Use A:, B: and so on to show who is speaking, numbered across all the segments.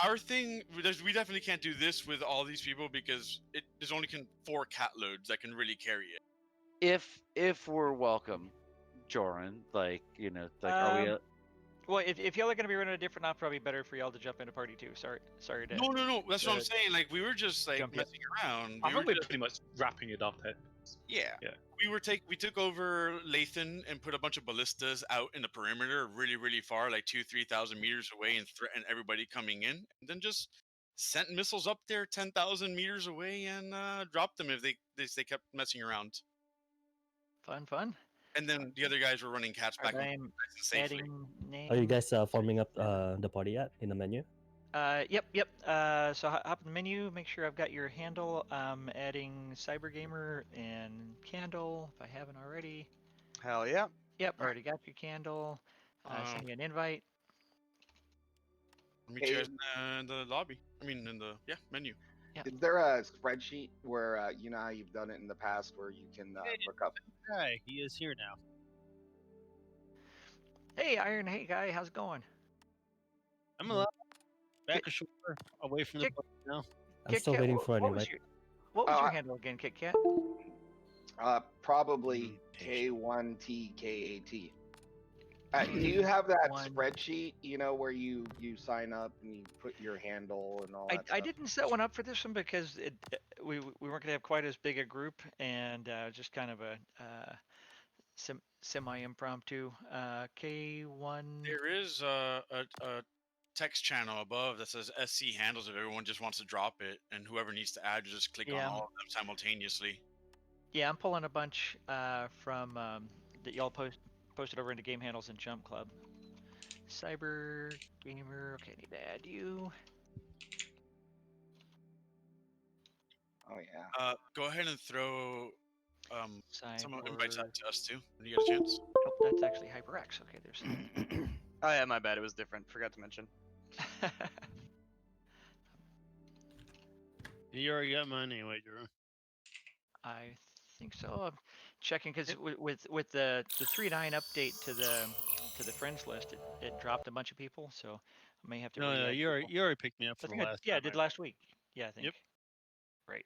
A: our thing, we definitely can't do this with all these people because there's only 4 cat loads that can really carry it.
B: If we're welcome, Joran, like are we?
C: Well, if y'all are gonna be running a different op, probably better for y'all to jump into party too. Sorry to.
A: No. That's what I'm saying. Like we were just like
C: jump in.
A: messing around.
D: I think we're pretty much wrapping it up here.
A: Yeah. We took over Lathan and put a bunch of ballistas out in the perimeter, really, really far, like 2,000-3,000 meters away, and threatened everybody coming in. And then just sent missiles up there 10,000 meters away and dropped them if they kept messing around.
C: Fun.
A: And then the other guys were running cats back and safely.
E: Are you guys forming up the party yet in the menu?
C: Yep. So hop in the menu. Make sure I've got your handle. Adding Cybergamer and Candle if I haven't already.
F: Hell yeah.
C: Yep, already got your Candle. Send you an invite.
A: I'll meet you guys in the lobby. I mean, in the menu.
C: Yeah.
F: Is there a spreadsheet where you know how you've done it in the past, where you can look up?
G: Hi, he is here now.
C: Hey, Iron. Hey, guy. How's it going?
G: I'm alive. Back ashore, away from the boat now.
E: I'm still waiting for an invite.
C: What was your handle again, Kit Kat?
F: Probably K1TKAT. Do you have that spreadsheet, where you sign up and you put your handle and all that
C: I
F: stuff?
C: didn't set one up for this one because we weren't going to have quite as big a group, and just kind of a semi-impromptu. K1.
A: There is a text channel above that says SC handles if everyone just wants to drop it, and whoever needs to add, just click on all of them simultaneously.
C: Yeah, I'm pulling a bunch from that y'all posted over into Game Handles and Jump Club. Cyber Gamer. Okay, need to add you.
F: Oh yeah.
A: Go ahead and throw some invites out to us too when you get a chance.
C: Oh, that's actually HyperX. Okay, there's.
H: Oh yeah, my bad. It was different. Forgot to mention.
G: You already got mine anyway, Drew.
C: I think so. I'm checking because with the 3.9 update to the friends list, it dropped a bunch of people, so I may have to.
G: No, you already picked me up for the last.
C: I did last week. Yeah, I think.
G: Yep.
C: Right.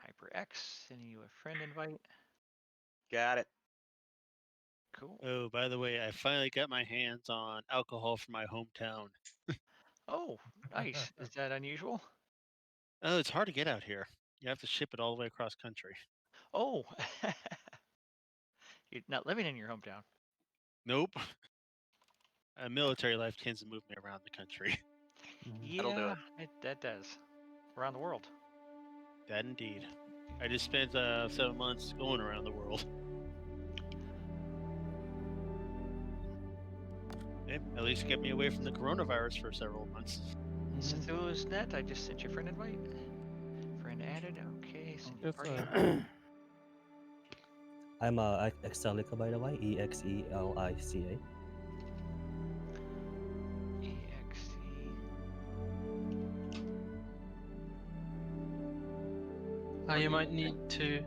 C: HyperX, sending you a friend invite.
H: Got it.
C: Cool.
G: Oh, by the way, I finally got my hands on alcohol from my hometown.
C: Oh, nice. Is that unusual?
G: Oh, it's hard to get out here. You have to ship it all the way across country.
C: Oh. You're not living in your hometown.
G: Nope. Military life tends to move me around the country.
C: Yeah,
H: That'll do it.
C: That does. Around the world.
G: That indeed. I just spent 7 months going around the world. Yep, at least get me away from the coronavirus for several months.
C: Net, I just sent you a friend invite. Friend added. Okay. Send you a party.
E: I'm Exelica, by the way. EXELICA.
I: You might need to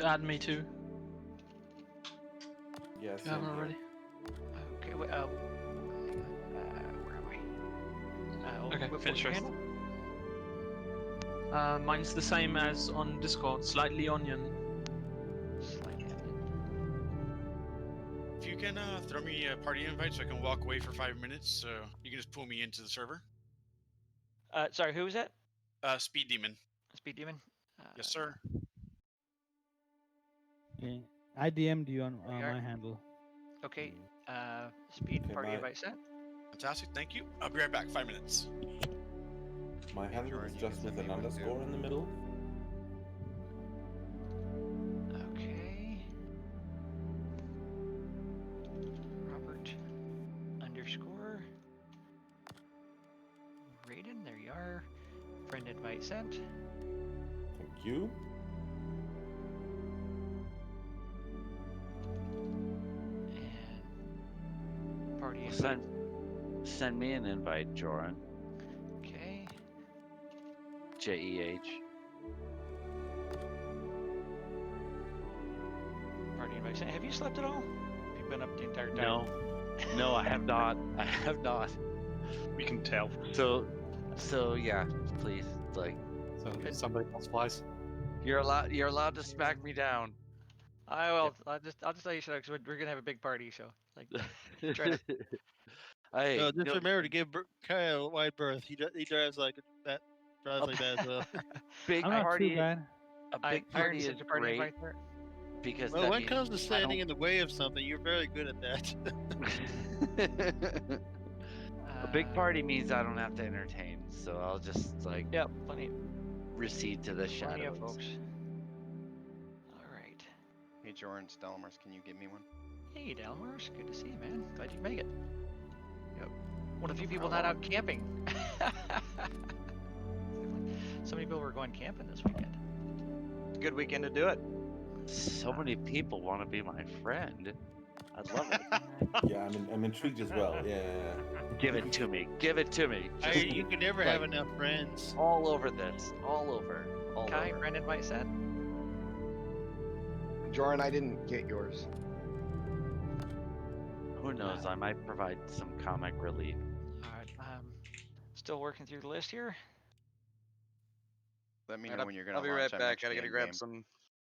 I: add me too.
J: Yes.
I: If you haven't already.
C: Okay. Where am I?
I: Okay.
C: What's your handle?
I: Mine's the same as on Discord. Slightly Onion.
A: If you can throw me a party invite so I can walk away for 5 minutes, so you can just pull me into the server.
C: Sorry, who was that?
A: Speed Demon.
C: Speed Demon.
A: Yes, sir.
K: Okay. I DM'd you on my handle.
C: Okay. Speed party invite sent.
A: Fantastic. Thank you. I'll be right back. 5 minutes.
J: My handle is just with an underscore in the middle.
C: Okay. Robert underscore. Raiden, there you are. Friend invite sent.
J: Thank you.
C: And party
B: Send me an invite, Joran.
C: Okay.
B: JEH.
C: Party invite sent. Have you slept at all? Have you been up the entire time?
B: No, I have not. I have not.
D: We can tell.
B: So yeah, please, like,
J: So somebody else flies.
B: you're allowed to smack me down.
C: I'll just tell you so because we're gonna have a big party. So like, try to.
B: Hey,
G: So just remember to give Kyle a wide berth. He drives like that. Drives like that as well.
B: big
K: I'm not too
B: party.
K: bad.
B: A big
C: I already
B: party
C: sent
B: is
C: a party
B: great
C: invite there.
B: because
G: Well,
B: that
G: when it
B: means
G: comes to
B: I
G: standing in the way of something, you're very good at that.
B: don't. A big party means I don't have to entertain, so I'll just like
C: Yep, plenty
B: recede to the
C: of
B: shadows.
C: folks. All right.
H: Hey, Jordan, Stelmars, can you give me one?
C: Hey, Dalmars, good to see you, man. Glad you could make it.
H: Yep.
C: One of the few
H: For
C: people
H: how
C: not
H: long?
C: out camping. So many people were going camping this weekend.
H: It's a good weekend to do it.
B: So many people want to be my friend. I love it.
J: Yeah, I'm intrigued as well. Yeah.
B: Give it to me. Give it to me.
G: You can never have
B: like-
G: enough friends.
B: All over this. All over. All
C: Kai,
B: over.
C: friend invite sent.
F: Joran, I didn't get yours.
B: Who knows? I might provide some comic relief.
C: All right. Still working through the list here.
H: Let me Alright, know when you're gonna I'll be launch. right I'm back. I actually gotta in grab game.
C: All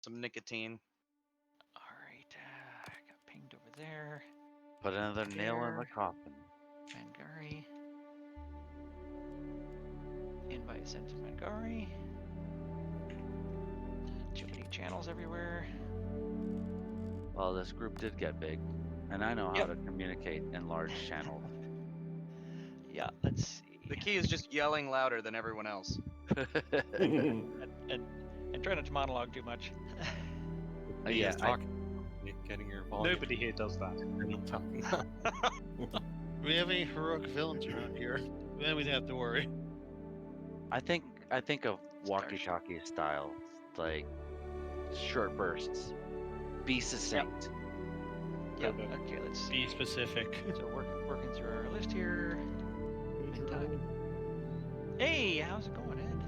H: some nicotine.
C: right. I got pinged over there.
B: Put another nail in the
C: There.
B: coffin.
C: Mangari. Invite sent to Mangari. Too many channels everywhere.
B: Well, this group did get big, and I know how
C: Yep.
B: to communicate in large channels.
C: Yeah, let's see.
H: The key is just yelling louder than everyone else.
C: And try not to monologue too much.
B: Yeah,
J: Getting your volume.
D: Nobody here does that.
G: Do we have any heroic villains around here? Then we'd have to worry.
B: I think of walkie-talkie style, like short bursts. Be succinct.
C: Yep. Okay, let's see.
G: Be specific.
C: So working through our list here. Meantime. Hey, how's it going, Ed?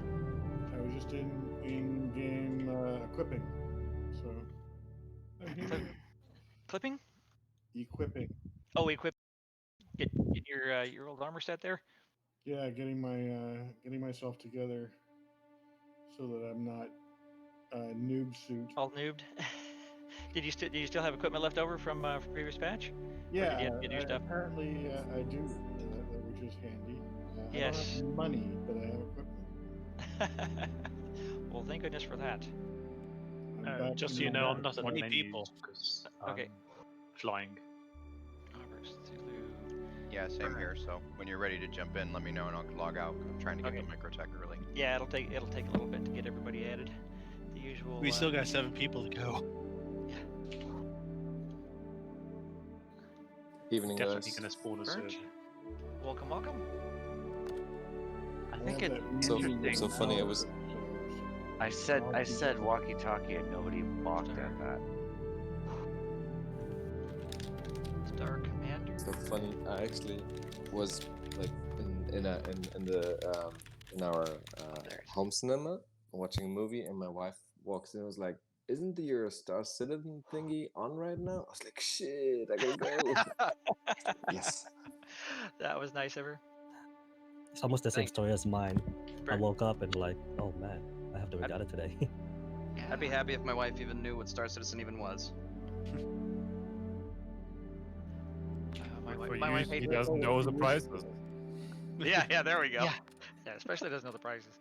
L: I was just in game equipping, so I'm here.
C: Clipping?
L: Equipping.
C: Oh, equip. Get your old armor set there.
L: Yeah, getting myself together so that I'm not noob suit.
C: All noobed. Did you still have equipment left over from previous patch?
L: Yeah,
C: did you have to get new stuff?
L: apparently I do, which is handy. I
C: Yes.
L: don't have money, but I have equipment.
C: Well, thank goodness for that.
L: I'm back
D: Just
L: in
D: so you
L: the
D: know, I'm
L: map,
D: not in the
G: 20
D: menus
G: people.
D: because
C: Okay.
D: flying.
C: Armor's Zulu.
H: Yeah, same here. So when you're ready to jump in, let me know and I'll log out. I'm trying to get
C: Okay.
H: the microtech early.
C: Yeah, it'll take a little bit to get everybody added. The usual.
G: We still got 7 people to go.
J: Evening,
D: Definitely
J: guys.
D: gonna spawn a server.
C: Birch. Welcome.
B: I
L: I
B: think
L: have
B: it's
L: that
J: So-
L: really
J: so funny,
L: good
J: I was-
L: power,
B: I said walkie-talkie and nobody balked at that.
C: Star Commander.
J: So funny. I actually was like in our home cinema watching a movie, and my wife walks in and was like, "Isn't your Star Citizen thingy on right now?" I was like, "Shit, I gotta go." Yes.
C: That was nice of her.
E: It's almost the same
C: Thanks.
E: story as mine. I
C: Bert.
E: woke up and like, oh man, I have the Regatta today.
H: I'd be happy if my wife even knew what Star Citizen even was.
C: My
M: For
C: wife
M: you,
C: hates
M: he
C: it.
M: doesn't know the prices.
H: Yeah, there we go.
C: Yeah. Yeah, especially doesn't know the prices.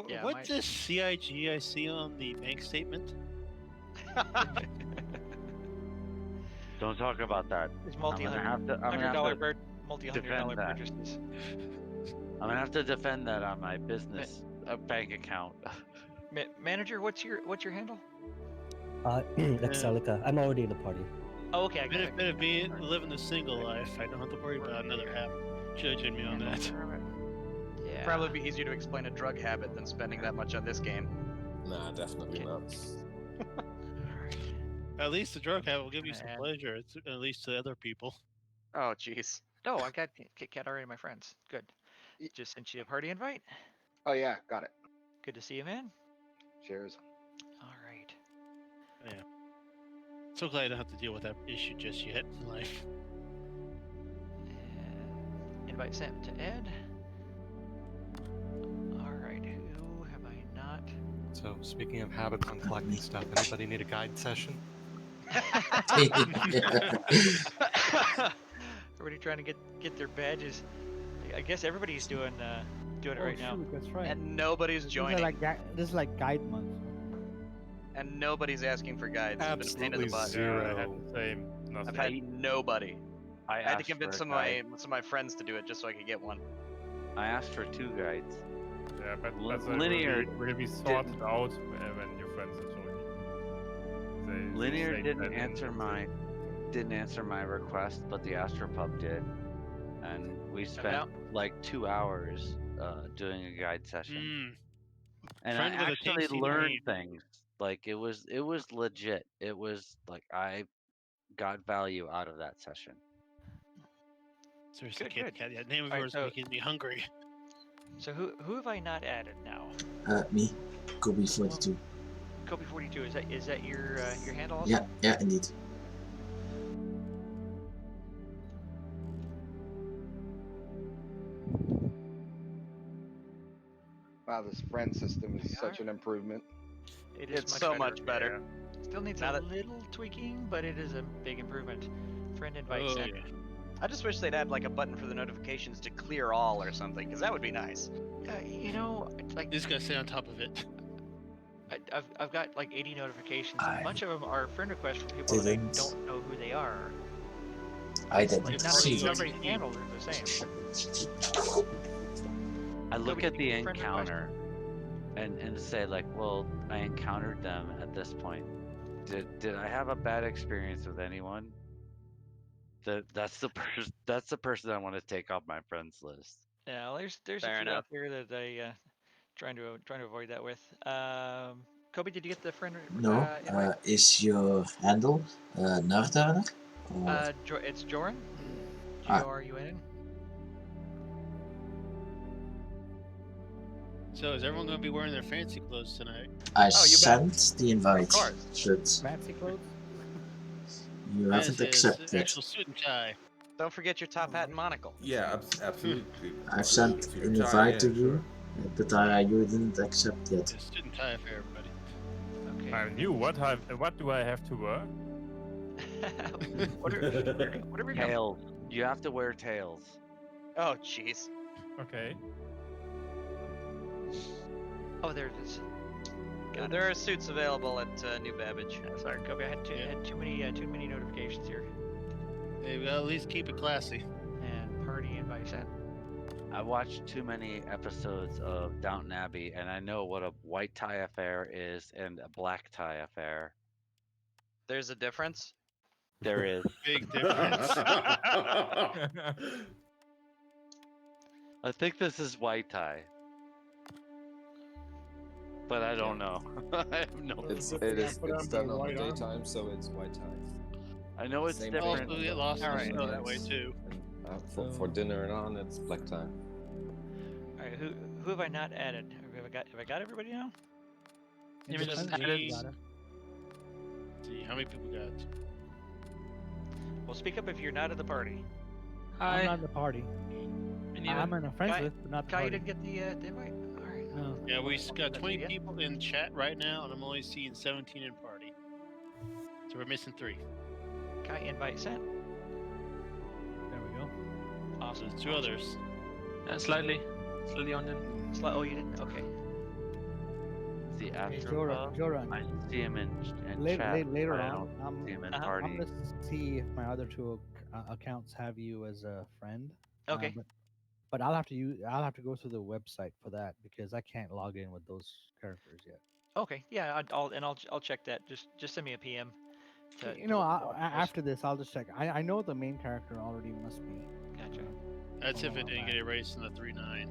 C: Yeah,
G: What's this CIG I see on the bank statement?
B: Don't talk about that.
C: It's
B: I'm gonna have to
C: multi-$100 multi-$100
B: defend that.
C: purchases.
B: I'm gonna have to defend that on my business bank account.
C: Manager, what's your handle?
E: Excelica. I'm already in the party.
C: Oh, okay, I got it.
G: Benefit of being living the single life. I don't have to worry about another half judging me on that.
C: Yeah.
H: Probably be easier to explain a drug habit than spending that much on this game.
J: Nah, definitely not.
G: At least the drug habit will give you some
C: And-
G: pleasure, at least to other people.
H: Oh, jeez.
C: No, I got Kit Kat already, my friends. Good. Just sent you a party invite.
F: Oh yeah, got it.
C: Good to see you, man.
F: Cheers.
C: All right.
G: Yeah. So glad I don't have to deal with that issue just yet in life.
C: invite sent to Ed. All right, who have I not?
M: So, speaking of habits on collecting stuff, anybody need a guide session?
C: Everybody trying to get their badges. I guess everybody's doing it right now.
K: Shoot, that's right.
N: And nobody's joining.
K: This is like guide month.
N: And nobody's asking for guides. It's been a pain in the butt.
M: Zero.
D: Yeah, I had the same.
N: I've
D: Nothing.
N: had nobody.
B: I
N: I had to
B: asked for
N: convince
B: a
N: some
B: guide.
N: of my friends to do it just so I could get one.
B: I asked for 2 guides.
D: Yeah, but
B: Linear
D: will be sorted out when your friends are joining.
B: Linear
D: say
B: didn't
D: that
B: answer my request, but the Astropub did, and we spent like 2 hours doing a guide session. And I
G: Friend with a
B: actually
G: tasty
B: learned
G: name.
B: things. Like it was legit. It was like I got value out of that session.
G: Seriously,
C: Good.
G: Cat, that name of
C: All right,
G: yours
C: so-
G: making me hungry.
C: So who have I not added now?
O: Me, Kobe42.
C: Kobe42, is that your handle also?
O: Yeah, indeed.
F: Wow, this friend system is such an improvement.
C: It is
N: It's so much better.
C: Still needs
N: Now
C: a
N: that-
C: little tweaking, but it is a big improvement. Friend invite
G: Oh,
C: sent.
G: yeah.
N: I just wish they'd add like a button for the notifications to clear all or something, because that would be nice.
C: You know, like
G: You just gotta stay on top of it.
C: I've got like 80 notifications. And a bunch of them are friend requests from people that I
O: Didn't.
C: don't know who they are.
O: I didn't
C: Like
O: see
C: not
O: it.
C: every handle is the same.
B: I look
C: Kobe,
B: at the
C: friend request.
B: encounter and say like, well, I encountered them at this point. Did I have a bad experience with anyone? That's the person I want to take off my friends list.
C: Yeah, well, there's
N: Fair
C: a few
N: enough.
C: out there that I trying to avoid that with. Kobe, did you get the friend?
O: No,
C: invite?
O: is your handle Nardaner? Or...
C: It's Joran.
O: Ah.
C: G-O-R-U-N.
G: So is everyone gonna be wearing their fancy clothes tonight?
O: I
N: bet.
O: sent the invite,
N: course.
O: but
K: Fancy clothes?
O: you
G: Yes,
O: haven't
G: yes,
O: accepted.
G: actual suit and tie.
N: Don't forget your top hat and monocle.
P: Yeah, absolutely.
O: I've sent
P: If you're
O: an
P: shy,
O: invite
P: yeah,
O: to you,
P: sure.
O: but you didn't accept yet.
G: Yeah, suit and tie for everybody.
C: Okay.
D: I'm new. What do I have to wear?
C: Whatever.
B: Tails. You have to wear tails.
N: Oh, jeez.
D: Okay.
C: Oh, there it is. Got
N: There are suits available at New Babbage.
C: Sorry, Kobe. I had too many notifications here.
G: Hey, well, at least keep it classy.
C: And party invite sent.
B: I watched too many episodes of Downton Abbey, and I know what a white tie affair is and a black tie affair.
N: There's a difference.
B: There is.
G: Big difference.
B: I think this is white tie. But I don't know. I have no
J: It's
L: put on
J: done
L: the
J: on
L: white
J: the
L: armor.
J: daytime, so it's white tie.
B: I know it's
J: Same
B: different.
G: Also get lost
N: All
G: in
N: right.
G: the snow that way too.
J: For dinner and on, it's black tie.
C: All right, who have I not added? Have I got everybody now?
I: You mean
G: Just
I: just added?
G: me. See how many people got.
C: Well, speak up if you're not at the party.
K: I'm
I: Hi.
K: not in the party.
I: Me neither.
K: I'm in a friends
C: Kai-
K: list, but not the
C: Kai, you
K: party.
C: didn't get the invite? All right.
K: No.
G: Yeah, we got
C: That's
G: 20
C: it.
G: people in chat right now, and I'm only seeing 17 in party. So we're missing 3.
C: Kai, invite sent.
K: There we go.
G: So
C: Awesome.
G: there's 2 others.
I: Slightly on them.
C: Oh, you didn't? Okay.
B: The
K: Hey,
B: Astropub,
K: Joran.
B: I see him in
K: Later,
B: chat.
K: later
B: but I
K: on,
B: don't see him in
C: Uh-huh.
B: party.
K: I'm gonna see if my other two accounts have you as a friend.
C: Okay.
K: But I'll have to go through the website for that because I can't log in with those characters yet.
C: Okay. Yeah, I'll check that. Just send me a PM.
K: You know, after this, I'll just check. I know the main character already must be.
C: Gotcha.
G: That's if
K: Oh,
G: it didn't get erased in the 3.9.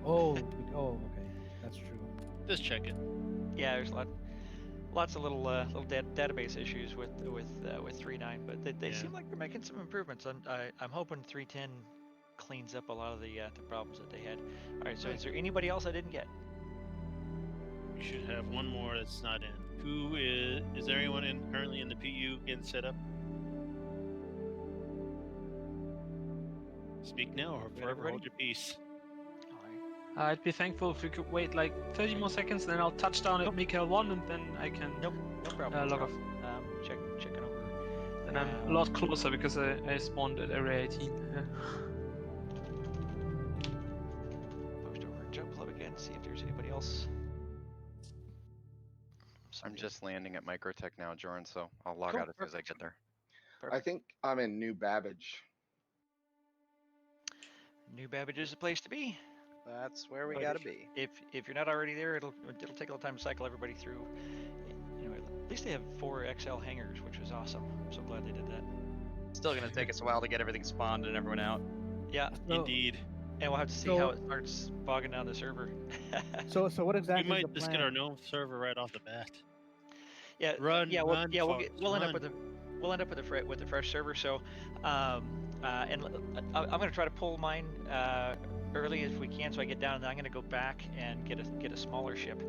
K: Oh, okay, that's true.
G: Just check it.
C: Yeah, there's lots of little database issues with 3.9, but they seem like they're making some improvements. I'm hoping 3.10 cleans up a lot of the problems that they had. All right, so is there anybody else I didn't get?
G: You should have one more that's not in. Who is there anyone currently in the PU getting set up? Speak now or forever
C: everybody?
G: hold your peace.
I: I'd be thankful if we could wait like 30 more seconds, then I'll touch down at Mikael 1, and then I can
C: no problem.
I: log off.
C: Checking over.
I: Then I'm a lot closer because I spawned at area 18. Yeah.
C: Post over Jump Club again, see if there's anybody else.
H: I'm just landing at Microtech now, Jordan, so I'll log
C: Cool,
H: out as soon as I get there.
F: I think I'm in New Babbage.
C: New Babbage is the place to be.
N: That's where we
C: But
N: gotta be.
C: If you're not already there, it'll take a little time to cycle everybody through. You know, at least they have 4 XL hangars, which is awesome. I'm so glad they did that.
N: Still gonna take us a while to get everything spawned and everyone out.
C: Yeah,
G: Indeed.
C: And we'll have to see how it starts bogging down the server.
K: So what exactly?
G: We might
K: is the
G: just
K: plan?
G: get our gnome server right off the bat.
C: Yeah,
G: Run,
C: yeah,
G: run,
C: we'll end up
G: run.
C: with a fresh server. So, I'm gonna try to pull mine early if we can, so I get down, and then I'm gonna go back and get a smaller ship,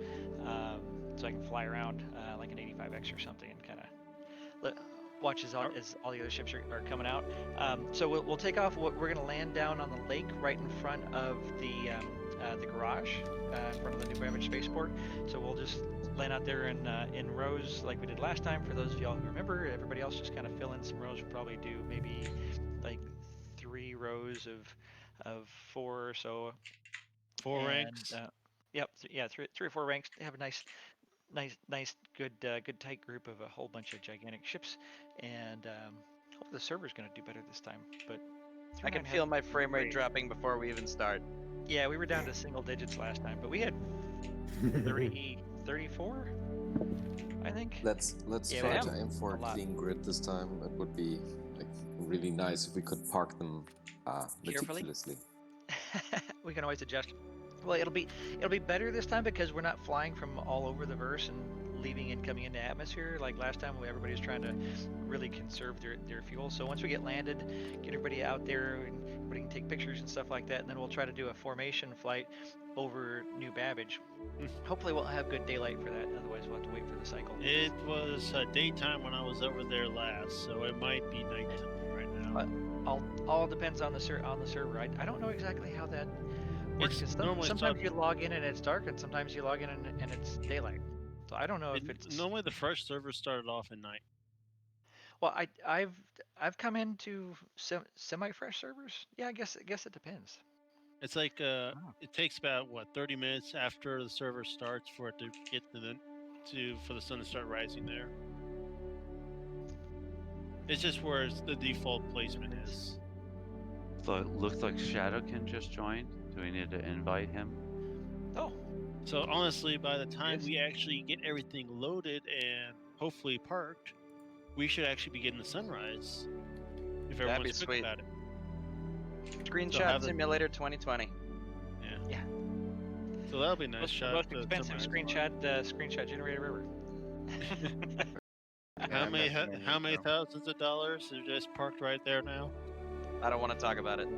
C: so I can fly around like an 85X or something, and kind of watch as all the other ships are coming out. So we'll take off. We're gonna land down on the lake right in front of the garage, in front of the New Babbage spaceport. So we'll just land out there in rows like we did last time. For those of y'all who remember, everybody else just kind of fill in some rows. We'll probably do maybe like 3 rows of 4 or so.
G: 4 ranks.
C: Yep. Yeah, 3 or 4 ranks. Have a nice, good tight group of a whole bunch of gigantic ships, and hope the server's gonna do better this time. But
N: I can feel my frame rate dropping before we even start.
C: Yeah, we were down to single digits last time, but we had 34, I think.
J: Let's
C: Yeah,
J: try
C: we
J: to
C: have
J: aim for a clean grid this time. It would be like really nice if we could park them
C: Carefully?
J: meticulously.
C: We can always adjust. Well, it'll be better this time because we're not flying from all over the verse and leaving and coming into atmosphere like last time. Everybody was trying to really conserve their fuel. So once we get landed, get everybody out there, and everybody can take pictures and stuff like that, and then we'll try to do a formation flight over New Babbage. Hopefully we'll have good daylight for that. Otherwise we'll have to wait for the cycle.
G: It was daytime when I was over there last, so it might be nighttime right now.
C: All depends on the server. I don't know exactly how that works. Sometimes you log in and it's dark, and sometimes you log in and it's daylight. So I don't know if it's
G: normally the fresh server started off at night.
C: Well, I've come into semi-fresh servers. Yeah, I guess it depends.
G: It's like it takes about 30 minutes after the server starts for it to get for the sun to start rising there. It's just where the default placement is.
B: So it looks like Shadowkin just joined. Do we need to invite him?
C: Oh.
G: So honestly, by the time we actually get everything loaded and hopefully parked, we should actually be getting the sunrise. If
N: That'd
G: everyone's
N: be
G: quick
N: sweet.
G: about it.
N: Screenshot Simulator 2020.
C: Yeah.
G: So that'll be a nice shot.
C: Most expensive screenshot generator ever.
G: How many thousands of dollars are just parked right there now?
N: I don't want to talk about it.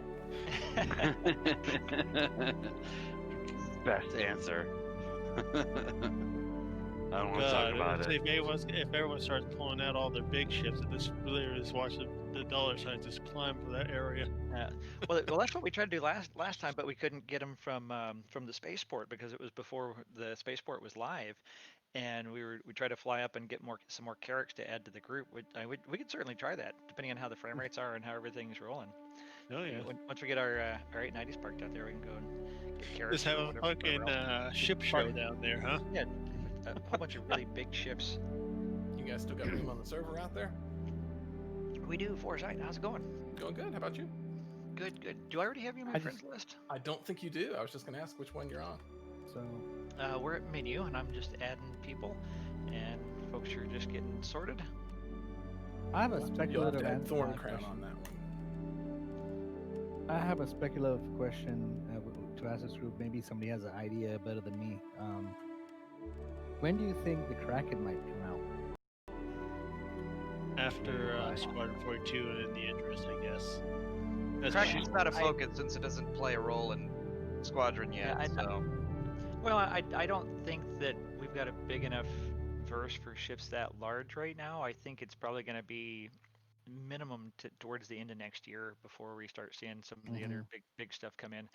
B: Best answer. I don't want to talk about it.
G: If everyone starts pulling out all their big ships, and just watch the dollar signs just climb for that area.
C: Well, that's what we tried to do last time, but we couldn't get them from the spaceport because it was before the spaceport was live, and we tried to fly up and get some more carracks to add to the group. We could certainly try that, depending on how the frame rates are and how everything's rolling.
G: Oh yeah.
C: Once we get our 890s parked out there, we can go and get carrots.
G: Just have a fucking ship show down there, huh?
C: Yeah, a whole bunch of really big ships.
P: You guys still got room on the server out there?
C: We do. Foresight, how's it going?
P: Going good. How about you?
C: Good. Do I already have you on my friends list?
P: I don't think you do. I was just going to ask which one you're on.
K: So
C: we're at menu, and I'm just adding people, and folks are just getting sorted.
K: I have a speculative answer
P: Thorn
K: to that
P: Crown
K: question.
P: on that one.
K: I have a speculative question to ask this group. Maybe somebody has an idea better than me. When do you think the Kraken might come out?
G: After Squadron 42 and in the interest, I guess.
N: Kraken's not a focus since it doesn't play a role in Squadron yet.
C: Well, I don't think that we've got a big enough verse for ships that large right now. I think it's probably going to be minimum towards the end of next year before we start seeing some of the other big stuff come in.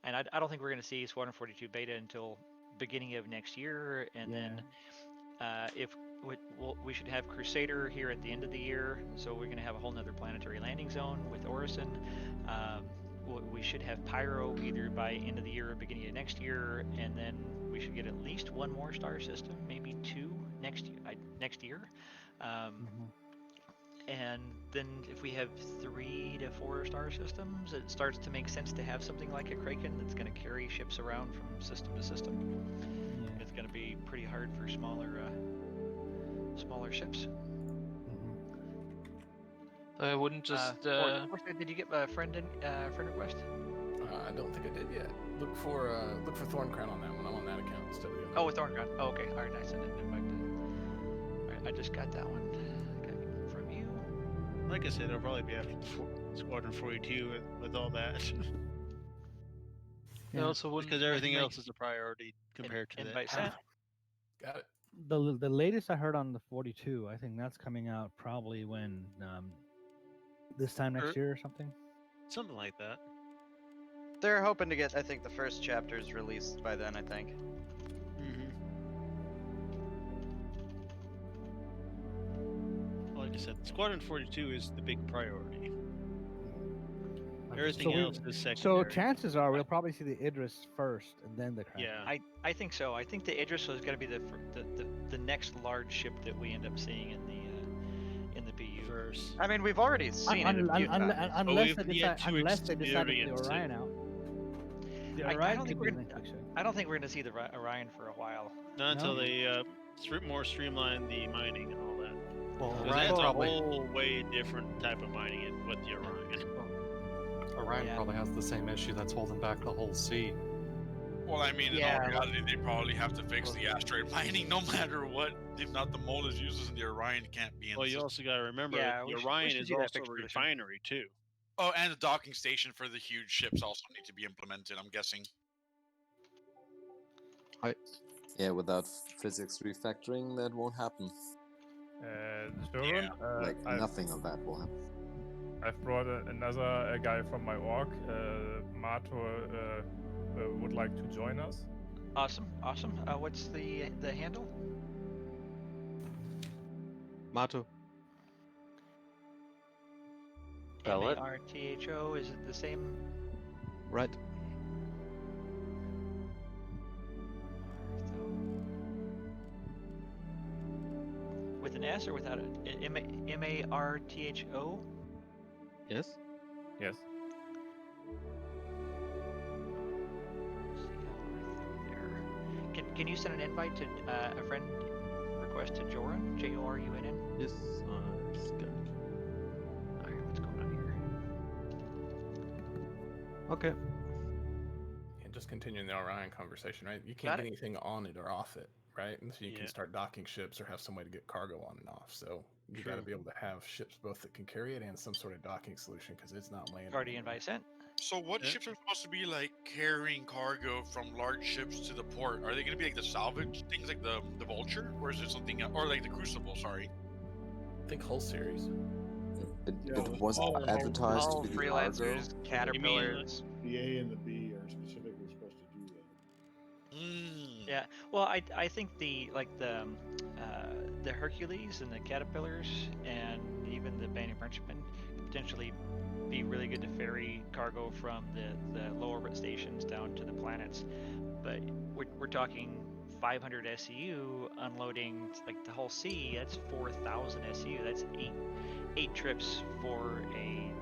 C: And I don't think we're going to see Squadron 42 beta until beginning of next year, and then if we should have Crusader here at the end of the year, so we're going to have a whole nother planetary landing zone with Orison. We should have Pyro either by end of the year or beginning of next year, and then we should get at least one more star system, maybe two next year. And then if we have 3 to 4 star systems, it starts to make sense to have something like a Kraken that's going to carry ships around from system to system. It's going to be pretty hard for smaller ships.
I: I wouldn't just.
C: Did you get a friend request?
P: I don't think I did yet. Look for Thorncrown on that one. I'm on that account instead of the other.
C: Oh, with Thorncrown. Oh, okay. All right, I sent an invite. All right, I just got that one. From you.
G: Like I said, it'll probably be after Squadron 42 with all that.
I: I also wouldn't,
G: because everything else is a priority compared to
C: invite
G: that.
P: Got it.
K: The latest I heard on the 42, I think that's coming out probably when this time next year or something.
G: Something like that.
N: They're hoping to get, I think, the first chapters released by then, I think.
G: Like I said, Squadron 42 is the big priority. Everything else is secondary.
K: So chances are we'll probably see the Idris first and then the Kraken.
G: Yeah.
C: I think so. I think the Idris is going to be the next large ship that we end up seeing in the BU.
N: I mean, we've already seen it.
K: Unless they decide to get the Orion out.
C: I don't think we're going to see the Orion for a while.
G: Not until they more streamline the mining and all that.
M: Well,
G: that's a whole way different type of mining with the Orion.
M: Orion probably has the same issue that's holding back the whole sea.
A: Well, I mean, in all reality, they probably have to fix the asteroid mining no matter what. If not, the Molus uses and the Orion can't be in.
G: Well, you also got to remember the Orion is also a refinery too.
A: Oh, and the docking station for the huge ships also need to be implemented, I'm guessing.
J: Yeah, without physics refactoring, that won't happen. Nothing of that will happen.
D: I've brought another guy from my org. Mato would like to join us.
C: Awesome. What's the handle?
M: Mato.
B: Spell it.
C: Martho. Is it the same?
M: Right.
C: With an S or without it? Martho?
M: Yes.
D: Yes.
C: Can you send an invite to a friend request to Joran? Jorunn?
M: Yes, just got it.
C: Alright, what's going on here?
M: Okay.
P: And just continuing the Orion conversation, right? You can't get anything on it or off it, right? And so you can start docking ships or have some way to get cargo on and off. So you got to be able to have ships both that can carry it and some sort of docking solution because it's not laying.
C: Already invite sent.
A: So what ships are supposed to be like carrying cargo from large ships to the port? Are they going to be like the salvage things, like the Vulture, or is it something else? Or like the Crucible? Sorry.
P: I think whole series.
J: It wasn't advertised to be the cargo.
N: Caterpillars.
L: The A and the B are specifically supposed to do that.
C: Yeah. Well, I think the Hercules and the Caterpillars and even the Band of Frenchmen potentially be really good to ferry cargo from the low orbit stations down to the planets, but we're talking 500 SEU unloading like the whole sea. That's 4,000 SEU. That's eight trips for a.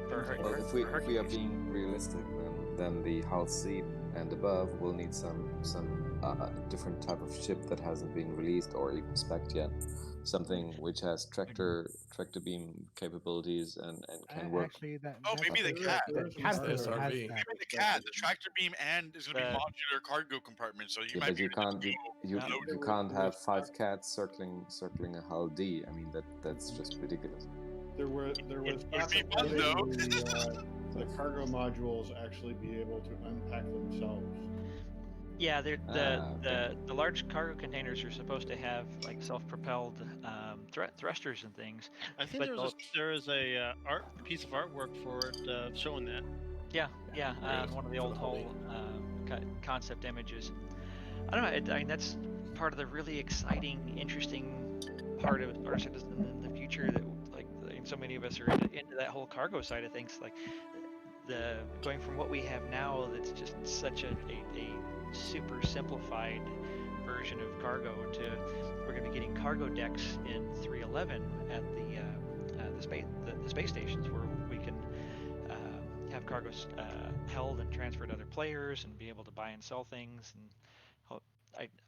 J: Well, if we are being realistic, then the hull seat and above will need some different type of ship that hasn't been released or even spec'd yet. Something which has tractor beam capabilities and can work.
K: Actually,
A: maybe the cat.
P: SRV.
A: Maybe the cat, the tractor beam, and is going to be modular cargo compartment. So you might
J: but you can't have 5 cats circling a hull D. I mean that's just ridiculous.
L: There was the cargo modules actually be able to unpack themselves.
C: Yeah, they're,
J: Okay.
C: the large cargo containers are supposed to have like self-propelled thrusters and things.
G: I think
C: But
G: there is a art piece of artwork for it showing that.
C: yeah,
P: There is,
C: one of the
P: for
C: old
P: the
C: hull concept images. I don't know. I mean, that's part of the really exciting, interesting part of Star Citizen in the future. That like so many of us are into that whole cargo side of things. Like the going from what we have now, that's just such a super simplified version of cargo to we're going to be getting cargo decks in 311 at the space stations where we can have cargoes held and transferred to other players and be able to buy and sell things. And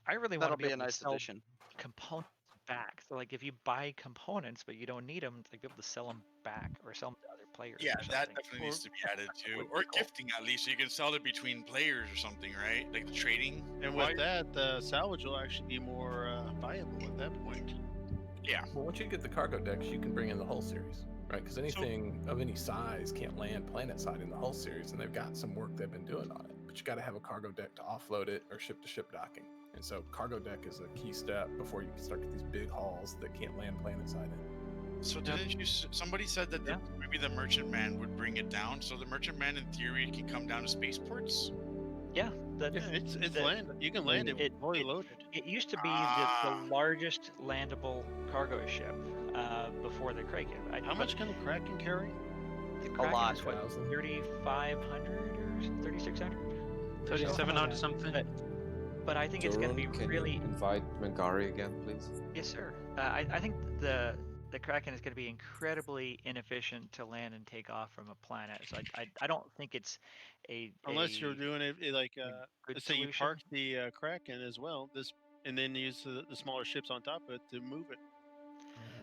C: I really want
N: That'll
C: to be
N: be a
C: able to
N: nice
C: sell
N: addition.
C: components back. So like if you buy components but you don't need them, like be able to sell them back or sell them to other players.
A: Yeah,
C: or
A: that
C: something.
A: definitely needs to be added too,
C: would be
A: or
C: cool.
A: gifting at least, so you can sell it between players or something, right? Like the trading.
G: And with that, the salvage will actually be more viable at that point.
A: Yeah.
P: Well, once you get the cargo decks, you can bring in the hull series, right? Because anything of any size can't land planet side in the hull series, and they've got some work they've been doing on it. But you got to have a cargo deck to offload it or ship-to-ship docking. And so cargo deck is a key step before you can start to get these big hauls that can't land planet side in.
A: So didn't you? Somebody said that maybe the merchant man would bring it down. So the merchant man, in theory, can come down to spaceports.
C: Yeah,
G: it's land. You can land it fully loaded.
C: It used to be the largest landable cargo ship before the Kraken.
G: How much can the Kraken carry?
C: The Kraken
N: lot.
C: is what, 3,500 or 3,600?
I: 3,700 something.
C: But I think it's going to be
J: Can
C: really.
J: you invite Mangari again, please?
C: Yes, sir. I think the Kraken is going to be incredibly inefficient to land and take off from a planet. So I don't think it's
G: unless you're doing it like let's say you
C: solution.
G: park the Kraken as well, and then use the smaller ships on top of it to move it.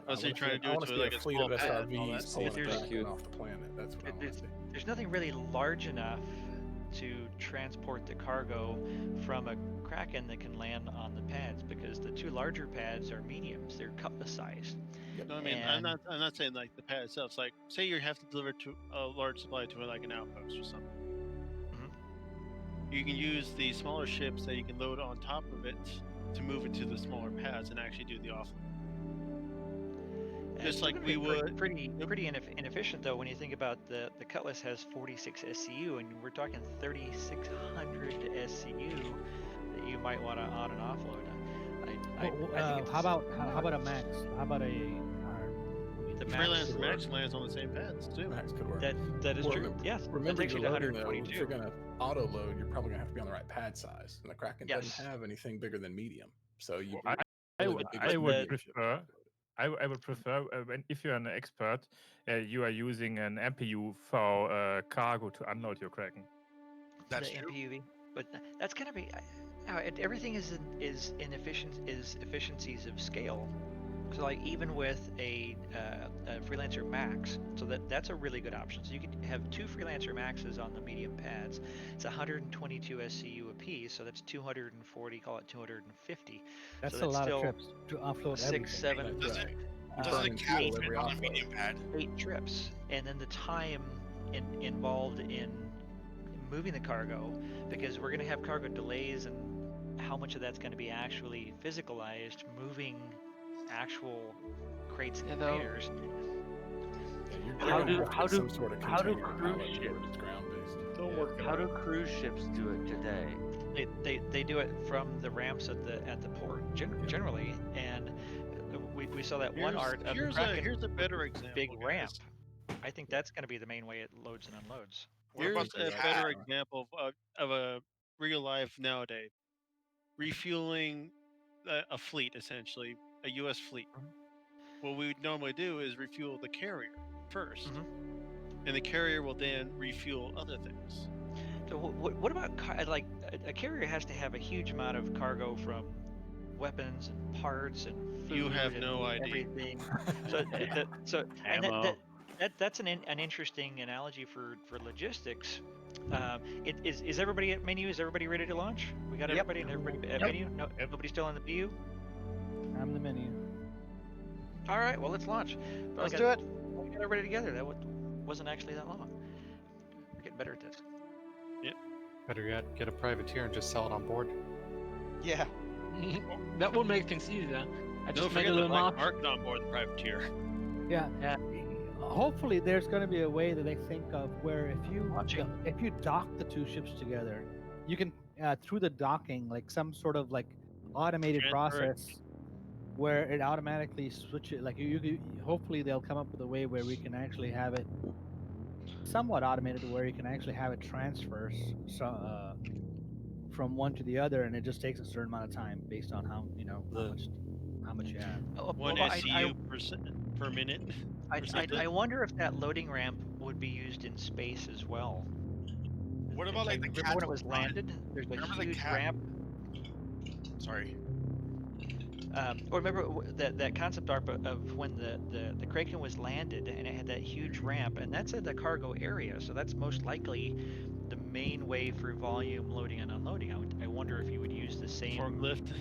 G: Unless you're trying to do it to like a
P: fleet
G: small
P: of
G: pad and all that
P: SRVs
G: stuff.
P: pulling a Kraken off the planet. That's what I want to see.
C: There's nothing really large enough to transport the cargo from a Kraken that can land on the pads, because the two larger pads are mediums. They're cutlass sized.
G: No, I mean, I'm not saying like the pad itself. It's like, say you have to deliver to a large supply to like an outpost or something. You can use the smaller ships that you can load on top of it to move it to the smaller pads and actually do the offload. Just like we would.
C: Pretty inefficient though when you think about the Cutlass has 46 SCU, and we're talking 3,600 SCU that you might want to on and offload. I think
K: how about a Max? How about the
G: Freelancer Max lands on the same pads too.
P: Max could work.
C: That is true. Yes.
P: Remember,
C: that's
P: you're
C: actually
P: loading, though, if
C: 122.
P: you're going to auto load, you're probably going to have to be on the right pad size, and the Kraken doesn't have anything bigger than medium. So you.
D: I would prefer. I would prefer if you're an expert, you are using an MPU for cargo to unload your Kraken.
C: That's the MPUV, but that's gonna be everything is efficiencies of scale. So like even with a Freelancer Max, so that's a really good option. So you could have two Freelancer Maxes on the medium pads. It's 122 SCU apiece, so that's 240. Call it 250.
K: That's
C: so
K: a lot of trips to offload
C: 6,
K: everything.
C: 7.
A: Does it cap it on a medium pad?
C: 8 trips, and then the time involved in moving the cargo, because we're going to have cargo delays, and how much of that's going to be actually physicalized, moving actual crates and containers.
B: How do cruise ships do it today?
C: They do it from the ramps at the port generally, and we saw that one art of the Kraken,
G: here's a better example.
C: Big ramp. I think that's going to be the main way it loads and unloads.
G: Here's a better example of a real life nowadays. Refueling a fleet, essentially, a U.S. fleet. What we would normally do is refuel the carrier first, and the carrier will then refuel other things.
C: So what about like a carrier has to have a huge amount of cargo from weapons and parts and food.
G: You have
C: and
G: no idea.
C: Everything. So that's an interesting analogy for logistics. Is everybody at menu? Is everybody ready to launch? We got everybody and everybody at menu. No, nobody's still on the PU.
K: I'm the menu.
C: All right, well let's launch.
N: Let's do it.
C: We got everybody together. That wasn't actually that long. We're getting better at this.
G: Yep.
M: Better yet, get a privateer and just sell it on board.
N: Yeah.
I: That would make things easier. I
G: Don't
I: just made
G: forget
I: a
G: the
I: little
G: black
I: mark.
G: market on board the privateer.
K: Yeah. Hopefully, there's going to be a way that they think of where if you dock the two ships together, you can through the docking, like some sort of like automated
G: Transfer it.
K: process where it automatically switches. Like hopefully they'll come up with a way where we can actually have it somewhat automated, where you can actually have it transfer from one to the other, and it just takes a certain amount of time based on how much you have.
G: One SCU per minute.
C: I wonder if that loading ramp would be used in space as well.
A: What about like the
C: remember when it was landed? There's a huge ramp.
A: Sorry.
C: Or remember that concept art of when the Kraken was landed and it had that huge ramp, and that's in the cargo area, so that's most likely the main way for volume loading and unloading. I wonder if you would use the same
G: forklift.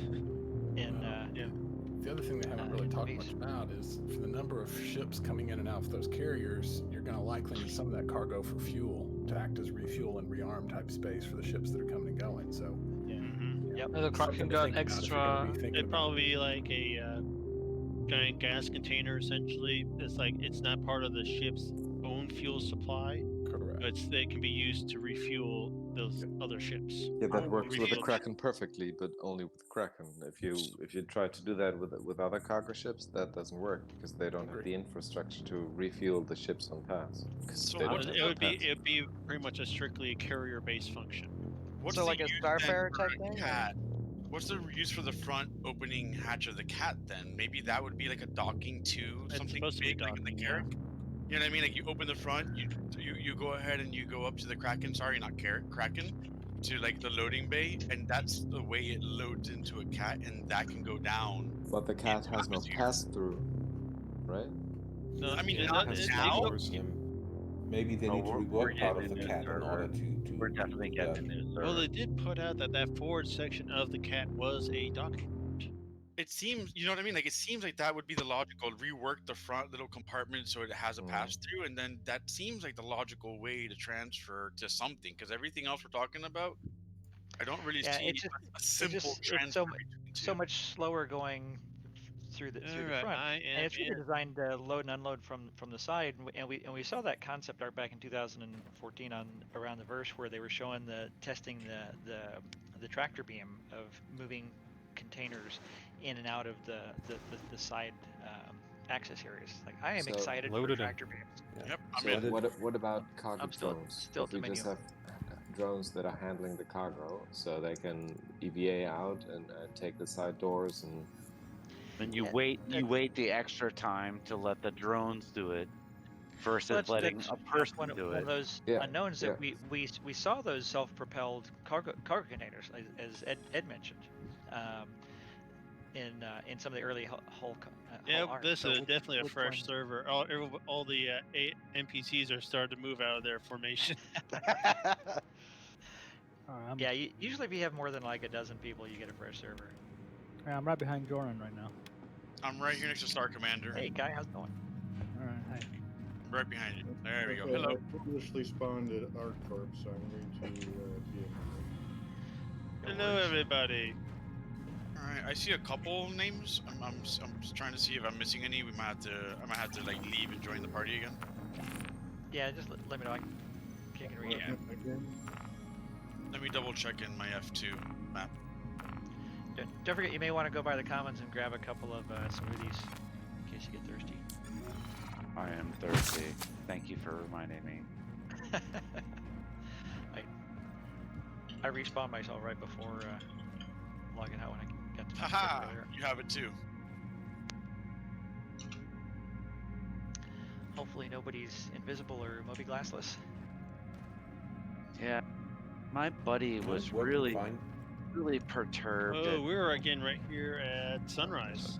P: The other thing they haven't really talked much about is for the number of ships coming in and out of those carriers, you're going to likely need some of that cargo for fuel to act as refuel and rearm type space for the ships that are coming and going. So,
C: yep.
I: The Kraken got extra.
G: It'd probably be like a giant gas container. Essentially, it's not part of the ship's own fuel supply.
P: Correct.
G: But it can be used to refuel those other ships.
J: Yeah, that works with the Kraken perfectly, but only with Kraken. If you try to do that with other cargo ships, that doesn't work because they don't have the infrastructure to refuel the ships on pass.
G: So it would be pretty much a strictly carrier-based function.
A: What's
N: so
A: the
N: like a
A: use
N: Starfarer
A: then for
N: type
A: a
N: thing?
A: cat? What's the use for the front opening hatch of the cat then? Maybe that would be like a docking to something
G: supposed to be
A: big like in the Carrack. You know what I mean? Like you open the front, you go ahead and you go up to the Kraken. Sorry, not Kraken, to like the loading bay, and that's the way it loads into a cat, and that can go down.
J: But the cat has no pass through, right?
G: No,
A: I mean,
G: it
A: not
G: does-
A: now.
Q: Maybe they need to rework part of the cat in order to.
B: We're definitely getting a new server.
G: Well, they did put out that forward section of the cat was a docking.
A: It seems, you know what I mean? Like it seems like that would be the logical rework the front little compartment so it has a pass through, and then that seems like the logical way to transfer to something. Because everything else we're talking about, I don't really see
C: it's just,
A: a simple
C: it's
A: transfer.
C: so much slower going through the front. And it's really designed to load and unload from the side. And we saw that concept art back in 2014 on around the verse where they were showing testing the tractor beam of moving containers in and out of the side access areas. Like I am excited for tractor beams.
A: Yep.
J: So what about cargo drones?
C: Still
J: If we just have drones that are handling the cargo, so they can EVA out and take the side doors and.
B: And you wait the extra time to let the drones do it versus letting a person do it.
C: One of those unknowns that we saw those self-propelled cargo containers, as Ed mentioned, in some of the early Hull art.
G: This
C: So
G: is
C: which-
G: definitely a
C: which
G: fresh
C: one-
G: server. All the NPCs are starting to move out of their formation.
C: Yeah, usually if you have more than like a dozen people, you get a fresh server.
K: Yeah, I'm right behind Joran right now.
A: I'm right here next to Star Commander.
C: Hey, Guy, how's it going?
K: All right, hi.
A: I'm right behind you. There we go.
L: Okay,
A: Hello.
L: I foolishly spawned at ArcCorp, so I'm going to be
G: Hello, everybody.
A: All right, I see a couple names. I'm just trying to see if I'm missing any. I might have to like leave and join the party again.
C: Yeah, just let me know. I can read it.
A: Let me double check in my F2 map.
C: Don't forget, you may want to go by the commons and grab a couple of smoothies in case you get thirsty.
B: I am thirsty. Thank you for reminding me.
C: I respawned myself right before logging out when I got to.
A: Haha! You have it too.
C: Hopefully nobody's invisible or Moby Glassless.
B: Yeah, my buddy was really perturbed.
G: Oh, we're again right here at sunrise.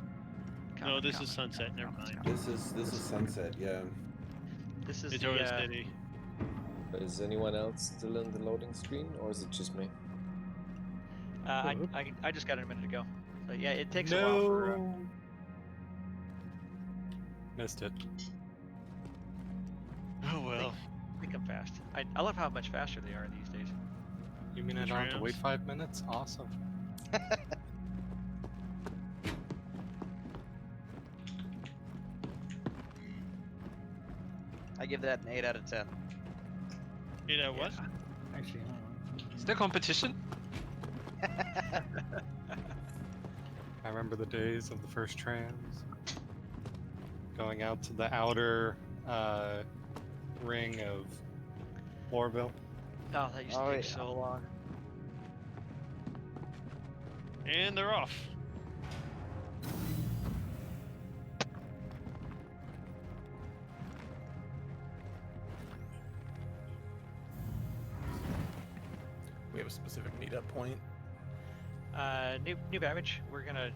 G: No, this is sunset. Never mind.
Q: This is sunset. Yeah.
C: This is
G: Victoria City.
J: Is anyone else still in the loading screen, or is it just me?
C: I just got it a minute ago. So yeah, it takes a while for.
M: Missed it.
G: Oh well.
C: They come fast. I love how much faster they are these days.
M: You mean I don't have to wait 5 minutes? Awesome.
N: I give that an 8 out of 10.
G: 8 out of what?
K: Actually,
I: Is there competition?
M: I remember the days of the first trams. Going out to the outer ring of Orville.
C: Oh, that used to take so long.
G: And they're off.
P: We have a specific meetup point.
C: New Babbage. We're gonna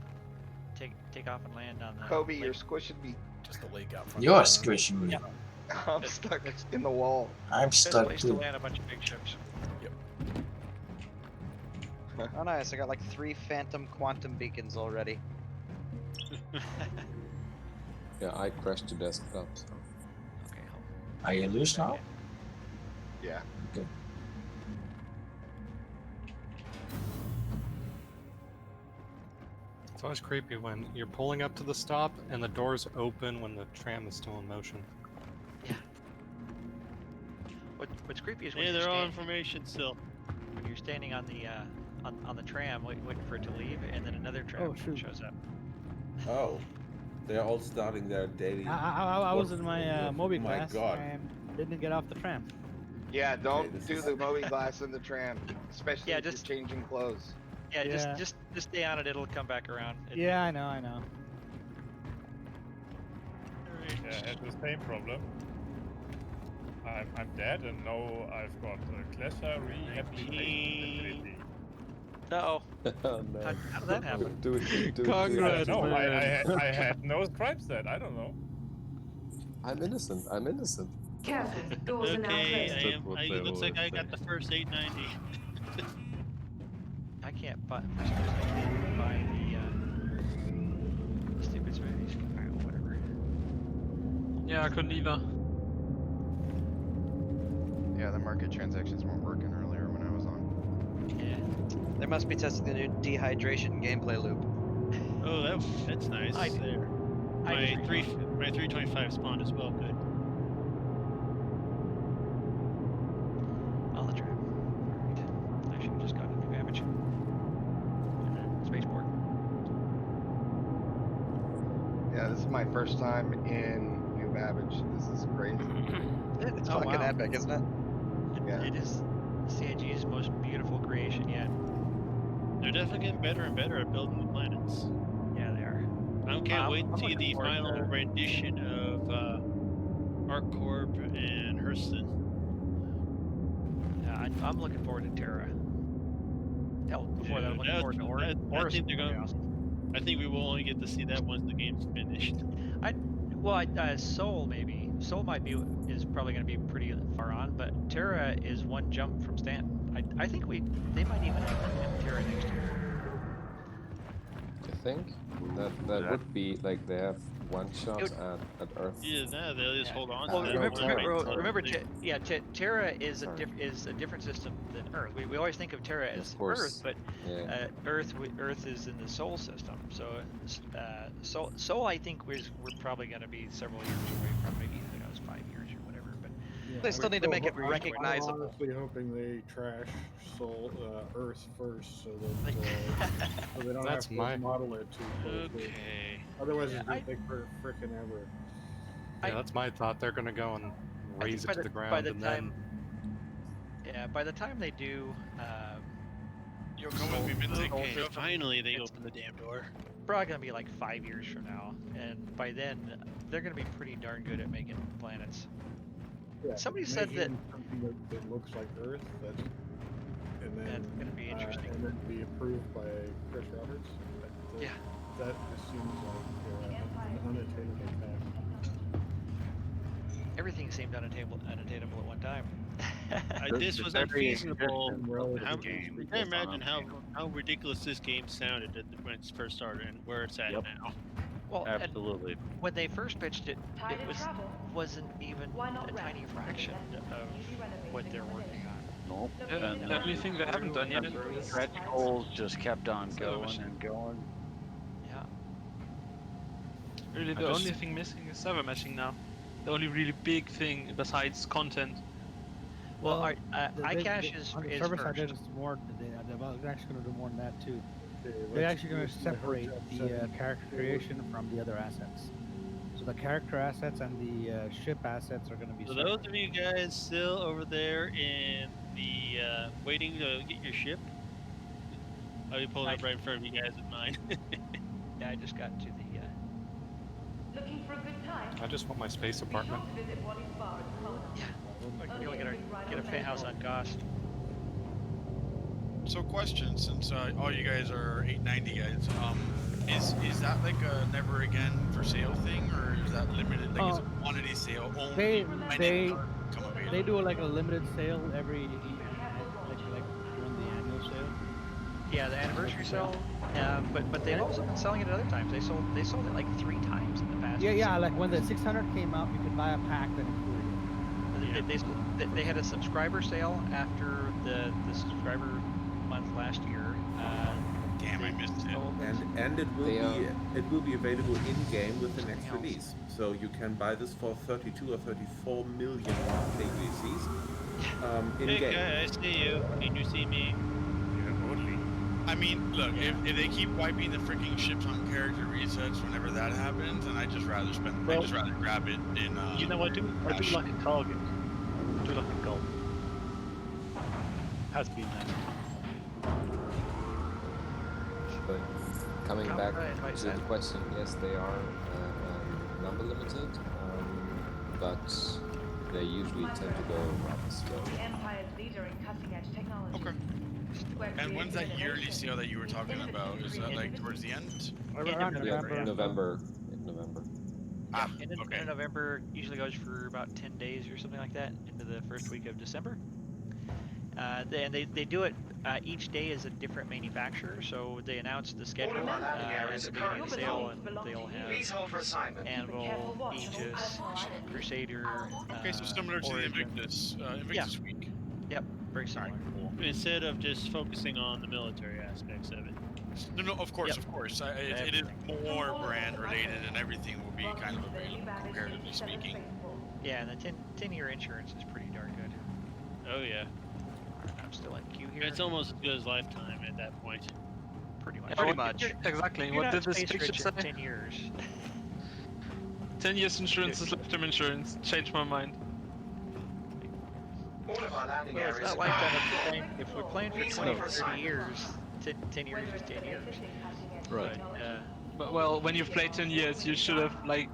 C: take off and land on the.
F: Kobe,
C: lake.
F: you're squishing me.
P: Just a lake out front.
O: You're squishing me.
C: Yeah.
F: I'm stuck in the wall.
O: I'm
C: Best
O: stuck
C: place to
O: too.
C: land a bunch of big ships.
P: Yep.
N: Oh, nice. I got like 3 phantom quantum beacons already.
J: Yeah, I crashed the desktop. So.
C: Okay.
O: Are you loose now?
F: Yeah.
O: Okay.
M: It's always creepy when you're pulling up to the stop and the doors open when the tram is still in motion.
C: What's creepy is when
G: Yeah,
C: you're
G: they're all information still.
C: when you're standing on the on the tram waiting for it to leave, and then another tram shows up.
Q: Oh, they're all starting their daily.
K: I was in my Moby
Q: my
K: class
Q: God.
K: and didn't get off the tram.
F: Yeah, don't
Q: this
F: do
Q: is-
F: the Moby glass in the tram, especially
C: Yeah,
F: if
C: just-
F: you're changing clothes.
C: Yeah,
K: Yeah.
C: just stay on it. It'll come back around.
K: Yeah, I know.
D: Yeah, I had the same problem. I'm dead, and now I've got Clasher rehabilitation.
C: Uh-oh.
J: Oh, no.
C: How did that happen?
D: Congrats, no, I had no stripes then. I don't know.
J: I'm innocent. I'm innocent.
R: Careful, doors are now
G: Okay,
R: closed.
G: it looks like I got the first 890.
C: I can't buy. For some reason, I can't buy the stupid strategies. Whatever.
I: Yeah, I couldn't either.
H: Yeah, the market transactions weren't working earlier when I was on.
C: Yeah.
N: They must be testing the new dehydration gameplay loop.
G: Oh, that's nice. There. My 325 spawned as well. Good.
C: On the tram. Alright. I should have just gotten a new damage. And then spaceport.
F: Yeah, this is my first time in New Babbage. This is crazy.
N: It's
C: Oh,
N: fucking
C: wow.
N: epic, isn't it?
F: Yeah.
C: It is CIG's most beautiful creation yet.
G: They're definitely getting better and better at building the planets.
C: Yeah, they are.
G: I can't wait to
C: I'm
G: see
C: looking
G: the
C: forward
G: final
C: to-
G: rendition of ArcCorp and Hurston.
C: Yeah, I'm looking forward to Terra. Hell, before that, I'm looking forward to Horus.
G: I think they're going. I think we will only get to see that once the game's finished.
C: Soul maybe. Soul is probably going to be pretty far on, but Terra is one jump from Stanton. I think they might even have Terra next year.
J: I think that would be like they have one shot at Earth.
G: Yeah, no, they'll just hold on.
C: Well,
G: to that.
C: remember, Terra is a different system than Earth. We always think of Terra as
J: course.
C: Earth, but
J: Yeah.
C: Earth is in the Sol system. So Sol I think we're probably going to be several years away from, maybe 5 years or whatever. But
N: They still need to make it
L: I'm
N: recognizable.
L: honestly hoping they trash Earth first, so that so they don't
M: That's
L: have to
M: my-
L: model it too closely.
G: Okay.
L: Otherwise,
C: Yeah,
L: it's gonna take frickin' ever.
M: Yeah, that's my thought. They're gonna go and raze it to the ground, and then
C: by the time they do,
A: Yo, come with me, Minty.
C: Sol-
G: Finally, they
C: it's
G: open the damn door.
C: probably going to be like 5 years from now, and by then they're going to be pretty darn good at making planets.
L: Yeah,
C: Somebody said that
L: making something that looks like Earth, and then
C: that's going to be interesting.
L: and then be approved by Chris Roberts.
C: Yeah.
L: That just seems like an unattainable task.
C: Everything seemed unattainable at one time.
G: This was unfeasible.
L: Relative
G: You can imagine how ridiculous this game sounded when it first started and where it's at now.
C: Well,
B: Absolutely.
C: and when they first pitched it,
R: Tide
C: it
R: of travel.
C: wasn't even
R: Why not
C: a
R: rest?
C: tiny fraction of what they're working on.
B: Nope.
I: The only thing they haven't done yet is
B: Stretch goals just kept on going and going.
C: Yeah.
I: really the only thing missing is server meshing now. The only really big thing besides content.
C: Well,
K: the
C: iCache is
K: on the
C: is
K: server side.
C: first.
K: There's more. They're actually going to do more than that too.
D: Okay,
K: They're
D: what
K: actually going to
D: is my
K: separate
D: hotel
K: the
D: saying?
K: character creation from the other assets. So the character assets and the ship assets are going to be
G: So
K: separate.
G: those of you guys still over there in the waiting to get your ship, I'll be pulling up right in front of you guys with mine.
C: Yeah, I just got to the.
M: Looking for a good time? I just want my space apartment.
C: You know, get a penthouse on Goss.
A: So, question: since all you guys are 890 guys, is that like a never again for sale thing, or is that limited? Like, is it quantity sale only?
K: They do like a limited sale every like during the annual sale.
C: Yeah, the anniversary sale. But they've also been selling it at other times. They sold it like 3 times in the past.
K: Yeah. Like when the 600 came out, you could buy a pack that included it.
C: They had a subscriber sale after the subscriber month last year.
A: Damn, I missed it.
Q: And it will be available in game with the next release. So you can buy this for 32 or 34 million ABCs in
G: Hey
Q: game.
G: guys, I see you. Can you see me?
A: Yeah, totally. I mean, look, if they keep wiping the freaking ships on character resets whenever that happens, then I'd just rather
R: Well,
A: I'd just rather grab it in.
R: You know, I do like a target. I do like a goal. Has been
J: But coming back to the question, yes, they are number limited, but they usually tend to go rather slow.
O: The Empire's leader in cutting-edge technology.
A: Okay. And when's that yearly sale that you were talking about? Is that like towards the end?
J: November.
A: Ah,
C: End of November usually goes for about 10 days or something like that, into the first week of December. They do it, each day is a different manufacturer, so they announce the schedule at the beginning of the sale, and they'll have Anvil, Aegis, Crusader.
A: Okay, so similar to the Invictus week.
C: Yep, very similar.
G: Instead of just focusing on the military aspects of it.
A: No, of course. It is more brand related, and everything will be kind of available, comparatively speaking.
C: Yeah, and the 10-year insurance is pretty darn good.
G: Oh yeah.
C: I'm still in queue here.
G: It's almost as good as lifetime at that point.
C: Pretty much.
I: Yeah, pretty much. Exactly.
C: You're
I: What
C: not
I: did this
C: space
I: picture
C: rich
I: say?
C: in 10 years.
I: 10 years insurance is lifetime insurance. Changed my mind.
C: Well, it's not lifetime. If we're playing for 20 or 30 years, 10 years is 10 years.
I: Right. But well, when you've played 10 years, you should have like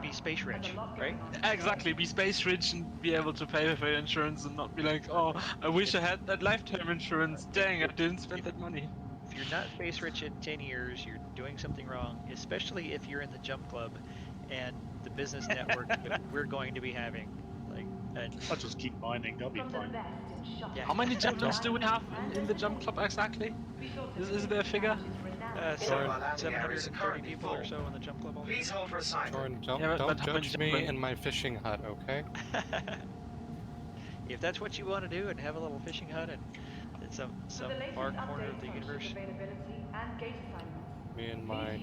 C: be space rich, right?
I: Exactly, be space rich and be able to pay for your insurance and not be like, oh, I wish I had that lifetime insurance. Dang, I didn't spend that money.
C: If you're not space rich in 10 years, you're doing something wrong, especially if you're in the Jump Club and the business network that we're going to be having.
R: I'll just keep mining, I'll be fine.
C: Yeah.
I: How many jumpers do we have in the Jump Club exactly? Is there a figure?
C: 730 people or so in the Jump Club.
M: Jordan, don't judge me in my fishing hut, okay?
C: If that's what you want to do and have a little fishing hut in some far corner of the universe.
M: Me and my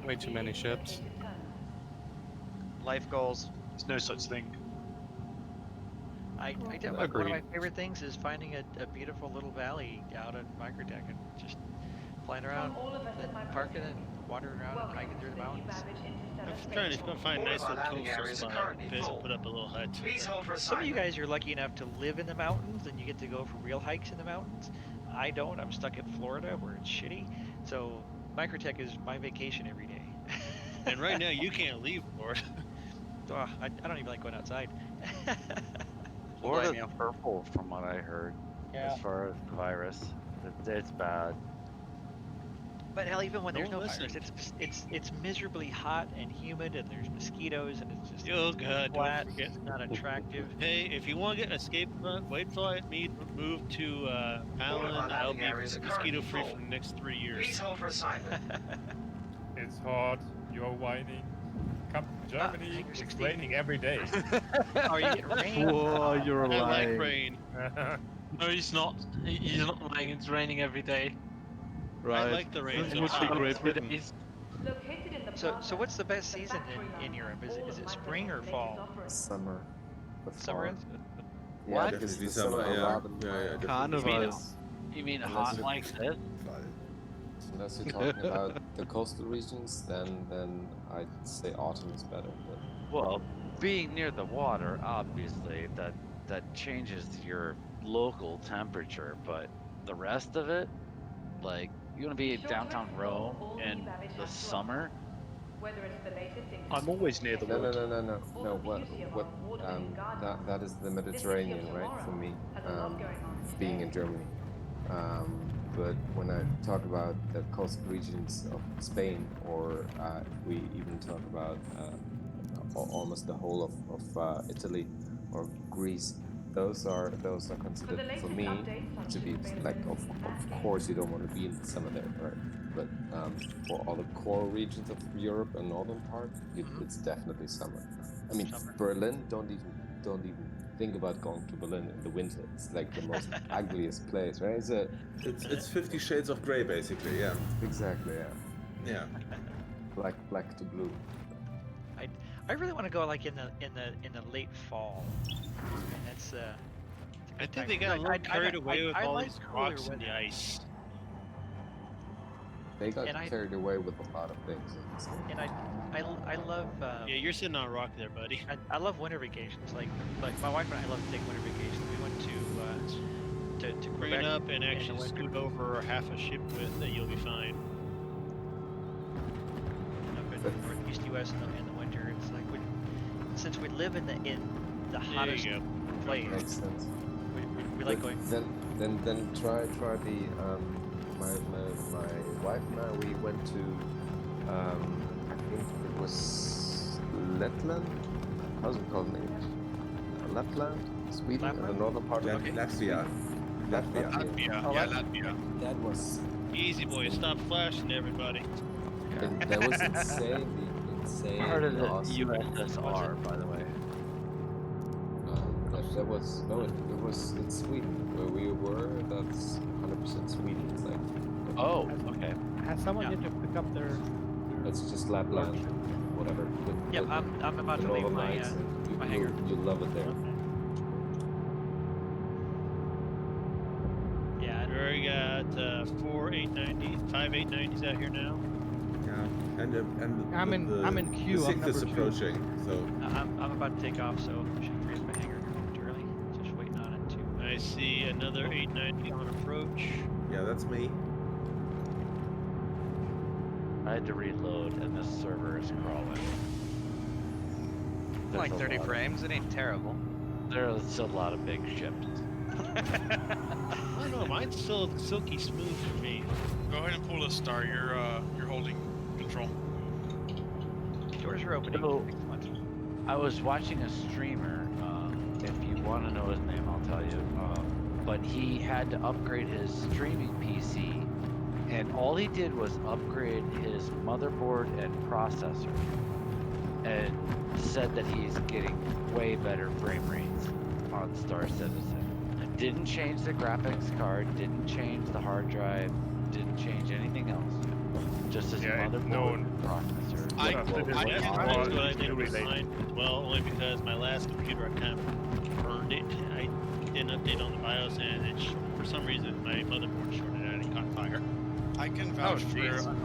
M: way too many ships.
N: Life goals.
R: There's no such thing.
C: One of my favorite things is finding a beautiful little valley out in Microtech and just flying around, and parking and wandering around and hiking through the mountains.
G: I'm trying to find a nice little coastal spot to put up a little hut.
C: Some of you guys are lucky enough to live in the mountains and you get to go for real hikes in the mountains. I don't. I'm stuck in Florida where it's shitty. So Microtech is my vacation every day.
G: And right now you can't leave Florida.
C: I don't even like going outside.
B: Florida's purple from what I heard.
C: Yeah.
B: As far as the virus, it's bad.
C: But hell, even when there's no virus, it's miserably hot and humid, and there's mosquitoes, and it's just flat.
G: Don't forget.
C: It's not attractive.
G: Hey, if you want to get an escape front, wait till I move to Allen. I'll be mosquito free for the next 3 years.
D: It's hot. You're whining. come to Germany. It's raining every day.
C: Are you getting rain?
M: Whoa, you're
G: I
M: lying.
G: like rain.
I: No, he's not. He's not lying. It's raining every day.
M: Right.
G: I like the rain.
M: This would be Great Britain.
O: Located in the
C: So what's the best season in Europe? Is it spring or fall?
J: Summer. But
C: Summer
J: far.
C: is?
J: Yeah,
B: What?
J: because
Q: Definitely
J: the
Q: summer,
J: summer
Q: yeah.
J: are rather mild.
M: Carnival.
B: You mean
J: Unless
B: hot
J: you-
B: like this?
J: Unless you're talking about the coastal regions, then I'd say autumn is better. But
B: Well, being near the water, obviously, that changes your local temperature, but the rest of it, like, you want to be downtown Rome in the summer?
O: Whether it's the latest in
R: I'm always near the
J: no,
R: water.
J: no. That is the Mediterranean, right? For me, being in Germany. But when I talk about the coastal regions of Spain, or if we even talk about almost the whole of Italy or Greece, those are considered for me to be like, of course you don't want to be in the summer there, right? But for all the core regions of Europe and northern part, it's definitely summer. I mean, Berlin, don't even think about going to Berlin in the winter. It's like the most ugliest place, right?
Q: It's 50 Shades of Grey, basically. Yeah.
J: Exactly. Yeah.
Q: Yeah.
J: Black to blue.
C: I really want to go like in the late fall. And that's
G: I think they got a little carried away with all these rocks and the ice.
J: They got carried away with a lot of things.
C: And I love.
G: Yeah, you're sitting on a rock there, buddy.
C: I love winter vacations. Like my wife and I love to take winter vacations. We went to
G: Bring
C: Quebec
G: it up and
C: in
G: actually
C: the winter.
G: scoot over half a ship with it. You'll be fine.
C: Up in northeast U.S. in the winter, it's like since we live in the hottest place,
J: Makes sense.
C: we like going.
J: Then try the my wife and I, we went to I think it was Letland. How's it called in English? Lapland, Sweden, the northern part of
Q: Latvia.
A: Latvia.
J: Oh,
A: Yeah, Latvia.
J: That was
G: Easy, boy. Stop flashing, everybody.
J: and that was insane
B: Part of the
J: awesome.
B: USSR, by the way.
J: That was in Sweden where we were. That's 100% Sweden. It's like
B: okay.
K: Has someone yet to pick up their?
J: It's just Lapland, whatever.
C: Yep, I'm about
J: the
C: to leave
J: Northern
C: my
J: Lights,
C: my hangar.
J: You love it there.
G: Yeah. We already got 5 890s out here now.
Q: Yeah, and
K: I'm in queue.
Q: The
K: I'm
Q: sixth is
K: number 2.
Q: approaching, so
C: I'm about to take off, so I should free up my hangar momentarily. Just waiting on it to.
G: I see another 890 on approach.
Q: yeah, that's me.
B: I had to reload, and this server is crawling.
N: Like 30 frames, it ain't terrible.
B: There's a lot of big ships.
G: I don't know, mine's still silky smooth for me.
A: Go ahead and pull a star. You're holding control.
C: Doors are opening.
B: So, I was watching a streamer. If you want to know his name, I'll tell you. But he had to upgrade his streaming PC, and all he did was upgrade his motherboard and processor, and said that he's getting way better frame rates on Star Citizen. Didn't change the graphics card, didn't change the hard drive, didn't change anything else. Just his motherboard and processor.
G: That's what I did with mine as well, only because my last computer I kind of burned it. I didn't update on the BIOS, and for some reason my motherboard shorted out and caught fire.
A: I can vouch for an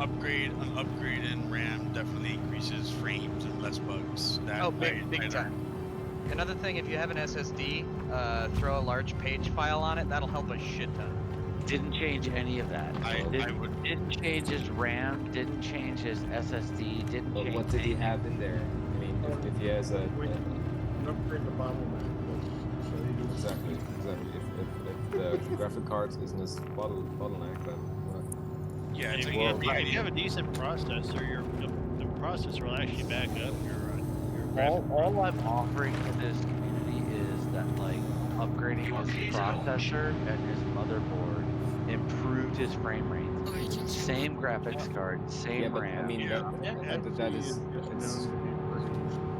A: upgrade in RAM definitely increases frames and less bugs.
N: Big time. Another thing, if you have an SSD, throw a large page file on it. That'll help a shit ton.
B: Didn't change any of that. Didn't change his RAM, didn't change his SSD, didn't
J: But
B: change
J: what did he have in there? I mean, if he has a
L: upgrade the bottleneck.
J: exactly. If the graphic cards isn't his bottleneck, then
A: yeah,
G: if you have a decent processor, the processor will actually back up your
B: all I'm offering to this community is that, like, upgrading his processor and his motherboard improved his frame rates. Same graphics card, same RAM.
J: I mean, that is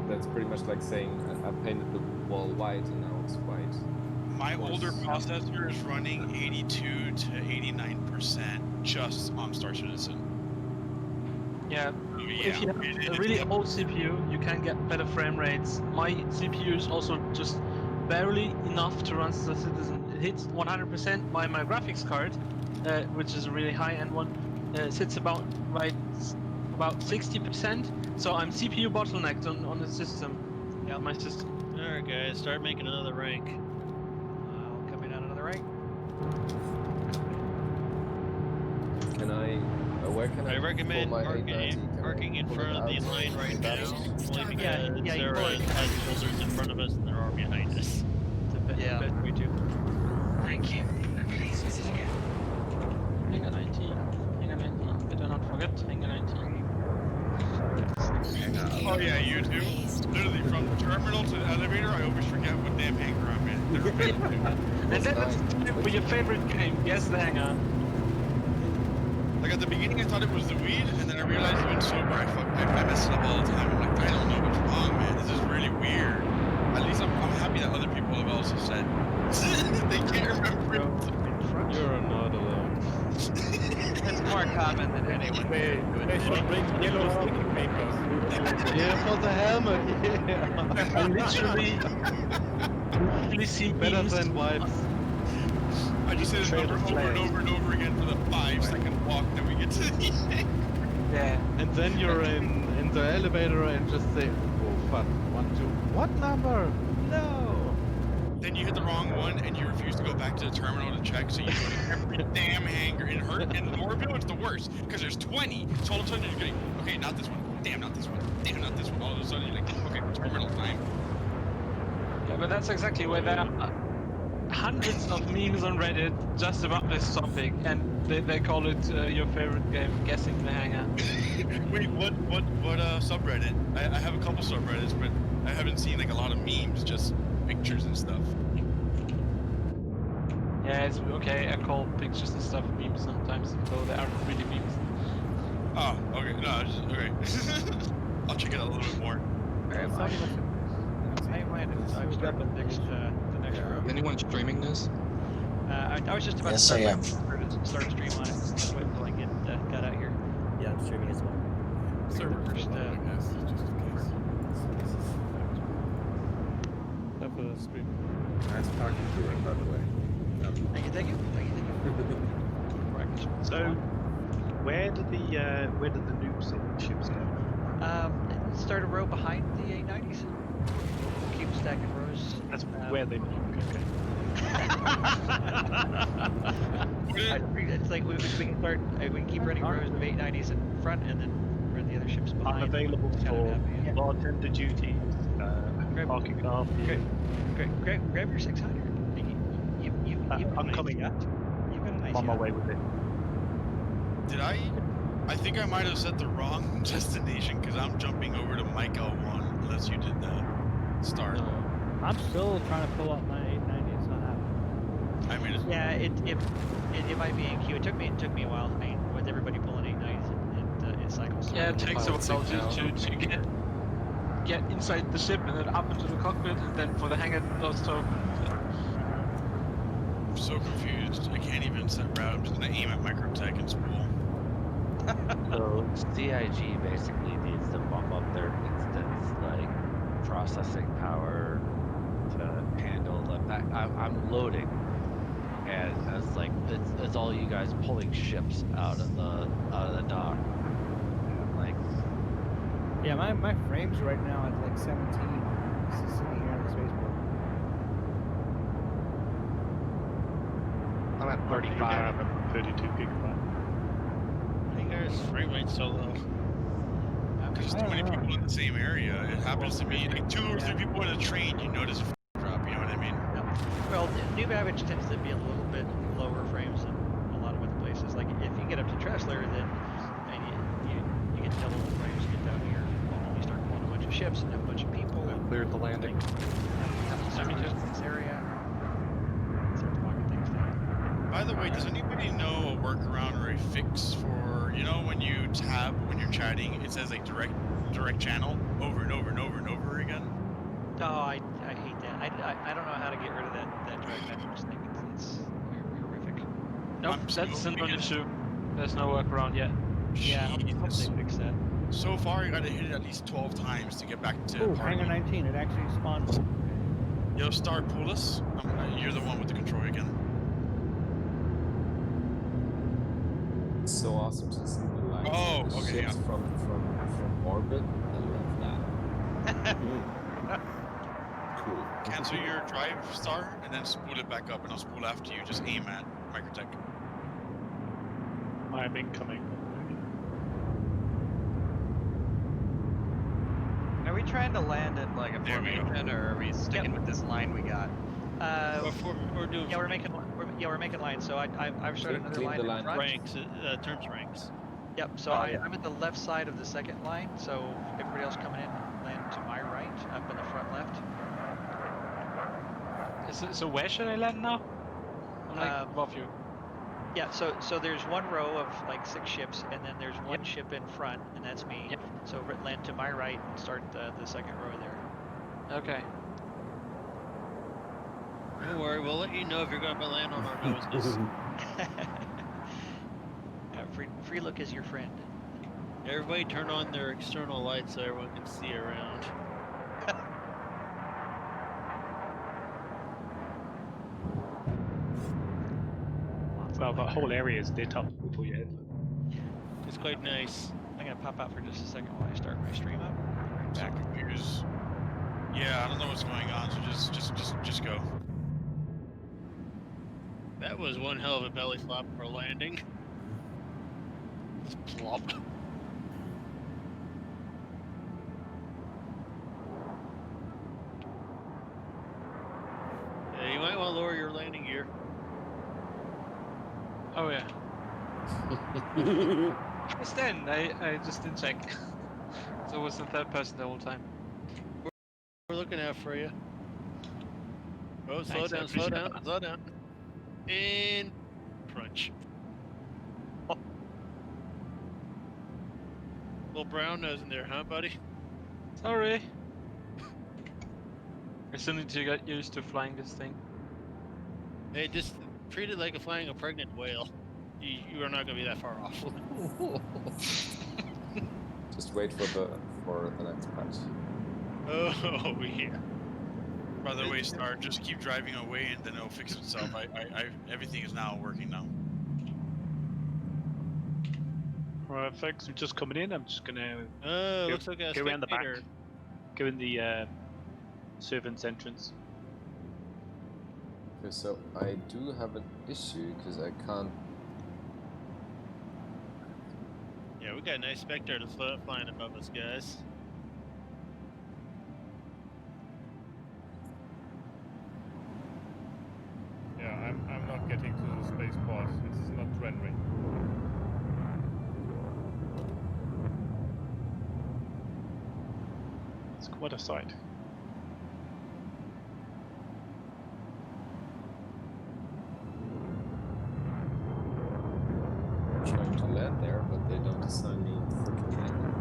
J: that's pretty much like saying I painted the wall white and now it's white.
A: My
J: Of
A: older
J: course.
A: processor is running 82 to 89% just on Star Citizen.
I: Yeah.
A: Yeah,
I: If you have a really old CPU, you can get better frame rates. My CPU is also just barely enough to run Star Citizen. It hits 100%. My graphics card, which is a really high-end one, sits about 60%. So I'm CPU bottlenecked on the system.
C: Yeah,
I: my system.
G: Alright guys, start making another rank.
C: I'll come in on another rank.
J: Can I? Where can I?
G: I recommend
J: pull my
G: parking
J: 890? Can I
G: in
J: pull it
G: front of the
J: out
G: line right
J: in that
G: now,
J: one?
G: only because
C: Yeah, you
G: there
C: pull
G: are
C: it.
G: shoulders in front of us and there are behind us.
C: Yeah. Best way to.
I: Thank you. Please use it again. Hangar 19. Hangar 19. Better not forget Hangar 19.
A: Oh yeah, you too. Literally from the terminal to the elevator, I always forget what damn hangar I'm in.
I: And then it's time for your favorite game. Guess the hangar.
A: Like at the beginning, I thought it was the weed, and then I realized even sober, I mess it up all the time. I'm like, I don't know what's wrong, man. This is really weird. At least I'm happy that other people have also said they can't remember.
M: You're not alone.
C: That's more common than anyone.
D: They should bring yellow sticky papers.
M: Yeah, for the helmet. Yeah.
I: I literally see
M: Better
I: memes.
M: than wipes.
A: I just say this number over and over and over again for the 5-second walk that we get to the end.
I: Yeah.
M: And then you're in the elevator and just say, oh fuck, 1, 2. What number? No.
A: Then you hit the wrong one and you refuse to go back to the terminal to check, so you go to every damn hangar. In Norville, it's the worst because there's 20. So all of a sudden you're getting, okay, not this one. Damn, not this one. Damn, not this one. All of a sudden you're like, okay, terminal time.
I: Yeah, but that's exactly where there are hundreds of memes on Reddit just about this topic, and they call it your favorite game, guessing the hangar.
A: Wait, what subreddit? I have a couple subreddits, but I haven't seen like a lot of memes, just pictures and stuff.
I: Yeah, it's okay. I call pictures and stuff memes sometimes, though they aren't really memes.
A: Oh, okay. No, okay. I'll check it out a little bit more.
C: Alright, well, I was up in the next room.
S: Anyone streaming this?
C: I was just about
S: Yes,
C: to
S: I am.
C: start a stream on it. Just wait until I got out here.
E: Yeah, I'm streaming as well.
P: Server's
C: First,
P: loading, yes, just in case.
M: Have a stream.
Q: Nice talking to her, by the way.
C: Thank you.
R: So, where did the new ships go?
C: Start a row behind the A90s. Keep stacking rows.
R: That's where they belong.
C: It's like we can start. We can keep running rows of 890s in front, and then run the other ships behind.
R: I'm available for bartender duties, parking car.
C: Grab your 600.
R: I'm coming out.
C: You've got a nice
R: on my
C: yacht.
R: way with it.
A: Did I think I might have set the wrong destination because I'm jumping over to Mike L1 unless you did that. Start.
T: I'm still trying to pull up my 890. It's not happening.
A: I mean,
C: Yeah, it might be in queue. It took me a while. I mean, with everybody pulling 890s, it cycles.
I: Yeah, it takes a while to get inside the ship and then up into the cockpit, and then for the hangar doors to open.
A: I'm so confused. I can't even set route. I'm just gonna aim at Microtech and spool.
B: So CIG basically needs to bump up their instance like processing power to handle the fact I'm loading, and it's like it's all you guys pulling ships out of the dock. And like,
K: Yeah, my frames right now at like 17. This is sitting here on the spaceport.
R: I'm at 35 and 32 gigabyte.
G: I think there's frame rate so low.
A: Because there's too many people in the same area. It happens to me. Like 2 or 3 people in a train, you notice a drop. You know what I mean?
C: Well, New Babbage tends to be a little bit lower frames than a lot of other places. Like if you get up to Tressler, then you get double the frames. You get down here, you start pulling a bunch of ships and have a bunch of people.
M: Cleared the landing.
C: Have this area. Start to pocket things down.
A: By the way, does anybody know a workaround or a fix for You know when you tab when you're chatting, it says like direct channel over and over and over and over again.
C: Oh, I hate that. I don't know how to get rid of that direct messages thing. It's horrific.
I: Nope, that's an issue. There's no workaround yet.
C: Yeah, I hope they fix that.
A: So far, you gotta hit it at least 12 times to get back to
T: Oh,
A: party.
T: Hangar 19. It actually spawned.
A: Yo, Star, pull us. You're the one with the control again.
J: It's so awesome to see the lights of the ships from orbit. I love that. Cool.
A: Cancel your drive, Star, and then spool it back up, and I'll spool after you. Just aim at Microtech.
R: I'm incoming.
N: Are we trying to land in like a formation, or are we sticking with this line we got?
C: We're making lines. So I've started another line in front.
G: Ranks, terms ranks.
C: Yep. So I'm at the left side of the second line. So everybody else coming in, land to my right, up in the front left.
I: So where should I land now? I'm like above you.
C: Yeah, so there's one row of like 6 ships, and then there's one ship in front, and that's me.
I: Yep.
C: So land to my right and start the second row there.
I: Okay.
G: Don't worry, we'll let you know if you're going to land on our noses.
C: Free look is your friend.
G: Everybody turn on their external lights so everyone can see around.
R: Well, the whole area is lit up before you head.
G: It's quite nice.
C: I'm gonna pop out for just a second while I start my stream up. Right back.
A: Yeah, I don't know what's going on, so just go.
G: That was one hell of a belly flop for landing. Just plopped. Yeah, you might want to lower your landing gear.
I: Oh yeah. Just then, I just didn't check. So I was the third person the whole time.
G: We're looking out for you. Oh,
I: Thanks, I
G: slow
I: appreciate
G: down. And crunch. Little brown nose in there, huh, buddy?
I: Sorry. I still need to get used to flying this thing.
G: Hey, just treat it like flying a pregnant whale. You are not going to be that far off.
J: Just wait for the next patch.
G: Oh yeah.
A: By the way, Star, just keep driving away and then it'll fix itself. Everything is now working now.
R: Right, folks, I'm just coming in. I'm just gonna
G: looks like a
R: go around the back.
G: spectator.
R: Go in the servants' entrance.
J: Okay, so I do have an issue because I can't.
G: Yeah, we got a nice spectator flying above us, guys.
D: Yeah, I'm not getting to the spaceport. It's not rendering.
R: It's quite a sight.
J: I'm trying to land there, but they don't assign me freaking landing.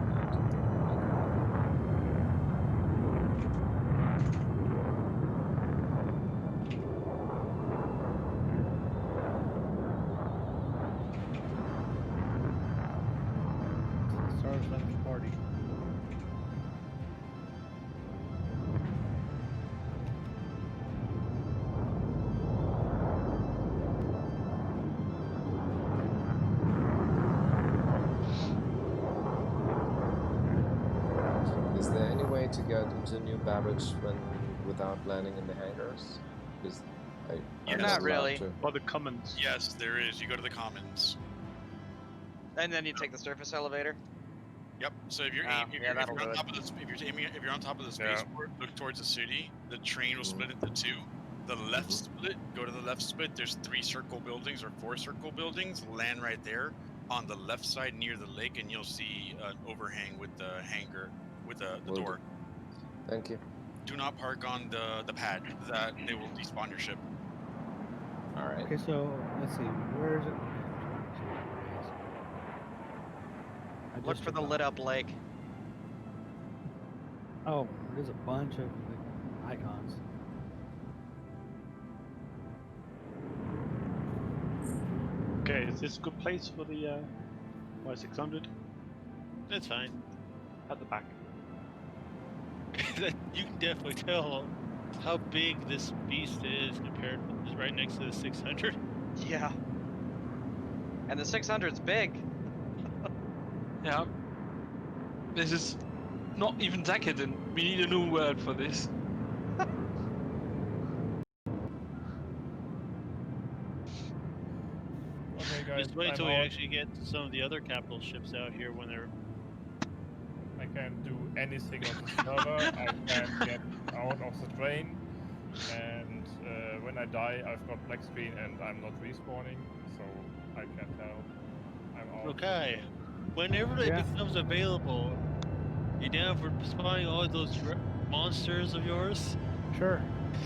T: Stars left the party.
J: Is there any way to get into New Babbage without landing in the hangars? Because I'm
N: Not really.
R: Or the commons.
A: Yes, there is. You go to the commons.
N: And then you take the surface elevator.
A: Yep. So if you're
N: Oh, yeah, that'll do it.
A: if you're on top of the spaceport, look towards the city. The train will split into 2. The left split. Go to the left split. There's 3 circle buildings or 4 circle buildings. Land right there on the left side near the lake, and you'll see an overhang with the hangar with the door.
J: Thank you.
A: Do not park on the pad. That they will despawn your ship.
J: All right.
T: Okay, so let's see. Where is it?
N: Look for the lit up lake.
K: Oh, there's a bunch of icons.
R: Okay, is this a good place for the Y600?
G: That's fine.
R: At the back.
G: You can definitely tell how big this beast is compared with right next to the 600.
N: Yeah. And the 600's big.
I: Yeah. This is not even decadent. We need a new word for this.
D: Okay, guys.
G: Just wait
D: I'm
G: till we
D: out.
G: actually get some of the other capital ships out here when they're.
D: I can't do anything on the server. I can't get out of the train. And when I die, I've got black screen and I'm not respawning, so I can't tell. I'm out.
G: Okay. Whenever it becomes available, you down for spawning all those monsters of yours?
K: Sure.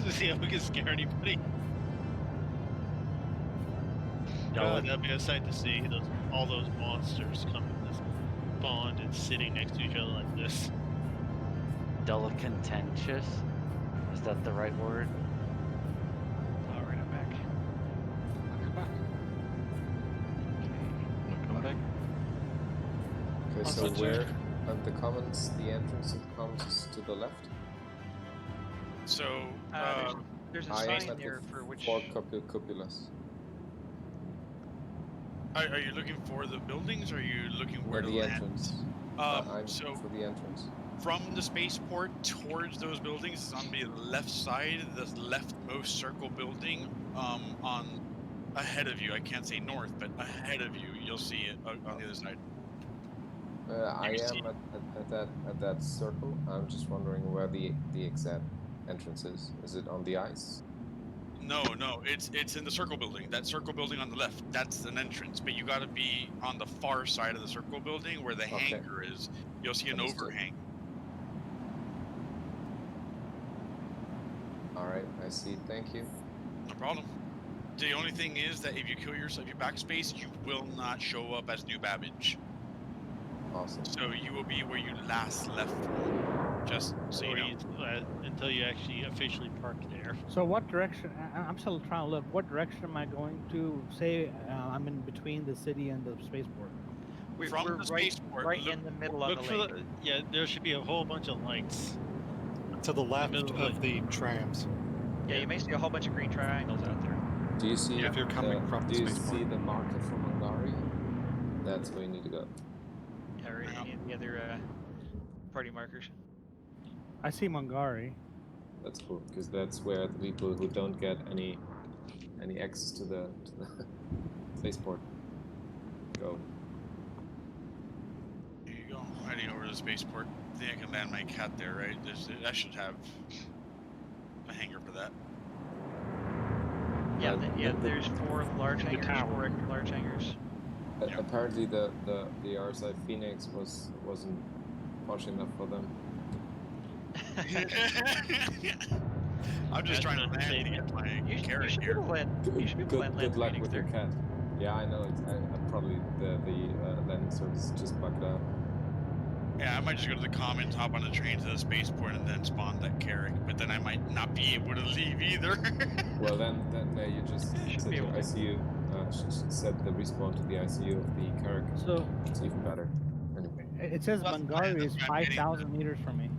G: To see if we can scare anybody. God, that'd be a sight to see. All those monsters coming this bond and sitting next to each other like this.
B: Contentious? Is that the right word?
N: All right, I'm back.
I: Come back.
B: Come back.
J: Okay, so where at the commons, the entrance to the commons is to the left?
A: So
N: there's a
J: I am
N: sign
J: at
N: there
J: the
N: for which.
J: four cupulas.
A: Are you looking for the buildings, or are you looking where
J: the
A: to land?
J: entrance. I'm
A: So
J: for the entrance.
A: from the spaceport towards those buildings is on the left side, the leftmost circle building on ahead of you. I can't say north, but ahead of you, you'll see it on the other side.
J: I am at that circle. I'm just wondering where the exact entrance is. Is it on the ice?
A: No, it's in the circle building. That circle building on the left, that's an entrance. But you got to be on the far side of the circle building where the hangar is. You'll see an overhang.
J: All right, I see. Thank you.
A: No problem. The only thing is that if you kill yourself, you backspace, you will not show up as new Babbage.
J: Awesome.
A: So you will be where you last left from. Just so you know.
G: Until you actually officially park there.
K: So what direction? I'm still trying to look. What direction am I going to? Say I'm in between the city and the spaceport.
N: We're
A: the spaceport,
N: right in the middle of
G: Look
N: the
G: for
N: lake.
G: yeah, there should be a whole bunch of lights.
M: To the left of the trams.
N: Yeah, you may see a whole bunch of green triangles out there.
J: Do you see?
M: If you're coming from the
J: do you
M: spaceport.
J: see the marker from Hungary? That's where you need to go.
N: Yeah, or any of the other party markers.
K: I see Mungari.
J: That's cool because that's where the people who don't get any access to the spaceport go.
A: Here you go. Heading over to the spaceport. I think I can land my cat there, right? I should have a hangar for that.
N: Yeah, there's 4 large hangars, 4 extra large hangars.
J: Apparently the RSI Phoenix wasn't posh enough for them.
A: I'm just trying to land to get my carrot here.
J: Good luck with your cat. Yeah, I know. I probably the landing service just bugged out.
A: Yeah, I might just go to the commons, hop on the train to the spaceport, and then spawn that carrot. But then I might not be able to leave either.
J: Well, then you just set your ICU. Set the respawn to the ICU of the carrot.
K: So
J: it's even better. Anyway.
K: It says Mungari is 5,000 meters from me.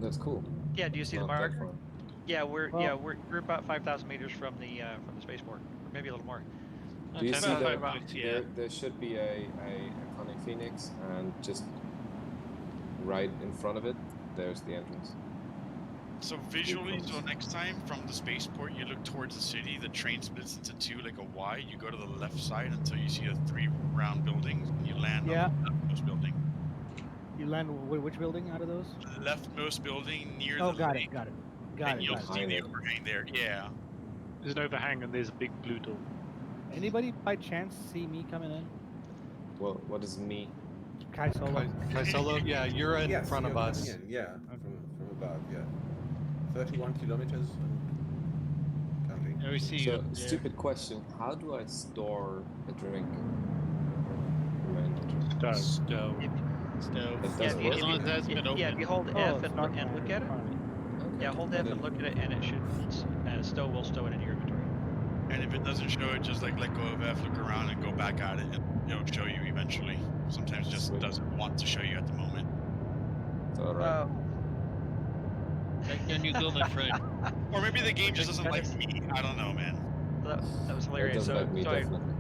J: That's cool.
N: Yeah, do you see the
J: Not that
N: marker?
J: far.
N: Yeah, we're about 5,000 meters from the spaceport, or maybe a little more.
J: Do you see that there should be a iconic Phoenix, and just right in front of it, there's the entrance.
A: So visually, so next time from the spaceport, you look towards the city. The train splits into 2 like a Y. You go to the left side until you see the 3 round buildings, and you land on the leftmost building.
K: You land which building out of those?
A: The leftmost building near
K: Oh,
A: the
K: got
A: lake.
K: it, got it.
A: And you'll see the overhang there. Yeah.
R: There's an overhang and there's a big blue door.
K: Anybody by chance see me coming in?
J: Well, what is me?
K: Kai Solo.
M: Kai Solo, yeah, you're in front of us.
Q: In, yeah, from above, yeah. 31 kilometers.
J: So, stupid question. How do I store a drink? inventory?
R: Stow.
G: Stow.
J: It
C: Yeah,
J: doesn't
C: if
J: work?
G: As long as it hasn't been
C: yeah,
G: open.
C: if you hold
T: Oh,
C: F and
T: start
C: look
T: command
C: at
T: in
C: it.
T: front of me.
C: Yeah, hold
J: I
C: F and
J: didn't.
C: look at it, and it should stow will stow it into your inventory.
A: And if it doesn't show it, just like let go of F, look around, and go back at it, and it'll show you eventually. Sometimes it just
J: Sweet.
A: doesn't want to show you at the moment.
J: It's alright.
G: Back on you go, my friend.
A: Or maybe the game just doesn't
C: Kind
A: like
C: of-
A: me. I don't know, man.
C: That was
J: It
C: hilarious.
J: doesn't
C: So,
J: like me,
C: so
J: definitely.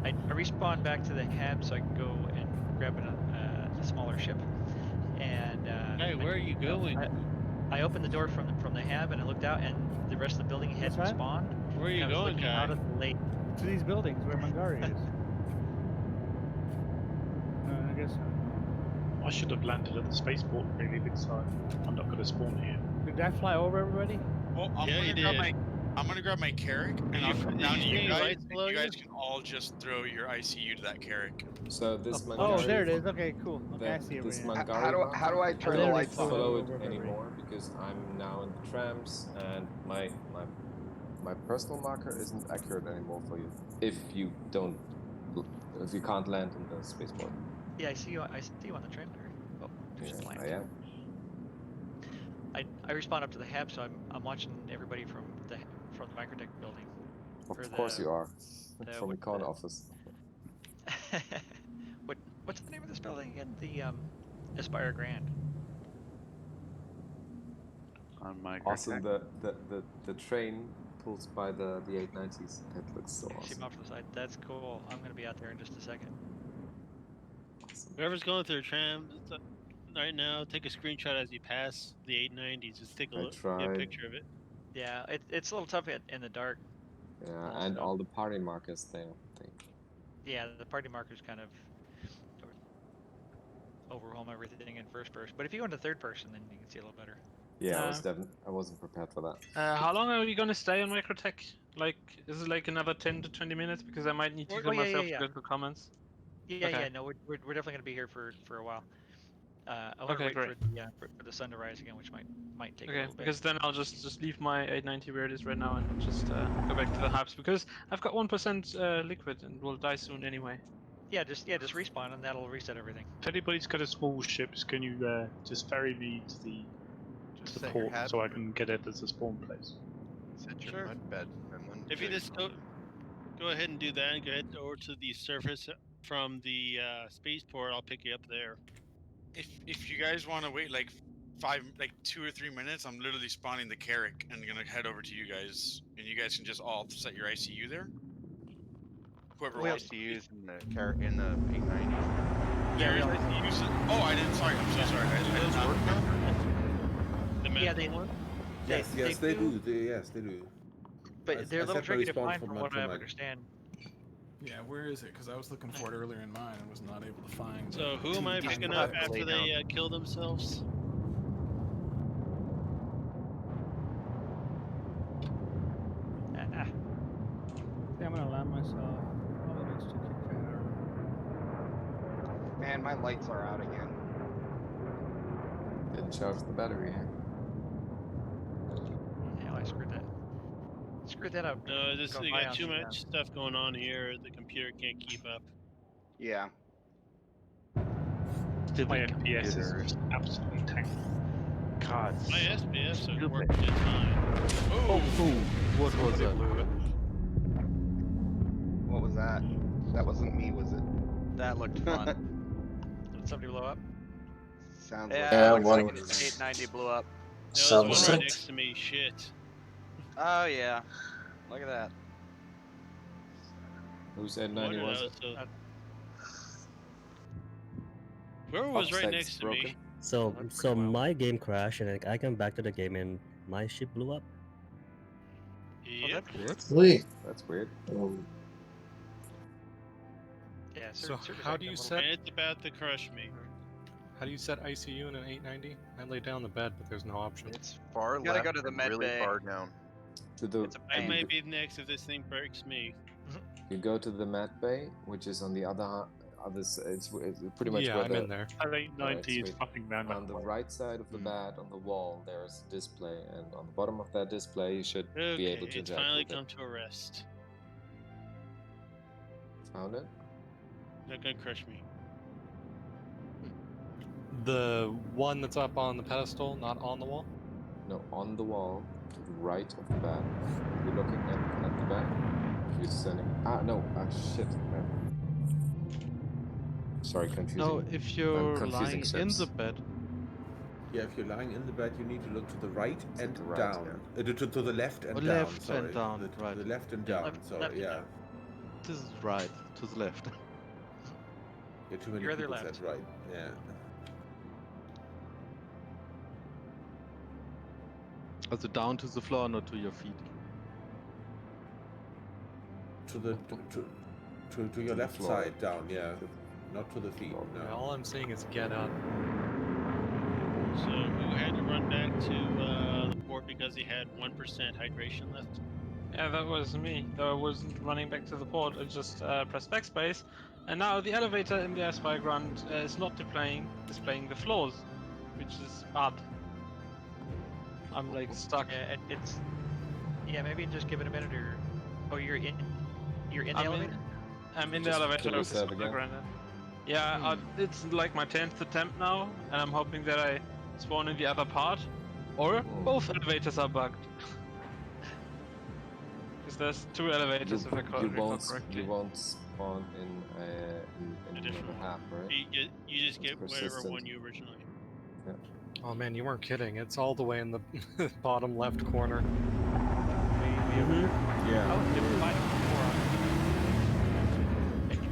C: I respawned back to the hab so I can go and grab a smaller ship. And
G: Hey, where are you going?
C: I opened the door from the hab and I looked out, and the rest of the building hadn't
T: right.
C: spawned.
G: Where are
C: and
G: you
C: I was
G: going,
C: looking
G: guy?
C: out at the lake.
T: To these buildings where Mangari is. I guess so.
R: I should have landed at the spaceport really because I'm not going to spawn here.
T: Did that fly over everybody?
A: Well,
G: Yeah, you did.
A: I'm gonna grab my Carrick, and I'll come
G: Did
A: down
G: you
A: to
G: see
A: you
G: any
A: guys.
G: lights
A: And
G: below
A: you
G: you?
A: guys can all just throw your ICU to that Carrick.
J: So this Mangari...
T: Oh, there it is. Okay, cool. Okay, I see it
J: This
T: right now.
J: Mangari
F: How do I
J: button,
F: turn
J: I
F: the
J: don't
F: lights on?
J: follow it
T: Over everybody.
J: anymore because I'm now in the trams and my personal marker isn't accurate anymore for you if you can't land in the spaceport.
C: Yeah, I see you on the tram there. Oh, there's a plant.
J: I am.
C: I respawned up to the hab, so I'm watching everybody from the microtech building.
J: Of course you are. From the corner office.
C: What's the name of this building again? The Aspire Grand.
B: On my
J: Awesome. The train pulls by the 890s. That looks so
C: See
J: awesome.
C: them off to the side. That's cool. I'm gonna be out there in just a second.
J: Awesome.
G: Whoever's going through the tram right now, take a screenshot as you pass the 890s. Just take a look, get a picture of it.
C: Yeah, it's a little tough in the dark.
J: Yeah,
C: also.
J: and all the party markers there.
C: Yeah, the party markers kind of overwhelm everything in first person. But if you go into third person, then you can see a little better.
J: Yeah, I wasn't prepared for that.
I: How long are we gonna stay on Microtech? Like, is it like another 10 to 20 minutes? Because I might need to kill myself to get the comments.
C: Yeah,
I: Okay.
C: yeah. No, we're definitely gonna be here for a while. I want
I: Okay,
C: to wait
I: great.
C: for the sun to rise again, which might take a
I: Okay,
C: little bit.
I: because then I'll just leave my 890 where it is right now and just go back to the hubs because I've got 1% liquid and will die soon anyway.
C: Yeah, just respawn and that'll reset everything.
R: If anybody's got a small ship, can you just ferry me to the
H: set your
R: port
H: hat
R: so I can get it as a spawn place?
H: Set your
G: Sure.
H: mud bed and then
G: If you just go ahead and do that and go ahead over to the surface from the spaceport, I'll pick you up there.
A: If you guys want to wait like 2 or 3 minutes, I'm literally spawning the Carrick and gonna head over to you guys, and you guys can just all set your ICU there. Whoever wants to.
H: ICUs in the 890s.
A: There is ICUs. Oh, I didn't. Sorry, I'm so sorry. I did not.
C: Yeah, they
Q: Yes, they do. Yes, they do.
C: But they're a little
Q: set my
C: tricky to
Q: respawn
C: find
Q: from
C: from
Q: one
C: what
Q: to
C: I
Q: my-
C: understand.
P: Yeah, where is it? Because I was looking for it earlier in mine and was not able to find.
G: So who am I
P: Just
G: picking
P: gonna
G: up
P: have to lay
G: after they kill themselves?
T: Yeah, I'm gonna land myself. Probably next to Kicker.
F: Man, my lights are out again.
J: Didn't charge the battery, huh?
C: Yeah, I screwed that up.
G: No, you
C: Going high
G: got
C: on
G: too
C: the,
G: much stuff going on here. The computer can't keep up.
F: Yeah.
R: My FPS is just absolutely tanking.
B: God.
G: My SPS
B: stupid.
G: worked just fine.
B: Oh, what was that?
F: What was that? That wasn't me, was it?
N: That looked fun.
C: Did somebody blow up?
F: Sounds
N: Yeah,
F: like
N: looks like an 890 blew up.
G: There was one right next to me. Shit.
N: Oh yeah, look at that.
J: Whose 890 was it?
G: Whoever was right
J: Offset's
G: next to
J: broken.
G: me.
E: So my game crashed and I come back to the game and my ship blew up.
G: Yep.
J: That's weird.
C: Yeah.
M: So how do you set?
G: And it's about to crush me.
M: How do you set ICU in an 890? I lay down the bed, but there's no option.
H: It's far
N: You gotta
H: left
N: go to the
H: and
N: med
H: really
N: bay.
H: far down.
J: To the
G: I may be next if this thing breaks me.
J: you go to the med bay, which is on the other it's pretty much
M: Yeah,
J: where
M: I'm in there.
R: That 890 is
J: sweet.
R: fucking round
J: On the right side of the bed on the wall there is a display, and on the bottom of that display you should be able to
G: It's
J: interact
G: finally
J: with
G: come
J: it.
G: to a rest.
J: Found it?
G: Not gonna crush me.
M: The one that's up on the pedestal, not on the wall?
J: No, on the wall, to the right of the bed. You're looking at the bed. You're standing. No. Shit. Sorry, confusing.
S: No, if you're lying in the bed.
Q: Yeah, if you're lying in the bed, you need to look to the right and
J: right,
Q: down. To the left and down.
S: Left
Q: Sorry.
S: and down, right.
Q: The left and
S: Yeah.
Q: down. Sorry, yeah.
S: This is right, to the left.
Q: Yeah, too many
C: Your other
Q: people
C: left.
Q: said right. Yeah.
S: Also down to the floor, not to your feet.
Q: To your left side down, yeah. Not to the feet. No.
M: Yeah, all I'm seeing is get up.
G: So who had to run back to the port because he had 1% hydration left?
I: Yeah, that was me. Though I wasn't running back to the port, I just pressed backspace. And now the elevator in the Aspire Ground is not displaying the floors, which is bad. I'm like stuck.
C: Yeah, it's. Yeah, maybe just give it a minute or. Oh, you're in the elevator?
I: I'm in the
J: Just
I: elevator.
J: kill yourself again?
I: Yeah, it's like my 10th attempt now, and I'm hoping that I spawn in the other part, or both elevators are bugged. Because there's 2 elevators if I recall correctly.
J: You won't spawn in another half, right?
G: You just get whatever
J: persistent.
G: one you originally.
J: Yeah.
M: Oh man, you weren't kidding. It's all the way in the bottom left corner.
Q: Yeah.
C: Oh, it might have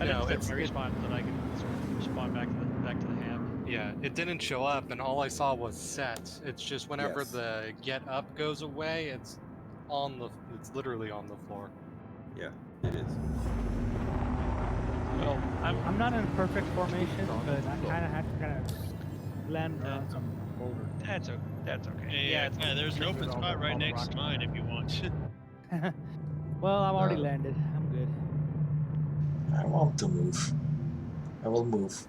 M: No,
C: it's my respawn so that I can spawn back to the ham.
M: Yeah, it didn't show up, and all I saw was set. It's just whenever
Q: Yes.
M: the get up goes away, it's literally on the floor.
Q: Yeah, it is.
T: Well, I'm not in perfect formation, but I kind of had to land around some boulder.
C: That's okay.
G: Yeah, there's an open spot right next to mine if you want.
T: Well, I'm already landed. I'm good.
J: I want to move. I will move.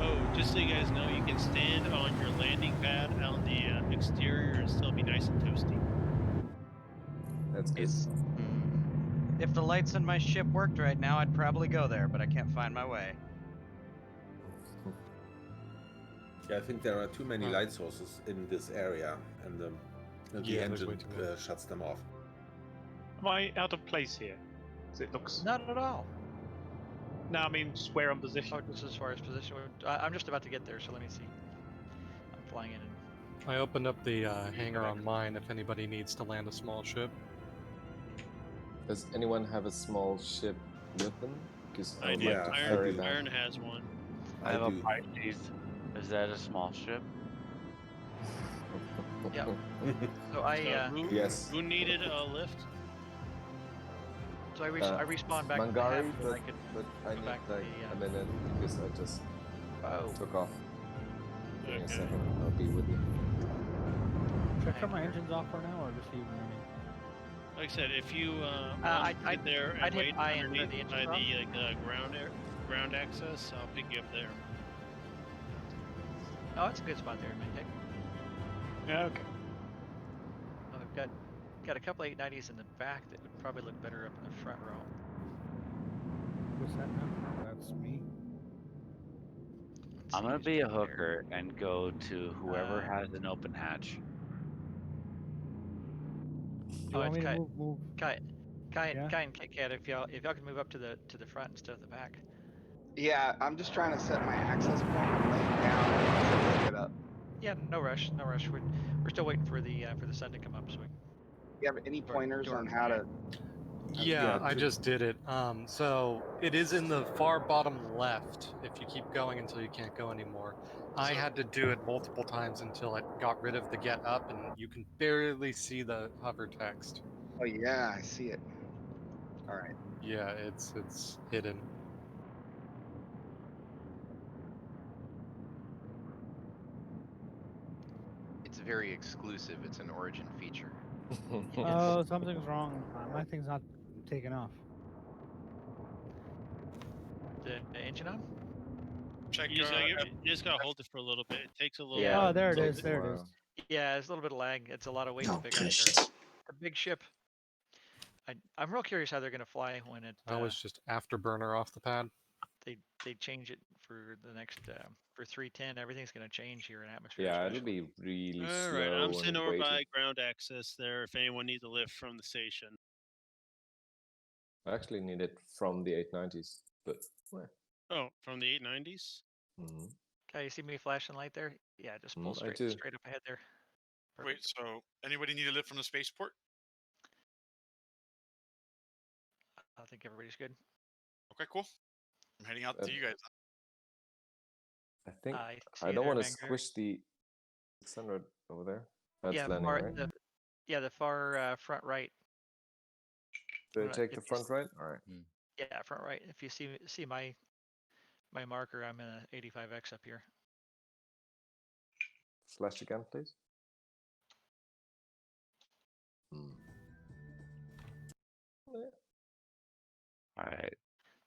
G: Oh, just so you guys know, you can stand on your landing pad on the exterior and still be nice and toasty.
J: That's good.
N: If the lights in my ship worked right now, I'd probably go there, but I can't find my way.
Q: Yeah, I think there are too many light sources in this area, and the
M: Yeah, there's
Q: engine
M: way too many.
Q: shuts them off.
R: Am I out of place here? 'Cause it looks.
N: Not at all.
R: No, I mean square on position.
C: Oh, just as far as position. I'm just about to get there, so let me see. I'm flying in.
M: I opened up the hangar on mine if anybody needs to land a small ship.
J: Does anyone have a small ship with them? Because
G: I
J: would
G: do.
J: like to ferry that.
G: Iron has one.
B: I have
Q: I
B: a
Q: do.
B: Pisces. Is that a small ship?
C: Yeah. So I
J: Yes.
G: Who needed a lift?
C: so I respawned back to the
J: Mangari,
C: ham, so I could
J: but I
C: go
J: need
C: back to
J: like
C: the,
J: a minute because I just took off. Give me a
G: Okay.
J: second. I'll be with you.
T: Should I turn my engines off for now, or just leave them running?
G: Like I said, if you
C: I'd
G: get there and
C: hit
G: wait
C: I and
G: underneath
C: the engine
G: by
C: drop.
G: the ground access, I'll pick you up there.
C: Oh, that's a good spot there, man.
R: Yeah, okay.
C: Oh, I've got a couple 890s in the back that would probably look better up in the front row.
K: What's that now? That's me.
B: I'm gonna be a hooker and go to whoever has an open hatch.
K: Do you want me to move?
C: Kai
K: Yeah?
C: and Kit Kat, if y'all can move up to the front instead of the back.
F: Yeah, I'm just trying to set my access point and lay it down and pick it up.
C: Yeah, no rush. We're still waiting for the sun to come up, so we.
F: You have any pointers on how to?
M: Yeah, I just did it. So it is in the far bottom left if you keep going until you can't go anymore. I had to do it multiple times until I got rid of the get up, and you can barely see the hover text.
F: Oh yeah, I see it. All right.
M: Yeah, it's hidden.
H: It's very exclusive. It's an Origin feature.
T: Oh, something's wrong. My thing's not taking off.
C: The engine on?
A: Check
G: You just gotta hold it for a little bit. It takes a little.
C: Yeah.
T: Oh, there it is. There it is.
C: Yeah, it's a little bit of lag. It's a lot of weight
J: Oh,
C: to pick up.
J: gosh.
C: It's a big ship. I'm real curious how they're gonna fly when it.
M: I was just afterburner off the pad.
C: They change it for the next for 310. Everything's gonna change here in atmosphere.
J: Yeah, it'll
C: especially.
J: be really
G: All
J: slow
G: right, I'm
J: and
G: sitting over
J: weighted.
G: by ground access there. If anyone needs a lift from the station.
J: I actually need it from the 890s, but where?
G: Oh, from the 890s.
J: Mm-hmm.
C: Okay, you see me flashing light there? Yeah, just pull
J: I
C: straight
J: do.
C: up ahead there.
A: Wait, so anybody need a lift from the spaceport?
C: I think everybody's good.
A: Okay, cool. I'm heading out to you guys.
J: I think
C: see
J: I
C: you
J: don't
C: there,
J: want to
C: Vanguard.
J: squish the 600 over there. That's
C: Yeah,
J: landing, right?
C: the far front right.
J: Did I take the front right? All right.
C: Yeah, front right. If you see my marker, I'm in a 85X up here.
J: Flash again, please.
B: All right.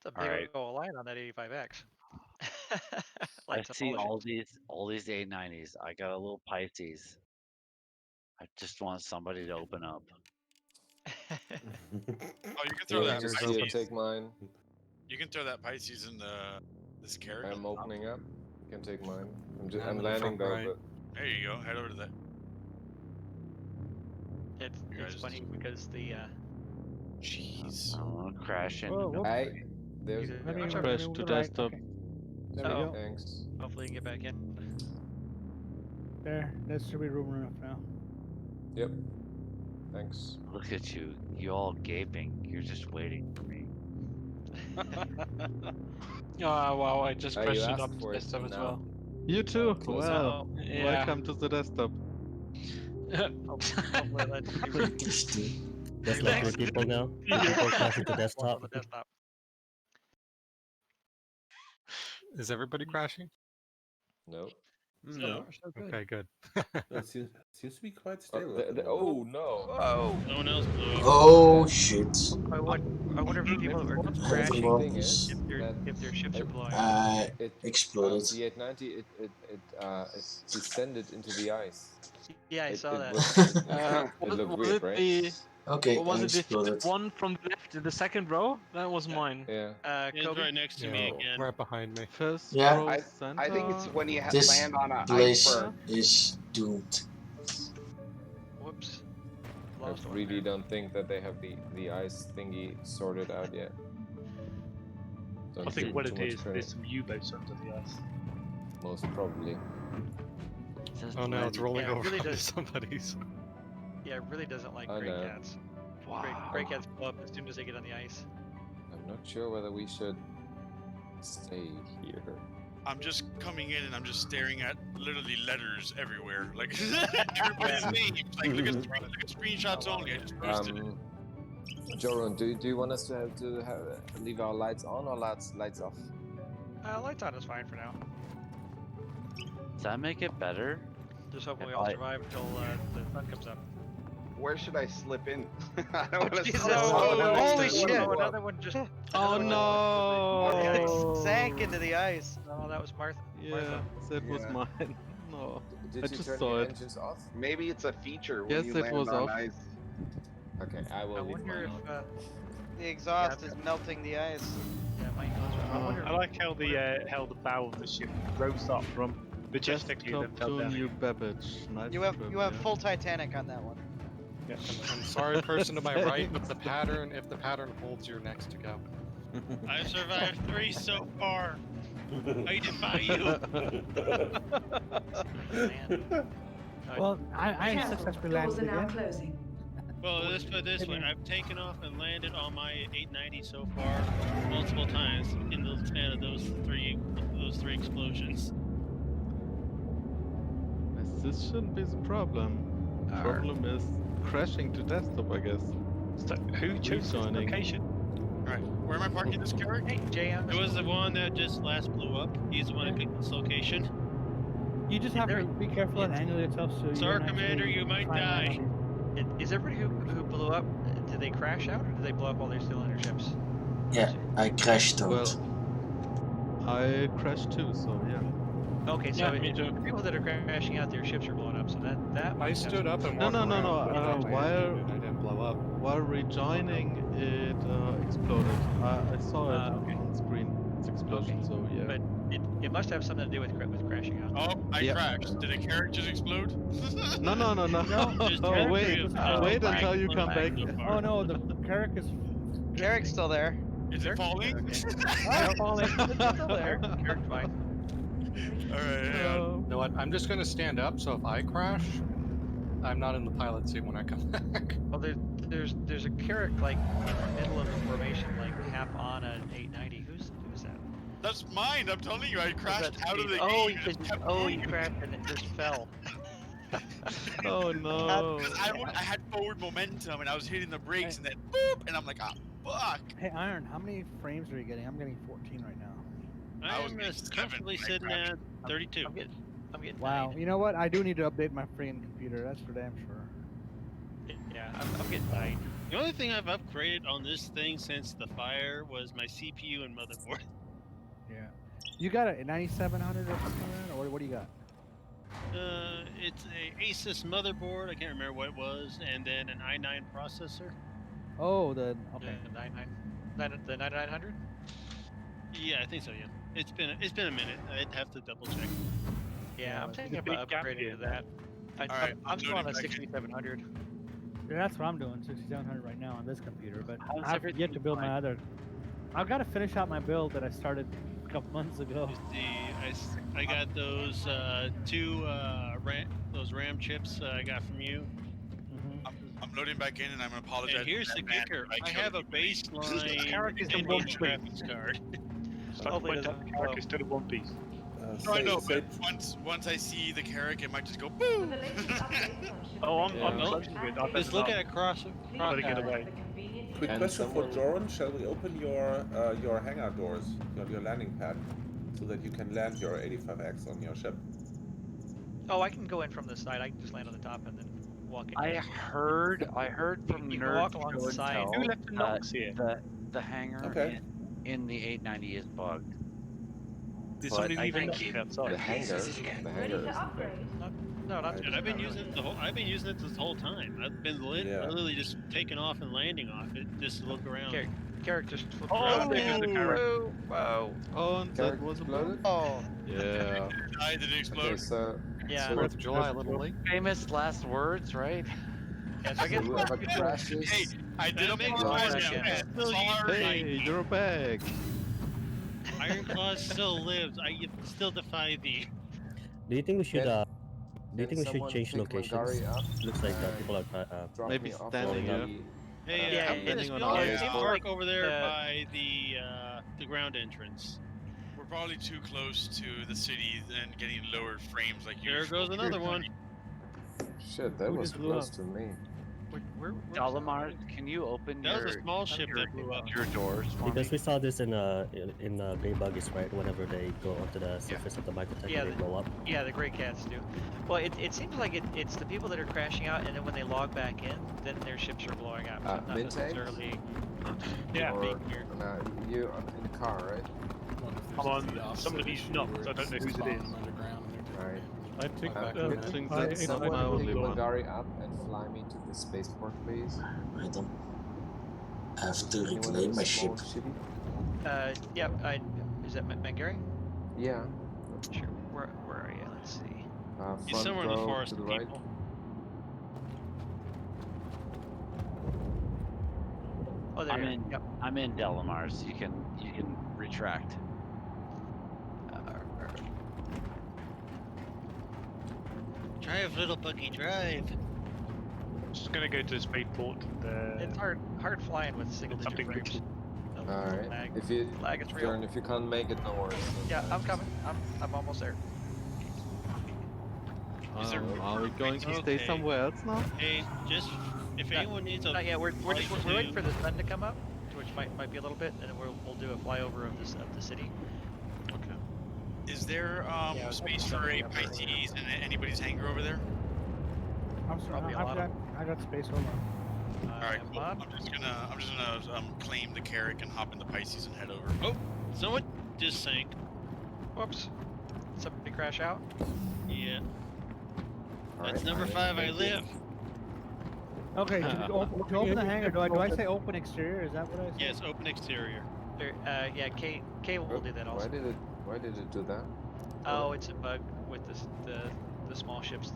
C: It's a big old light on that 85X.
B: I see all these 890s. I got a little Pisces. I just want somebody to open up.
A: Oh, you can throw that Pisces.
J: Take mine.
A: You can throw that Pisces in this carriage.
J: I'm opening up. You can take mine.
M: I'm
J: I'm
M: in the
J: landing
M: front
J: though,
M: right.
J: but
A: There you go. Head over to that.
C: It's funny because the
A: jeez.
B: Oh, crashing.
K: Whoa,
J: there's
S: Crash to desktop.
K: Okay. There we go.
J: Thanks.
C: Hopefully you can get back in.
K: There should be room enough now.
J: Yep. Thanks.
B: Look at you. You all gaping. You're just waiting for me.
I: Oh, wow, I just crashed
J: you
I: it
J: asked
I: up to
J: for it
I: desktop as
J: now.
I: well.
S: You too.
J: Close
S: Well,
I: Yeah.
S: welcome to the desktop.
C: Hopefully that's
E: There's like 3 people now. People crashing to desktop.
M: Is everybody crashing?
J: No.
Q: No.
M: Okay, good.
Q: That seems to be quite stable.
J: Oh no!
C: Whoa!
G: No one else blew up.
U: Oh shit!
C: I wonder if people are crashing
J: Thing is
C: if their ships are blowing up.
U: Exploded.
J: The 890 it descended into the ice.
C: Yeah, I saw that.
J: It looked weird, right?
U: Okay,
I: What was
U: I
I: it? The
U: exploded.
I: one from the left in the second row? That was mine.
J: Yeah.
G: It's
C: Kobe?
G: right next to me again.
M: Right behind me.
S: First
U: Yeah.
S: row
F: I
S: center.
F: think it's when you
U: This
F: land on an
U: place
F: iceberg.
U: is doomed.
C: Whoops.
J: I really don't think that they have the ice thingy sorted out yet. Don't
R: I think
J: give
R: what
J: too
R: it
J: much
R: is,
J: credit.
R: there's some U-boats under the ice.
J: Most probably.
M: Oh no, it's rolling
C: Yeah, it
M: over
C: really
M: onto
C: does.
M: somebody's.
C: Yeah, it really doesn't like
J: I
C: gray
J: know.
C: cats.
B: Wow.
C: Gray cats blow up as soon as they get on the ice.
J: I'm not sure whether we should stay here.
A: I'm just coming in and I'm just staring at literally letters everywhere. Like everybody's names. Like look at screenshots only. I just posted it.
J: Joron, do you want us to leave our lights on or lights off?
C: Lights on is fine for now.
B: Does that make it better?
C: Just hoping we
B: If
C: all
B: I-
C: survive until the sun comes up.
F: Where should I slip in? I don't want to
C: Jesus.
F: slip.
N: Holy shit.
C: Another one just.
S: Oh no!
N: Sank into the ice.
C: Oh, that was Martha.
S: Yeah, that was mine. No,
J: Did
S: I
J: you
S: just
J: turn
S: saw
J: your
S: it.
J: engines off?
F: Maybe it's a feature when
S: Yes,
F: you
S: it
F: land
S: was
F: on
S: off.
F: ice.
J: Okay, I will
C: I
J: leave
C: wonder
J: mine
C: if.
J: on.
N: The exhaust is melting the ice.
C: Yeah, mine goes. I wonder.
R: I like how the bow of the ship rose up from majestically
S: Desktop
R: then fell
S: to
R: down.
S: New Babbage. Nice
N: You have
S: trivia.
N: full Titanic on that one.
M: I'm sorry, person to my right, but the pattern, if the pattern holds, you're next to go.
G: I survived 3 so far. I defy you.
K: Well, I successfully
O: Doors
K: landed
O: are now
K: again.
O: closing.
G: Well, let's put it this way. I've taken off and landed on my 890 so far multiple times in the span of those three explosions.
S: This shouldn't be the problem. Problem is crashing to desktop, I guess.
R: So who chose this
S: Rejoining.
R: location?
A: Alright, where am I parking this carriage?
C: Hey, JM.
G: It was the one that just last blew up. He's the one who picked this location.
K: You just have to be careful and angle yourself so you
G: Star
K: don't
G: Commander,
K: actually
G: you might
K: climb out
G: die.
K: on it.
C: Is everybody who blew up, did they crash out or did they blow up while they're still in their ships?
U: Yeah, I crashed out.
S: Well, I crashed too, so yeah.
C: Okay, so
I: Yeah, me too.
C: the people that are crashing out, their ships are blowing up, so that
M: I stood up and
S: No,
M: walked
S: no, no,
M: around.
S: no.
M: What about my engine? I
S: blow up. While rejoining, it exploded. I saw it
C: Okay.
S: on screen. It's explosion.
C: Okay.
S: So yeah.
C: But it must have something to do with crashing out.
A: Oh, I
S: Yeah.
A: crashed. Did a carrot just explode?
S: No.
T: There's Carrick
S: Wait,
T: was
S: wait
T: fine.
S: until you come back.
T: Oh no, the Carrick is.
N: Carrick's still there.
A: Is it falling?
T: Not falling.
N: It's still there.
C: Carrick's fine.
A: All right. hang on.
M: You know what? I'm just going to stand up, so if I crash, I'm not in the pilot seat when I come back.
C: Well, there's a Carrick like in the middle of the formation, like half on an 890. Who's that?
A: That's mine. I'm telling you, I crashed out of the
C: Oh,
A: game. and kept
C: you
A: moving.
C: crashed and it just fell.
S: Oh no.
A: Because I had forward momentum and I was hitting the brakes and then boop, and I'm like, ah, fuck.
T: Hey Iron, how many frames are you getting? I'm getting 14 right now.
G: I'm comfortably sitting at 32.
C: I'm getting
T: Wow.
C: 9.
T: You know what? I do need to update my freaking computer. That's for damn sure.
C: Yeah, I'm getting 9.
G: The only thing I've upgraded on this thing since the fire was my CPU and motherboard.
T: Yeah. You got a 9700 or something like that, or what do you got?
G: It's a Asus motherboard. I can't remember what it was, and then an i9 processor.
T: Oh, the okay.
C: The 9900.
G: Yeah, I think so. Yeah, it's been a minute. I'd have to double check.
C: Yeah, I'm
T: there's
C: thinking
T: a
C: about
T: big gap
C: upgrading
T: here.
C: to that.
A: Alright,
C: I'm still on a
A: loading back in.
C: 6700.
T: Yeah, that's what I'm doing, 6700 right now on this computer. But
C: How's
T: I have
C: everything
T: yet to build my
C: going?
T: other. I've got to finish out my build that I started a couple months ago.
G: I got those those RAM chips I got from you.
A: I'm loading back in, and I'm gonna apologize.
G: And here's
A: to
G: the
A: that man
G: kicker:
A: if
G: I
A: killed
G: have a
A: him.
G: baseline
R: Carrick is the
G: NVIDIA
R: one thing.
G: graphics card.
R: Carrick is still in one piece.
A: I know, but once I see the Carrick, it might just go boom.
R: Oh, I'm
G: No,
R: closing it. I
G: just
R: better
G: look
R: not.
G: at it cross.
R: Better get away.
Q: Quick
J: And
Q: question for
J: someone-
Q: Joran: shall we open your hangar doors, your landing pad, so that you can land your 85X on your ship?
C: Oh, I can go in from the side. I can just land on the top and then walk in.
B: I heard from
C: You can
B: Nerd
C: walk along
B: Show
C: the
B: and
C: side.
B: Tell
R: Who left the knocks here?
B: the hangar
Q: Okay.
B: in the 890 is bugged.
R: Did
B: But
R: somebody
B: I
R: leave a
B: think
R: knock outside?
J: The hangar is
C: No, not
Q: Right.
G: And I've been using it this whole time. I've been literally just taking off and landing off it just to look around.
C: Carrick just flipped
R: Oh,
C: around.
R: there's the Carrick.
C: Whoa.
S: Oh, that
J: Carrick
S: was a
J: exploded?
N: Oh.
S: Yeah.
A: I did it explode.
J: Okay, so
C: Yeah.
J: so
M: 4th of July, a little late.
B: Famous last words, right?
C: Yeah, so I guess
J: whoever crashes,
A: Hey, I did
G: That
A: a
G: makes
A: pause.
G: sense.
C: Yeah.
G: Still
S: Hey, you're back.
G: Iron Claw still lives. I still defy thee.
E: Do you think we should
J: Can-
E: do you think we should
J: someone
E: change
J: pick
E: locations?
J: Mangari up
E: Looks like
J: and
E: people are
J: drop
S: Maybe
J: me off
S: standing
J: on
S: up.
J: the,
G: Hey,
C: Yeah,
S: depending on
G: we
S: how
G: all
S: it's
G: park
C: like,
G: over there by the ground entrance.
A: We're probably too close to the city and getting lowered frames like
G: There
A: usual.
G: goes another one.
J: Shit, that
T: Who
J: was
T: just blew
J: close
T: up?
J: to me.
B: Dalamar, can you open
G: That was a small ship that blew up.
B: your doors for
E: Because
B: me?
E: we saw this in gray buggies, right? Whenever they go onto the surface of the microtech,
C: Yeah,
E: they blow up.
C: Yeah, the gray cats do. Well, it seems like it's the people that are crashing out, and then when they log back in, then their ships are blowing up. So not
J: mid-tanks?
C: necessarily.
R: Yeah.
J: Or, no, you are in the car, right?
R: I'm on somebody's knocked. I don't know whose it is.
J: Right.
T: I think
J: Can someone pick Mangari up and fly me to the spaceport, please?
U: I don't have to
J: Anyone
U: reclaim
J: with
U: my
J: a small
U: ship.
J: shitty?
C: Yeah, is that Mangari?
J: Yeah.
C: Sure. Where are you? Let's see.
J: Front
G: He's somewhere in the
J: row
G: forest,
J: to the right.
G: people.
C: Oh, there
B: I'm
C: you
B: in.
C: are. Yep.
B: I'm in Delamar, so you can retract.
G: Drive, little buggy, drive.
R: Just gonna go to the spaceport.
C: It's hard flying with single digit
R: Something
C: frames.
J: Alright.
C: Lag.
J: If you
C: Lag is real.
J: Jern, if you can't make it, no worries.
C: Yeah, I'm coming. I'm almost there.
S: Are we going to stay
G: Okay.
S: somewhere else now?
G: Hey, just if anyone needs a
C: Not yet. We're
G: flight
C: waiting
G: to-
C: for the sun to come up, which might be a little bit, and then we'll do a flyover of the city.
S: Okay.
A: Is there
C: Yeah,
A: space
C: it's
A: for a
C: up there.
A: Pisces in anybody's hangar over there?
T: I'm sorry.
C: Probably a lot of
T: I got space. Hold on.
A: All right, cool. I'm just gonna claim the Carrick and hop in the Pisces and head over.
G: Oh, someone just sank.
C: Whoops. Somebody crash out?
G: Yeah.
J: All
G: That's
J: right,
G: number
J: fine,
G: 5. I
J: thank you.
G: live.
T: Okay, to open the hangar, do I say open exterior? Is that what I say?
G: Yes, open exterior.
C: Yeah, K will do that also.
J: Why did it do that?
C: Oh, it's a bug with the small ships.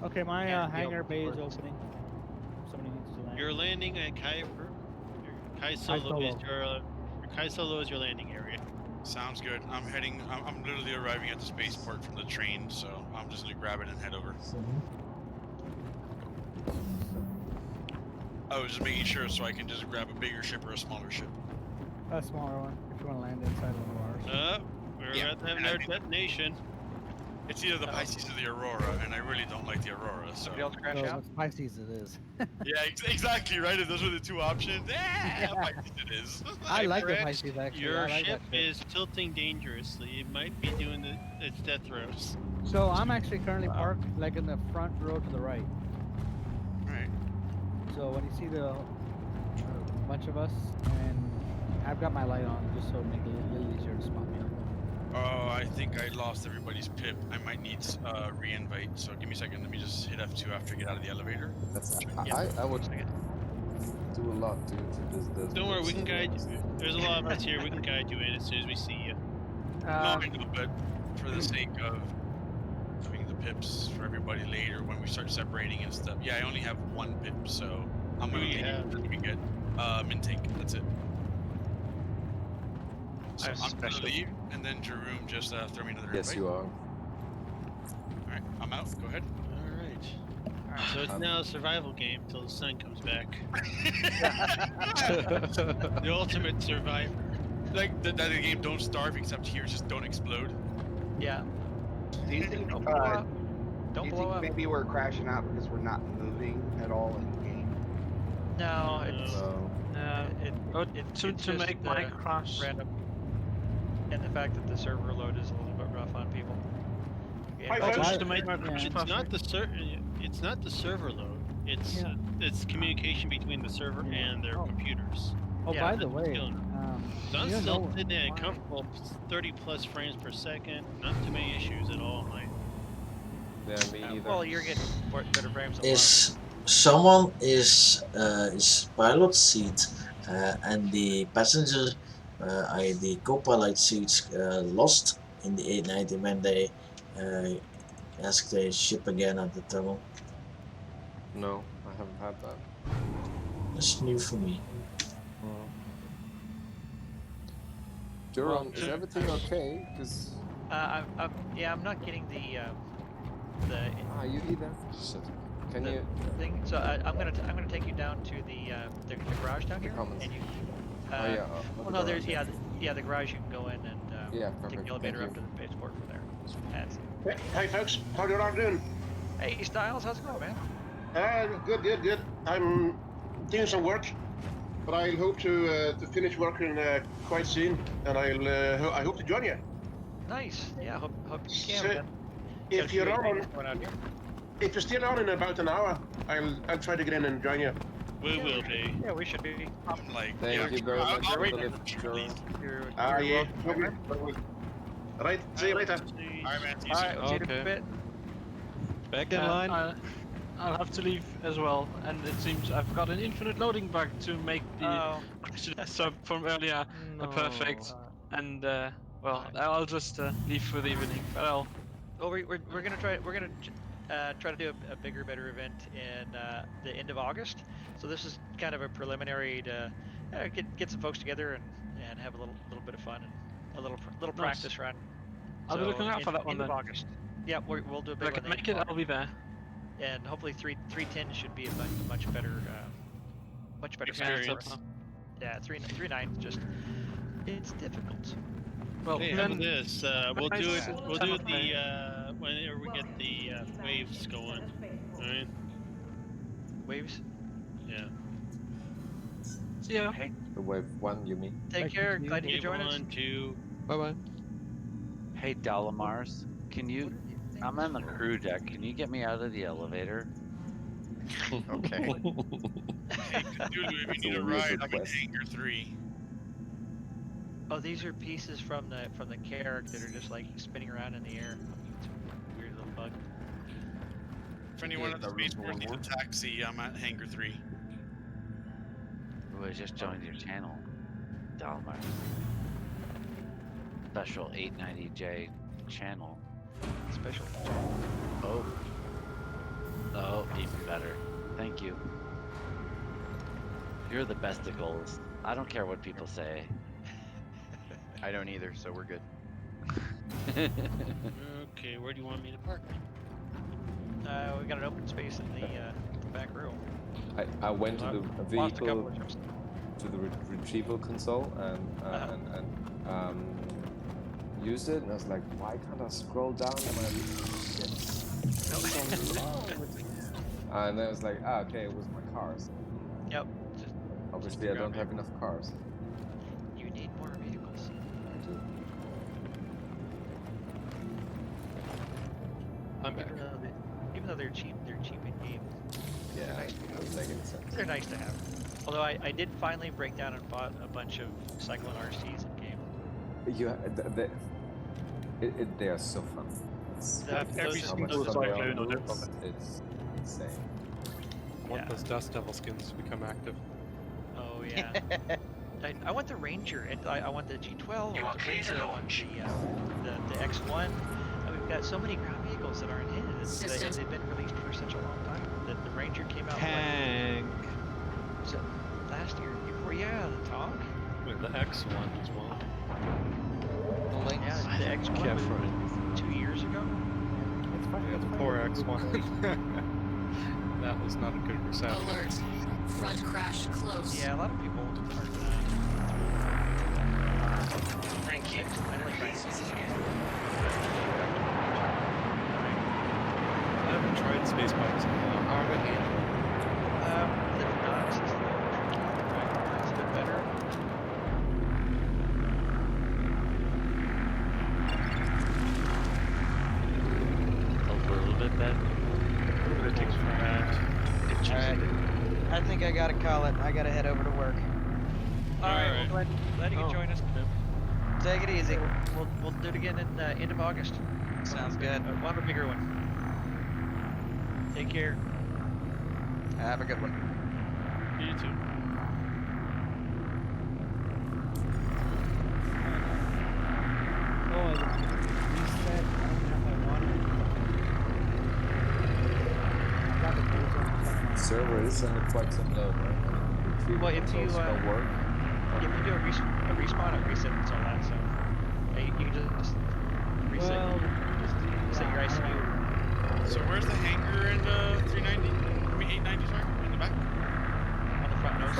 T: Okay, my hangar bay is opening. Somebody needs to land.
G: You're landing at Kai Solo is your landing area.
A: Sounds good. I'm heading. I'm literally arriving at the spaceport from the train, so I'm just gonna grab it and head over. I was just making sure so I can just grab a bigger ship or a smaller ship.
T: A smaller one, if you want to land inside one of ours.
G: We're about to have another detonation.
A: It's either the Pisces or the Aurora, and I really don't like the Aurora. So.
C: Be able to crash
T: So
C: out.
T: it's Pisces it is.
A: Yeah, exactly right. If those were the two options, Pisces it is.
T: I like the
G: Correct.
T: Pisces actually.
G: Your
T: I like
G: ship
T: that ship.
G: is tilting dangerously. It might be doing its death throes.
T: So I'm actually currently parked like in the front row to the right.
A: Right.
T: So when you see the bunch of us, and I've got my light on just so it make it a little easier to spot me.
A: Oh, I think I lost everybody's pip. I might need re-invite. So give me a second. Let me just hit F2 after I get out of the elevator.
J: I would do a lot to this.
G: Don't worry, we can guide you. There's a lot of us here. We can guide you in as soon as we see you.
A: No, I know, but for the sake of having the pips for everybody later when we start separating and stuff. Yeah, I only have one pip, so I'm gonna take it when we get intake. That's it. So I'm gonna leave, and then Jerome just throw me another invite.
J: Yes, you are.
A: Alright, I'm out. Go ahead.
G: Alright. So it's now a survival game till the sun comes back. The ultimate survivor.
A: Like the game Don't Starve, except here just don't explode.
C: Yeah.
F: Do you think,
C: Don't
F: do you
C: blow
F: think
C: up.
F: maybe we're crashing out because we're not moving at all in the game?
C: No, it's
I: to
C: just
I: make my crash
C: random, and the fact that the server load is a little bit rough on people.
G: It's not the server load. It's communication between the server and their computers.
T: Oh, by the way,
G: So I'm still sitting at a comfortable 30 plus frames per second. Not too many issues at all.
J: Yeah, me either.
C: Well, you're getting better frames.
U: Is someone is pilot seat and the passenger, the co-pilot seats lost in the 890 when they asked the ship again at the tunnel?
J: No, I haven't had that.
U: That's new for me.
J: Duron, is everything okay? Because
C: I'm not getting the
J: you either. Shit. Can you
C: thing? So I'm gonna take you down to the garage down here, and you. Well, no, there's the garage. You can go in and take the elevator up to the spaceport from there.
L: Hey folks, how you all doing?
C: Hey Styles, how's it going, man?
L: Good. I'm doing some work, but I'll hope to finish working quite soon, and I hope to join you.
C: Nice. Yeah, hope you can.
L: So, if you're still on in about an hour, I'll try to get in and join you.
G: We will be.
C: Yeah, we should be.
A: I'm like,
J: thank you very much for the lift,
L: Yeah. Right. See you later.
A: Alright, man.
C: Alright, we'll see you in a bit.
S: Back in line.
I: I'll have to leave as well, and it seems I've got an infinite loading bug to make the sub from earlier perfect. And well, I'll just leave for the evening. But I'll.
C: Well, we're gonna try to do a bigger, better event in the end of August. So this is kind of a preliminary to get some folks together and have a little bit of fun and a little practice run.
I: I'll be looking out for that one then.
C: August. Yeah, we'll do a big one.
I: If I can make it, I'll be there.
C: And hopefully 310 should be a much better
I: experience.
C: Yeah, 3.9 just it's difficult.
I: Well,
G: hey, how about this? We'll do it. We'll do the whenever we get the waves going. All right.
C: Waves.
G: Yeah.
I: See ya.
C: Hey.
J: The wave 1, you mean?
C: Take care. Glad you could join us.
G: 1, 2.
S: Bye.
B: Hey, Dalamars, can you? I'm on the crew deck. Can you get me out of the elevator?
H: Okay.
A: Hey, Cthulhu, if you need a ride, I'm in hangar 3.
C: Oh, these are pieces from the carrick that are just like spinning around in the air. It's a weird little bug.
A: If anyone has a spaceport needs a taxi, I'm at Hangar 3.
B: Who has just joined your channel, Dalmar. Special 890J channel.
C: Special.
B: Oh. Oh, even better. Thank you. You're the best of goals. I don't care what people say.
D: I don't either, so we're good.
G: Okay, where do you want me to park?
C: We got an open space in the back row.
J: I went to the
C: Lost a couple
J: vehicle,
C: of trips.
J: to the retrieval console and used it, and I was like, why can't I scroll down and my shit? So long. And then I was like, okay, it was my cars.
C: Yep.
J: Obviously, I don't have enough cars.
C: You need more vehicles.
J: I do.
M: I'm back.
C: Even though they're cheap in game.
J: Yeah, it doesn't make any sense.
C: They're nice to have. Although I did finally break down and bought a bunch of Cyclone RCs in game.
J: They are so fun. It's
C: Every
J: how much
C: single
J: fun they are.
C: Cyclone on it.
J: It's insane.
M: I want those Dust Devil skins to become active.
C: Oh yeah. I want the Ranger, and I want the G12, I want the Ranger, I want the X1. We've got so many ground vehicles that aren't in it. They've been released for such a long time. The Ranger came out
S: Tank.
C: Was it last year? Before? Yeah, the Tonk.
M: The X1 as well.
D: The Lynx.
C: Yeah, the X1
M: Yeah,
C: was 2 years ago.
K: It's fine.
M: Yeah,
K: It's
M: the
K: fine.
M: poor X1. That was not a good reception.
V: Alert. Front crash close.
C: Yeah, a lot of people are.
V: Thank you.
C: I like that.
M: I haven't tried space bikes in a while. How are they handled?
C: The Knox is a bit better.
B: A little bit better.
D: Alright. I think I gotta call it. I gotta head over to work.
C: Alright, well, glad you could
D: Oh.
C: join us.
D: Take it easy.
C: We'll do it again in end of August.
D: Sounds good.
C: We'll have a bigger one. Take care.
D: Have a good one.
G: You too.
T: Oh, you said I don't have my water. I got the booze on the second one.
J: Server is under quite some load, right? Retrieval
C: Well, if you
J: consoles don't work.
C: if you do a respawn, it resets all that. So you can just reset.
T: Well,
C: just reset your ICU
A: So where's the hangar in 390? I mean 890, sorry? In the back?
C: on the front nose.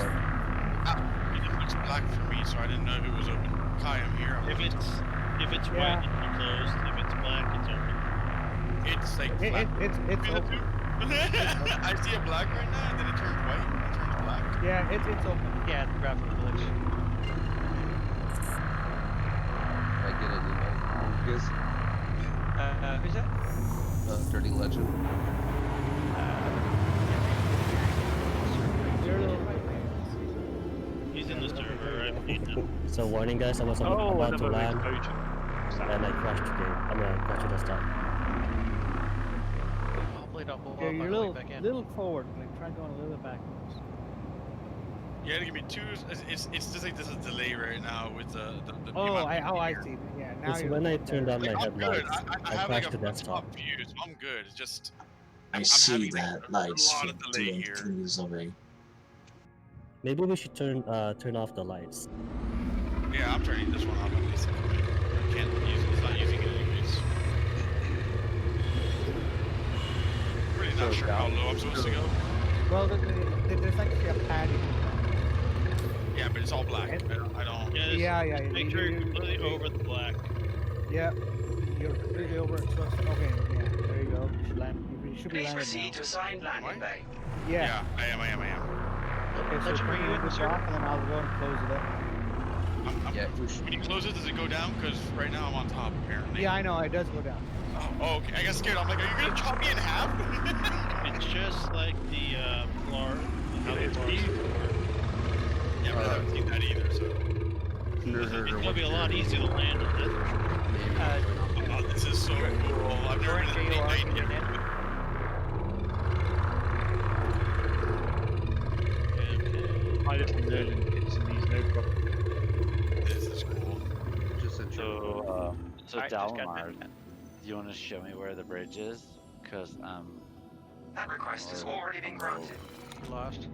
A: It looks black for me, so I didn't know if it was open. Kai, I'm here.
G: If it's white, it's closed. If it's black, it's open.
A: It's like flat.
T: It's open.
A: I see a black right now, and then it turns white, and it turns black.
T: Yeah, it's open.
C: Yeah, the graphical glitch.
J: I get it, you know. Because
C: Who's that?
J: Dirty Legend.
G: He's in the server. I've seen him.
E: So warning guys, I was about to land and I crashed the game. I'm gonna crash the desktop.
C: Hopefully don't blow
T: Yeah,
C: up on
T: you're a
C: the way
T: little,
C: back in.
T: little forward. Like try going a little bit backwards.
A: You gotta give me two. It's just like there's a delay right now with the
T: Oh, I see. Yeah, now
E: It's
T: you're
E: when I
T: looking
E: turned
T: better.
E: on my
A: I'm good.
E: headlights,
A: I
E: I
A: have like
E: crashed
A: a
E: the desktop.
A: top view, so I'm good. It's just
U: I see
A: having,
U: that
A: like,
U: lights
A: a lot
U: from
A: of delay here.
U: 2 meters away.
E: Maybe we should turn off the lights.
A: Yeah, I'm turning this one off at least. I can't use it. It's not using it anyways. Really not sure how low I'm supposed to go.
T: Well, there's actually a pad.
A: Yeah, but it's all black. I don't.
T: Yeah.
G: Make sure you're completely over the black.
T: Yeah, you're completely over. Okay, yeah, there you go. You should land. You should be
V: Please
T: landing
V: proceed
T: now.
V: to assigned landing bay.
T: Yeah.
A: I am.
T: Okay, so
C: Legend, were you in the
T: this
C: server?
T: off, and then I'll go and close it up.
A: When you close it, does it go down? Because right now I'm on top, apparently.
T: Yeah, I know. It does go down.
A: Oh, okay. I got scared. I'm like, are you gonna chop me in half?
G: It's just like the floor. How the floors work.
A: Yeah, but I haven't seen that either. So
G: It's gonna be a lot easier to land on this.
A: oh, this is so cool. I've never been in 890 yet.
B: So
C: I just got
B: Dalamar,
C: that.
B: do you want to show me where the bridge is? Cause
V: That request has already been granted.
C: You lost.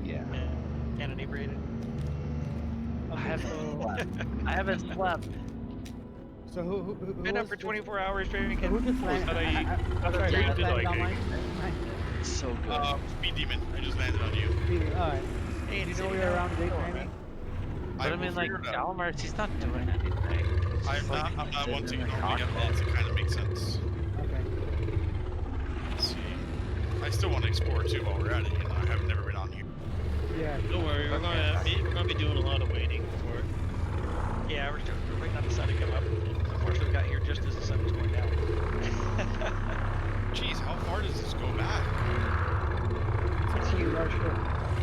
B: Yeah.
C: And inebriated.
B: I haven't slept. I haven't slept.
T: So who
C: Been up
T: was
C: for
T: the-
C: 24 hours drinking.
T: who just landed?
R: that a-
T: I'm sorry,
R: that
T: who
R: a
T: just
R: good
T: landed
R: idea?
T: on mine?
B: So good.
A: Speed Demon, I just landed on you.
T: Alright.
C: Hey,
T: Did you know
C: City
T: we were
C: now.
T: around today,
C: Go on,
T: Jamie?
C: man.
B: But I
A: will
B: mean, like,
A: figure it out.
B: Dalamar, he's not doing anything. He's
A: I'm
B: just, like,
A: not
B: sitting
A: one to
B: in the
A: normally get
B: cockpit.
A: lots. It kind of makes sense.
T: Okay.
A: Let's see. I still want to explore too while we're at it. You know, I have never been on here.
T: Yeah.
G: Don't worry, we're gonna be doing a lot of waiting for it.
C: Yeah, we're waiting on the sun to come up. Unfortunately, we got here just as the sun was going down.
A: Jeez, how far does this go back?
C: It's huge.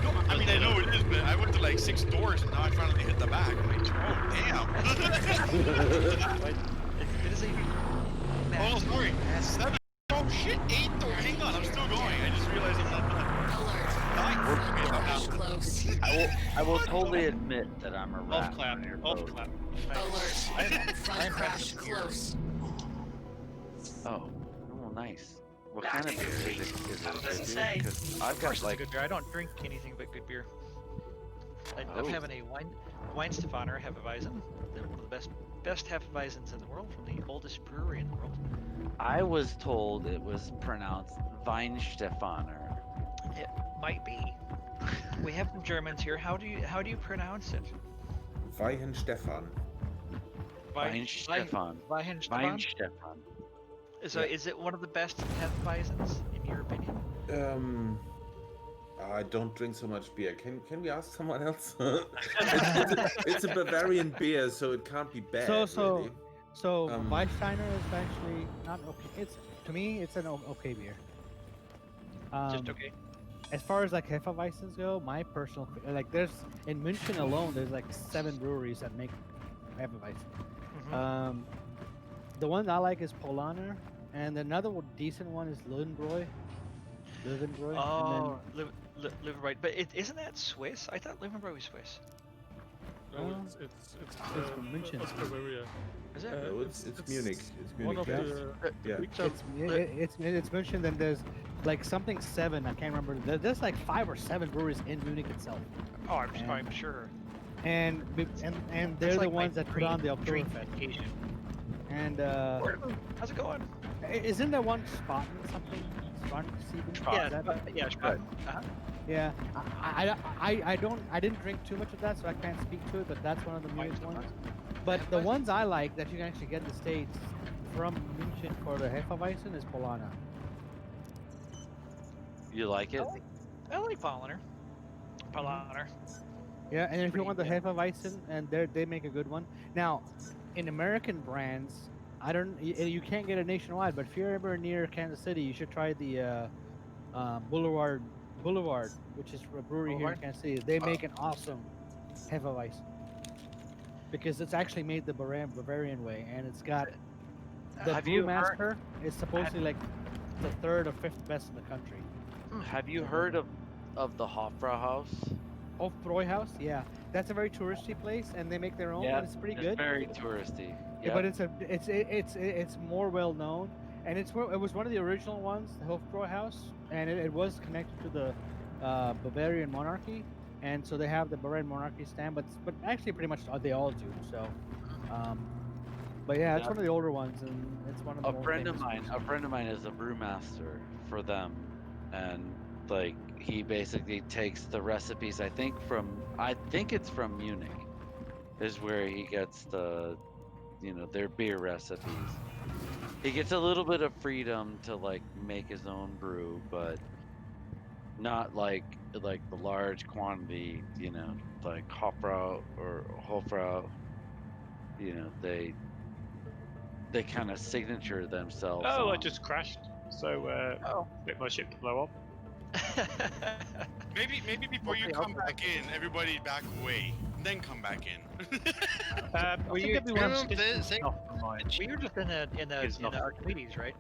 A: No, I mean I know it is, but I went to like 6 doors and now I finally hit the back. I'm like, oh damn.
C: It is a huge.
A: Oh, sorry. 7. Oh shit, 8 doors. Hang on, I'm still going. I just realized I'm not done.
B: I will totally admit that I'm a rat.
G: Off clap. Off clap.
V: Alert. Front crash close.
B: Oh, nice. What kind of beer is it? Is it
V: Doesn't
B: good
V: say.
B: beer? Because I've got like.
C: Good beer. I don't drink anything but good beer. I'm having a Weinstefaner Hefeweizen. They're one of the best Hefeweizens in the world from the oldest brewery in the world.
B: I was told it was pronounced Weinstefaner.
C: It might be. We have some Germans here. How do you pronounce it?
Q: Weihenstephan.
B: Weinstefan.
C: Weihenstefan. So is it one of the best Hefeweizens in your opinion?
Q: I don't drink so much beer. Can we ask someone else? it's a Bavarian beer, so it can't be bad. Really.
T: Weissteiner is actually not okay. It's to me, it's an okay beer.
C: Just okay.
T: As far as like Hefeweizens go, my personal like there's in München alone, there's like 7 breweries that make Hefeweizen. The one I like is Polaner, and another decent one is Löwenbräu.
C: Oh, Löwenbräu. But isn't that Swiss? I thought Löwenbräu was Swiss.
S: No, it's
T: from München.
S: Bavaria.
C: Is it?
Q: No, it's Munich. It's Munich.
S: One of
T: It's München. Then there's like something 7. I can't remember. There's like 5 or 7 breweries in Munich itself.
C: Oh, I'm sure.
T: And they're the ones that put on the
C: dream
T: Oktoberfest.
C: vacation.
T: And
C: how's it going?
T: Isn't there one Spaten something?
C: Yeah, Spaten.
T: Yeah, I didn't drink too much of that, so I can't speak to it. But that's one of the Munich ones. But the ones I like that you can actually get in the States from München for the Hefeweizen is Polana.
B: You like it?
C: I like Polaner.
T: Yeah, and if you want the Hefeweizen, and they make a good one. Now, in American brands, you can't get it nationwide, but if you're ever near Kansas City, you should try the Boulevard, which is a brewery here in Kansas City. They make an awesome Hefeweizen because it's actually made the Bavarian way, and it's got the brewmaster is supposedly like the 3rd or 5th best in the country.
B: Have you heard of the Hofbrauhaus?
T: Hofbräuhaus, yeah, that's a very touristy place, and they make their own.
B: Yeah,
T: and it's pretty
B: it's
T: good.
B: Very touristy.
T: Yeah, but it's more well known, and it was one of the original ones, the Hofbräuhaus, and it was connected to the Bavarian monarchy, and so they have the Bavarian monarchy stamp, but actually pretty much they all do. So, but yeah, it's one of the older ones, and it's one of the
B: A friend of mine is a brewmaster for them, and like he basically takes the recipes. I think it's from Munich, is where he gets their beer recipes. He gets a little bit of freedom to like make his own brew, but not like the large quantity, like Hofbrau or Hofbrau. They kind of signature themselves.
R: Oh, I just crashed. So expect my ship to blow up.
A: Maybe before you come back in, everybody back away, then come back in.
C: Were you just in the Archimedes, right?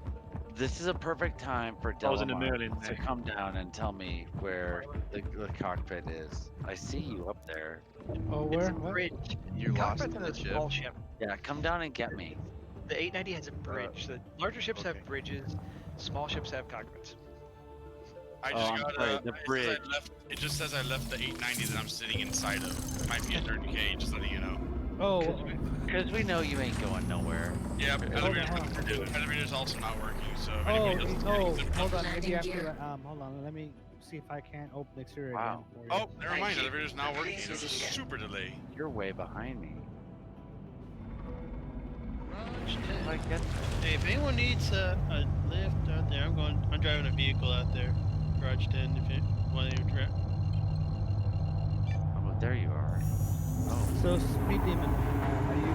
B: This is a perfect time for
R: I was in the
B: Dalamar
R: Merlin
B: to
R: there.
B: come down and tell me where the cockpit is. I see you up there.
T: Oh,
C: It's
T: where?
C: a bridge.
H: You lost
C: Cockpit's in
H: the
C: a small ship.
B: Yeah, come down and get me.
C: The 890 has a bridge. The larger ships have bridges. Small ships have cockpits.
A: I just got the bridge. It just says I left the 890 that I'm sitting inside of. It might be a 30K, just letting you know.
T: Oh,
B: because we know you ain't going nowhere.
A: Yeah, elevator's also not working. So if
T: Oh,
A: anybody else
T: hold on. Maybe after hold on. Let me see if I can't open the exterior again. For you.
A: Oh, never mind. Elevator's not working. There's a super delay.
B: You're way behind me.
G: Hey, if anyone needs a lift out there, I'm driving a vehicle out there. Garage 10, if you want to try.
B: Oh, there you are. Oh.
T: So, Speed Demon, are you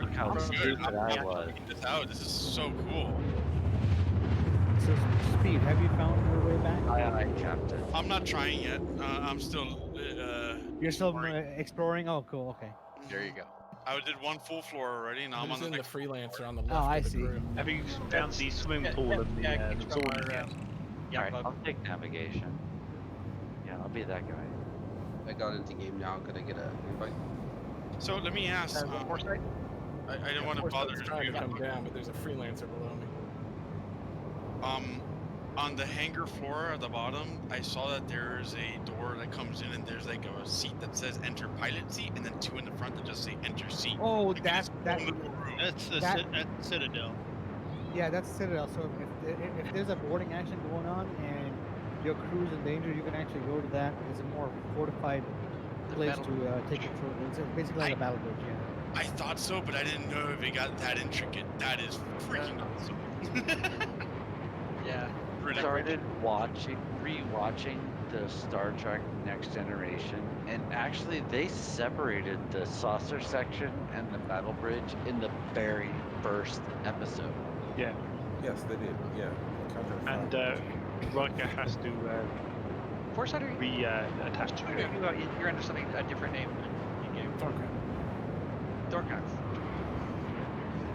B: Look how stupid I was.
A: This is so cool.
T: So, Speed, have you found your way back?
B: Aye, Captain.
A: I'm not trying yet. I'm still.
T: You're still exploring? Oh, cool. Okay.
N: There you go.
A: I did one full floor already. Now I'm on the next
O: freelancer on the left.
T: Oh, I
O: of the
T: see.
O: crew.
R: Have you found the swimming pool and the resort yet?
B: Alright, I'll take navigation. Yeah, I'll be that guy.
P: I got into game now. Could I get a invite?
A: So let me ask.
C: Foresight?
A: I didn't want to bother.
O: Trying to come down, but there's a freelancer below me.
A: On the hangar floor at the bottom, I saw that there's a door that comes in, and there's like a seat that says "Enter Pilot Seat," and then two in the front that just say "Enter Seat."
T: Oh,
A: Like,
T: that's
G: Citadel.
T: Yeah, that's Citadel. So if there's a boarding action going on and your crew's in danger, you can actually go to that. It's a more fortified place to take control. It's basically like a battle bridge. Yeah.
A: I thought so, but I didn't know if it got that intricate. That is freaking awesome.
C: Yeah.
B: Started rewatching the Star Trek Next Generation, and actually they separated the saucer section and the battle bridge in the very first episode.
R: Yeah.
Q: Yes, they did. Yeah.
R: And Riker has to
C: Foresight,
R: reattach to it.
C: You're under something a different name. Dorkath.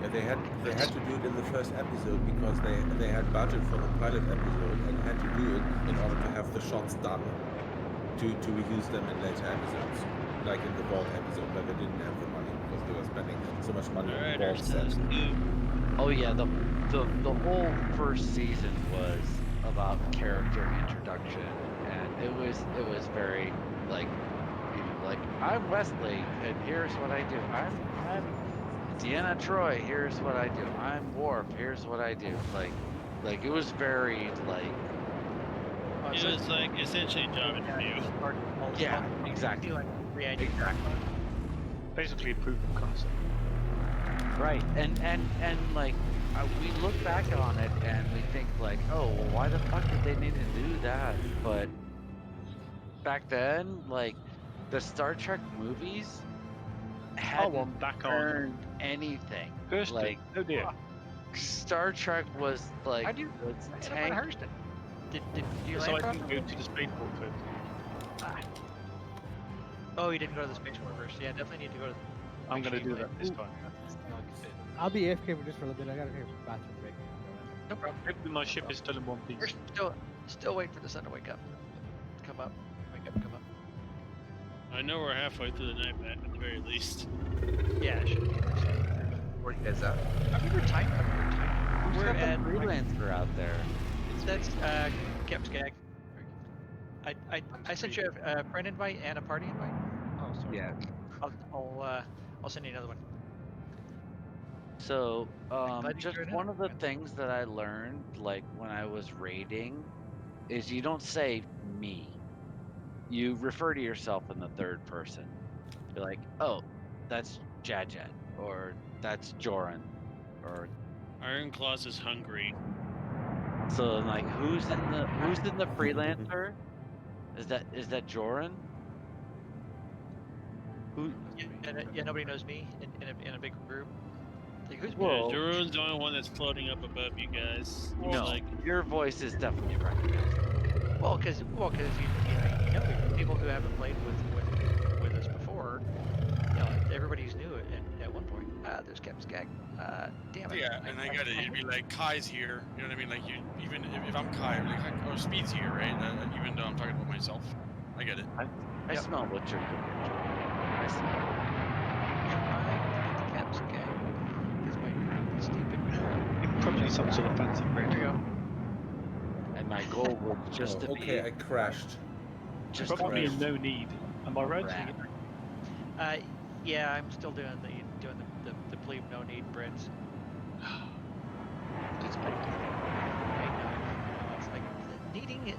Q: Yeah, they had to do it in the first episode because they had budget for the pilot episode and had to do it in order to have the shots done to reuse them in later episodes, like in the Vault episode where they didn't have the money because they were spending so much money on the Vault set.
B: Oh yeah, the whole first season was about character introduction, and it was very like I'm Wesley, and here's what I do. I'm Deanna Troy, here's what I do. I'm Worf, here's what I do. Like it was very like.
G: It was like essentially a job interview.
B: Yeah, exactly. Exactly.
R: Basically, proof of concept.
B: Right, and like we look back on it and we think like, oh, well, why the fuck did they need to do that? But back then, like the Star Trek movies hadn't earned anything.
R: Hurston.
B: Like,
R: oh dear.
B: Star Trek was like
C: How do you
B: tank.
C: Hurston? Did you
R: So I
C: land
R: didn't go to the spaceport first.
C: Oh, you didn't go to the spaceport first. Yeah, definitely need to go to.
R: I'm gonna do that this time.
T: I'll be AFK for just for a little bit. I gotta take a bathroom break.
C: No problem.
R: Hopefully my ship is still in one piece.
C: We're still waiting for the sun to wake up. Come up. Wake up. Come up.
G: I know we're halfway through the night, at the very least.
C: Yeah, it should be.
P: Where you guys at?
C: We're timed.
B: Who's got the freelancer out there?
C: That's Cap's Gag. I sent you a friend invite and a party invite.
B: Oh, sorry. Yeah.
C: I'll send you another one.
B: So,
C: glad you
B: just
C: joined
B: one
C: in.
B: of the things that I learned, like when I was raiding, is you don't say me. You refer to yourself in the third person. You're like, oh, that's Jajet, or that's Joran, or.
G: Iron Claws is hungry.
B: So like, who's in the freelancer? Is that Joran? Who?
C: Yeah, nobody knows me in a big group. Like, who's
G: Yeah, Jeroen's the only one that's floating up above you guys.
B: No, your voice is definitely recognizable.
C: Well, because you know people who haven't played with us before. You know, everybody's new at one point. There's Cap's Gag. Damn it.
A: Yeah, and I got it. You'd be like, Kai's here. You know what I mean? Like, you even if I'm Kai, I'm like, oh, Speed's here, right? Even though I'm talking about myself, I get it.
B: I smell what you're cooking. I smell.
R: be some sort of fancy bread.
C: There you go.
B: And my goal was just to be.
Q: Okay, I crashed.
B: Just
R: Probably
B: to be
R: no need. Am I right?
C: Yeah, I'm still doing the plebe no need breads.
R: It's painful.
C: I know. It's like needing is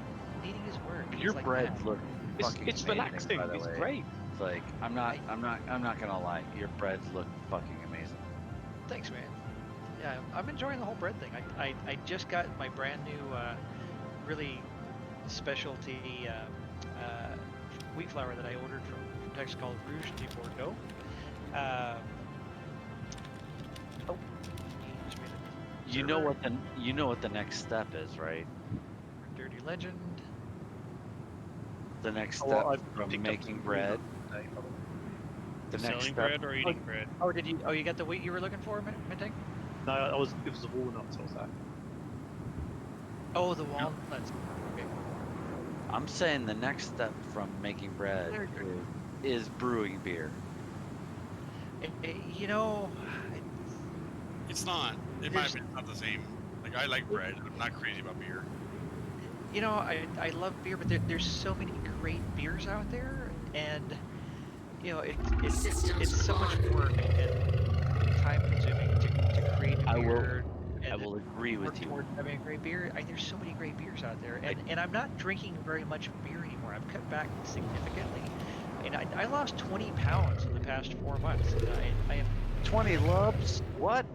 C: work.
B: Your
C: It's like
B: breads
C: that.
B: look fucking
R: It's
B: amazing,
R: relaxing.
B: by the
R: It's
B: way.
R: great.
B: It's like I'm not gonna lie. Your breads look fucking amazing.
C: Thanks, man. Yeah, I'm enjoying the whole bread thing. I just got my brand new, really specialty wheat flour that I ordered from Texas called Rouge de Bordeaux. Oh,
B: You know what the next step is, right?
C: Dirty Legend.
B: The next
R: Oh,
B: step
R: well, I've
B: from
R: picked up
B: making
R: some
B: bread. The next
G: Selling
B: step.
G: bread or eating bread?
C: Oh, did you? Oh, you got the wheat you were looking for, Minting?
R: No, it was the walnuts I was at.
C: Oh, the walnuts. Okay.
B: I'm saying the next step from making bread is brewing beer.
C: You know,
A: It's not. In my opinion, it's not the same. Like, I like bread. I'm not crazy about beer.
C: you know, I love beer, but there's so many great beers out there, and you know, it's so much work and time consuming to create a beer.
B: I will agree with you.
C: Towards having a great beer. There's so many great beers out there, and I'm not drinking very much beer anymore. I've cut back significantly, and I lost 20 pounds in the past 4 months. I am
B: 20 lubs. What?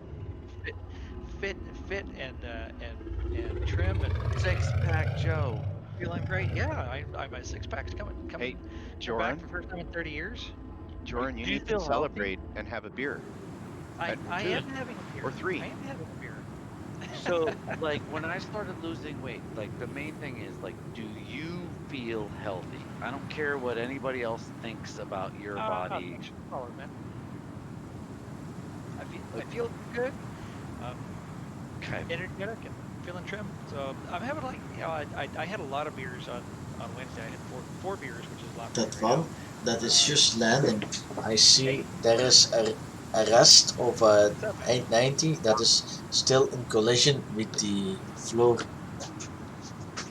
C: Fit and trim and
B: six-pack Joe.
C: Feeling great. Yeah, I'm my six-pack's coming
F: Hey,
C: back
F: Joran.
C: for the first time in 30 years.
F: Joran, you
B: Do you
F: need
B: feel
F: to
B: healthy?
F: celebrate and have a beer.
C: I
F: Two.
C: am having a beer.
F: Or three.
C: I am having a beer.
B: So, like, when I started losing weight, like, the main thing is, like, do you feel healthy? I don't care what anybody else thinks about your body.
C: Man. I feel good.
B: Okay.
C: Energetic and feeling trim. So I'm having like, you know, I had a lot of beers on Wednesday. I had four beers, which is a lot.
U: That one, that is just landing. I see there is a rest of a 890 that is still in collision with the floor.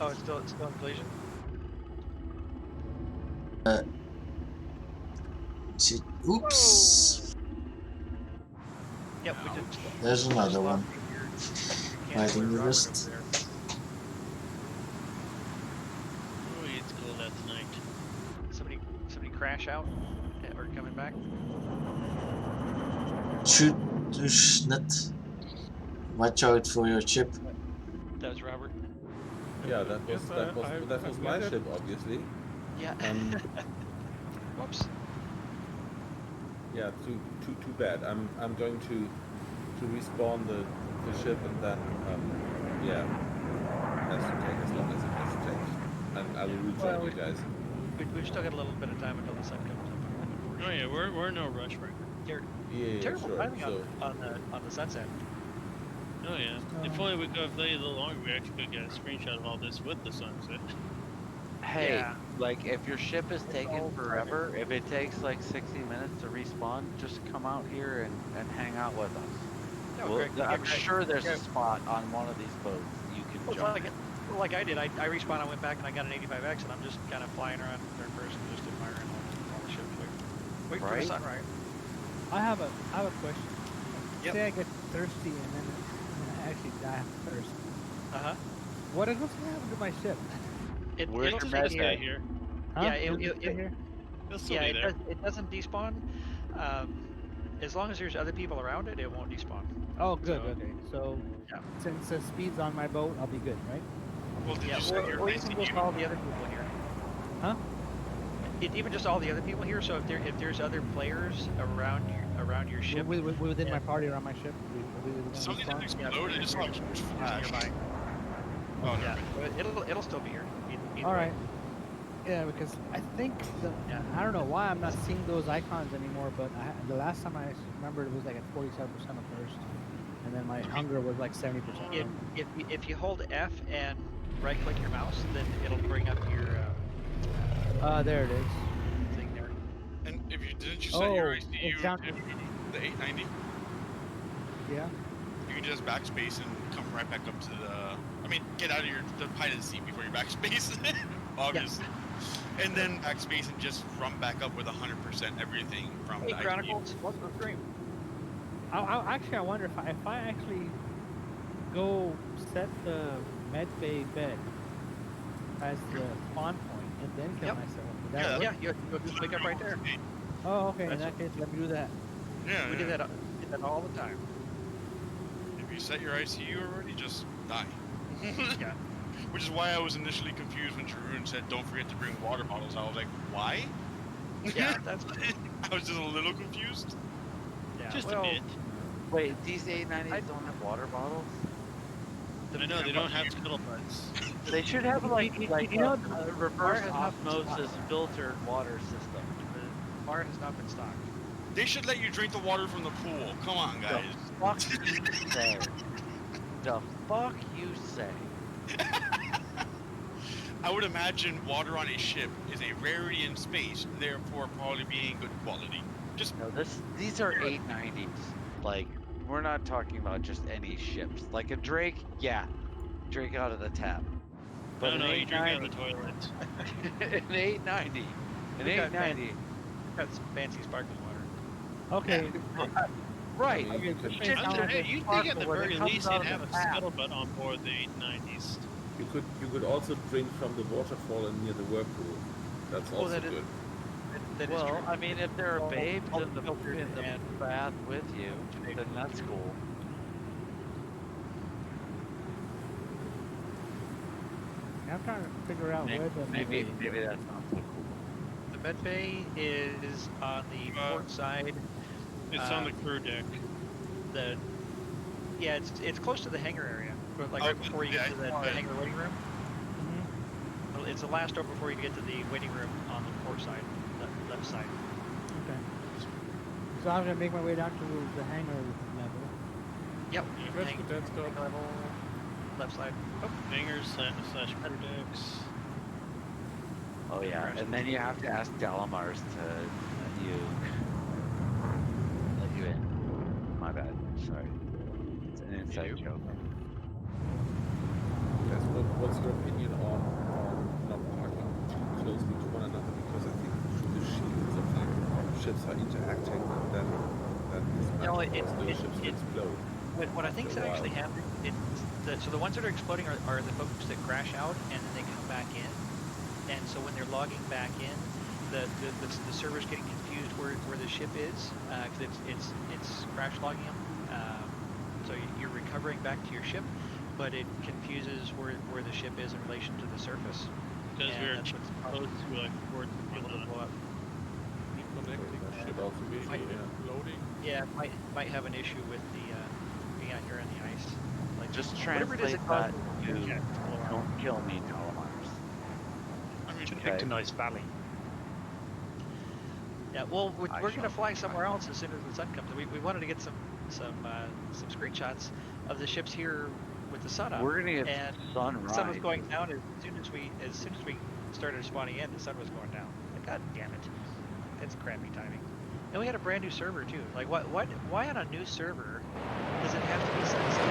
C: Oh, it's still in collision.
U: Oops.
C: Yep, we did.
U: There's another one. Right in the wrist.
G: Oh, it's cold out tonight.
C: Somebody crash out or coming back?
U: Shoot, dus net. Watch out for your chip.
C: That was Robert.
Q: Yeah, that was my ship, obviously.
C: Yeah. Whoops.
Q: Yeah, too bad. I'm going to respawn the ship, and then yeah, it has to take as long as it has to take, and I will rejoin you guys.
C: We've still got a little bit of time until the sun comes up.
G: Oh yeah, we're in no rush right now.
C: Terrible
Q: sure.
C: timing on the sunset.
G: Oh yeah. If only we could have played a little longer, we actually could get a screenshot of all this with the sunset.
B: Hey,
C: Yeah.
B: like, if your ship is taking forever, if it takes like 60 minutes to respawn, just come out here and hang out with us.
C: No,
B: Well,
C: Greg,
B: I'm sure there's a spot on one of these boats you can jump.
C: Like I did, I respawned, I went back and I got an 85X, and I'm just kind of flying around in third person, just admiring all the ships. Wait for the sunrise.
T: I have a question.
C: Yep.
T: Say I get thirsty and then I actually die of thirst. What's gonna happen to my ship?
C: It'll
F: your
C: stay
F: med bay?
C: here.
T: Huh?
C: Yeah,
T: It'll stay here?
G: It'll still be there.
C: it doesn't despawn. As long as there's other people around it, it won't despawn.
T: Oh, good.
C: So,
T: Okay, so
C: yeah.
T: since the speed's on my boat, I'll be good, right?
A: Well, did
C: Yeah,
A: you set your
C: or even
A: ICU?
C: just all the other people here.
T: Huh?
C: Even just all the other people here. So if there's other players around your ship,
T: Within my party or on my ship.
A: Something that exploded. It's like
C: nearby.
A: Oh,
C: Yeah, but it'll still be here. Either
T: All
C: way.
T: right. Yeah, because I think I don't know why I'm not seeing those icons anymore, but the last time I remember it was like at 47% of thirst, and then my hunger was like 70%.
C: If you hold F and right click your mouse, then it'll bring up your
T: there it is.
C: thing there.
A: And if you didn't you set your ICU
T: it's down.
A: to the 890?
T: Yeah.
A: You just backspace and come right back up to the. I mean, get out of the pilot seat before you backspace, obviously, and then backspace and just run back up with 100% everything from
C: Hey,
A: the
C: Chronicles, welcome to the stream.
T: I wonder if I actually go set the med bay bed as the spawn point and then kill myself. Would that work?
C: You just wake up right there.
T: Oh, okay. In
C: That's
T: that case, let me do that.
A: Yeah,
C: we did that all the time.
A: If you set your ICU already, just die.
C: Yeah.
A: Which is why I was initially confused when Tarun said, "Don't forget to bring water bottles." I was like, "Why?"
C: Yeah, that's.
A: I was just a little confused.
C: Yeah,
G: Just
C: well,
G: a bit.
B: Wait, these 890s don't have water bottles?
G: I know they don't have scuttlebutts.
B: They should have like
C: you know,
B: a reverse osmosis filtered water system.
C: The bar has not been stocked.
A: They should let you drink the water from the pool. Come on, guys.
B: The fuck you say? The fuck you say?
A: I would imagine water on a ship is a rarity in space, therefore probably being good quality. Just
B: no, these are 890s. Like, we're not talking about just any ships. Like a Drake, yeah, drink out of the tap. But
G: No, you drink out of the toilet.
B: An 890. An 890.
C: That's some fancy sparkling water.
T: Okay.
B: Right.
G: Hey, you'd think at the very least you'd have a scuttlebutt on board the 890s.
Q: You could also drink from the waterfall near the whirlpool. That's also good.
C: That
B: well,
C: is true.
B: I mean, if there are babes in the bath with you, then that's cool.
T: I'm trying to figure out where the
B: maybe that's not so cool.
C: The med bay is on the port side.
G: It's on the crew deck.
C: It's close to the hangar area, but like right before you get to the hangar waiting room. Mm-hmm. It's the last door before you get to the waiting room on the port side, left side.
T: Okay. So I'm gonna make my way down to the hangar level.
C: Yep.
G: Hangar
C: level, left side.
G: Oh, hangars slash crew decks.
B: Oh yeah, and then you have to ask Dalamars to let you in. My bad. Sorry. It's an inside joke.
Q: Yes, what's your opinion on not parking too closely to one another? Because I think the shields of the ships are interacting, and that is the ships explode.
C: What I think is actually happening, so the ones that are exploding are the folks that crash out and then they come back in. And so when they're logging back in, the server's getting confused where the ship is, because it's crash logging them. So you're recovering back to your ship, but it confuses where the ship is in relation to the surface.
G: Because we're close to like port blow up.
Q: Should also be
G: loading.
C: Yeah, might have an issue with the being out here on the ice. Like
B: just translate that to "Don't kill me, Dalamars."
R: Should pick a nice valley.
C: Yeah, well, we're going to fly somewhere else as soon as the sun comes. We wanted to get some screenshots of the ships here with the sun up.
B: We're going to get
C: and
B: sunrise.
C: The sun was going down as soon as we started spawning in. The sun was going down. Like, God damn it! It's crappy timing. And we had a brand new server too. Like, why on a new server does it have to be sunset?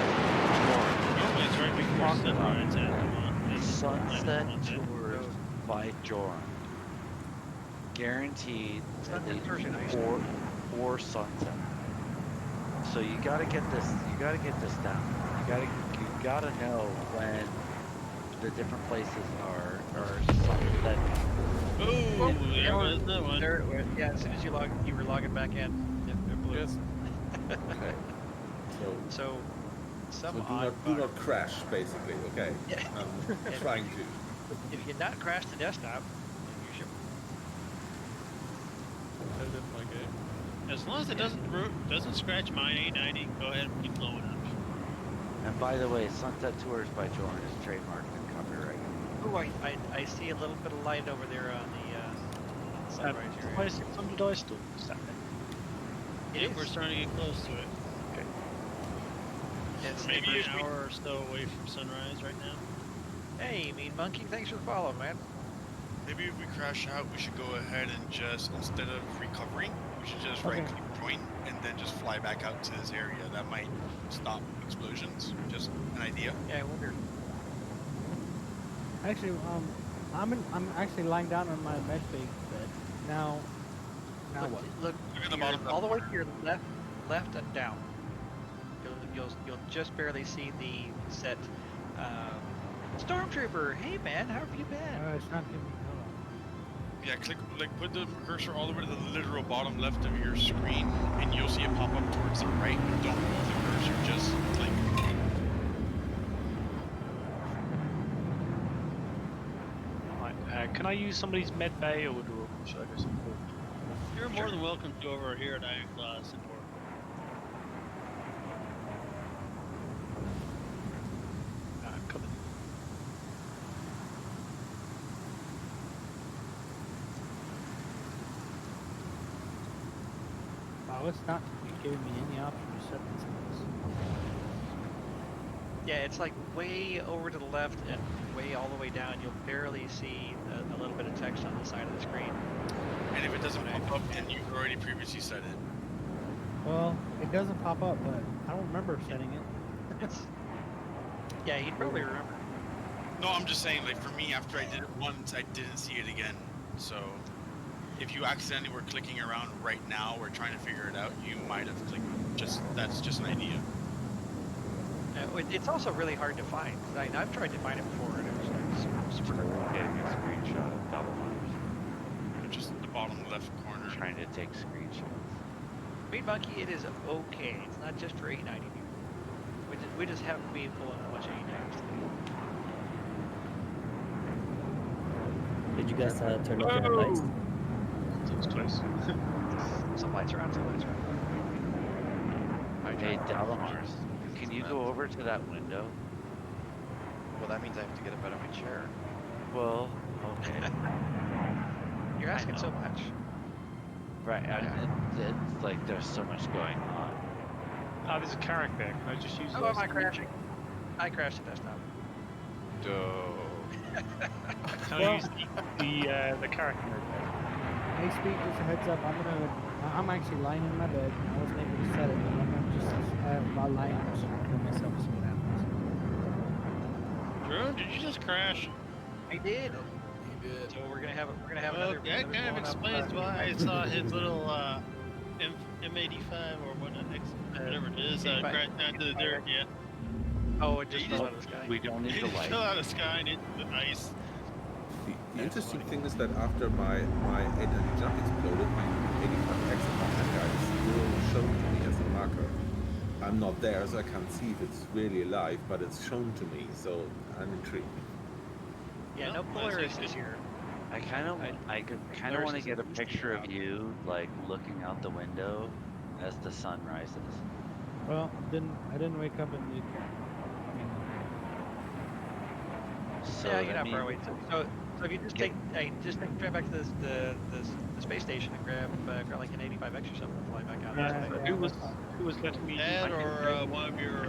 G: Normally it's right before sunrise and
B: sunset tours by Joran. Guaranteed at least 4 sunset. So you gotta get this down. You gotta know when the different places are sunset.
G: Oh, there was that one.
C: Yeah, as soon as you were logging back in, it blew.
Q: Yes. Okay.
C: So
Q: do not crash, basically. Okay.
C: Yeah.
Q: I'm trying to.
C: If you not crash the desktop, you should.
G: As long as it doesn't scratch mine 890, go ahead and keep blowing up.
B: And by the way, Sunset Tours by Joran is trademarked and copyrighted.
C: Oh, I see a little bit of light over there on the sunrise area.
R: Why is it on the dice still?
G: Yeah, we're starting to get close to it.
R: Okay.
C: It's
G: maybe an hour or so away from sunrise right now.
C: Hey, Mean Monkey, thanks for the follow, man.
A: Maybe if we crash out, we should go ahead and just, instead of recovering, we should just
T: Okay.
A: right-click join and then just fly back out to this area. That might stop explosions. Just an idea.
C: Yeah, I wonder.
T: Actually, I'm actually lying down on my med bed. Now what?
C: Look
A: Look at the
C: to
A: bottom
C: your, all the way
A: left
C: to your left and down. You'll just barely see the set. Stormtrooper, hey man, how have you been?
T: It's not giving me.
A: Yeah, click, like, put the cursor all the way to the literal bottom left of your screen, and you'll see it pop up towards the right. But don't move the cursor, just click.
R: Can I use somebody's med bay, or should I go support?
G: You're more than welcome to over here at Iron Claw support.
R: I'm coming.
T: Wow, it's not giving me any option to set these things.
C: Yeah, it's like way over to the left and way all the way down. You'll barely see a little bit of text on the side of the screen.
A: And if it doesn't pop up, then you've already previously set it.
T: Well, it doesn't pop up, but I don't remember setting it.
C: Yeah, he'd probably remember.
A: No, I'm just saying, like, for me, after I did it once, I didn't see it again. So, if you accidentally were clicking around right now or trying to figure it out, you might have clicked. That's just an idea.
C: It's also really hard to find. I've tried to find it before, and it was like super
B: Getting a screenshot of double hunters.
A: Just the bottom left corner.
B: Trying to take screenshots.
C: Meat Monkey, it is okay. It's not just for 890 people. We just haven't been pulling a bunch of 890s today.
E: Did you guys turn off your lights?
R: That was close.
C: Some lights are on, some lights are on.
B: Hey, Dalamars, can you go over to that window?
H: Well, that means I have to get up out of my chair.
B: Well, okay.
C: You're asking so much.
B: Right, it's like there's so much going on.
R: Oh, there's a character there. Can I just use
C: Oh, am I crashing? I crashed the desktop.
R: Can I use the character mode there?
T: Hey, Speed, just a heads up. I'm actually lying in my bed. I wasn't able to set it, but I'm gonna just while lying, I'm just gonna kill myself and see what happens.
G: Drone, did you just crash?
C: I did. So we're gonna have another.
G: That kind of explains why I saw his little M85 or whatever it is crash down to the dirt. Yeah.
C: Oh, it just fell out of the sky.
B: We don't need the light.
G: Fell out of the sky and into the ice.
Q: The interesting thing is that after my 890 jump exploded, my 85X and my handguard is still shown to me as a marker. I'm not there, so I can't see if it's really alive, but it's shown to me, so I'm intrigued.
C: Yeah, no Polaris this year.
B: I kind of want to get a picture of you, like, looking out the window as the sun rises.
T: Well, I didn't wake up in the.
B: So
C: yeah, you're not far away. So if you just drive back to the space station and grab like an 85X or something and fly back out.
R: Who was letting me?
G: Dad or one of your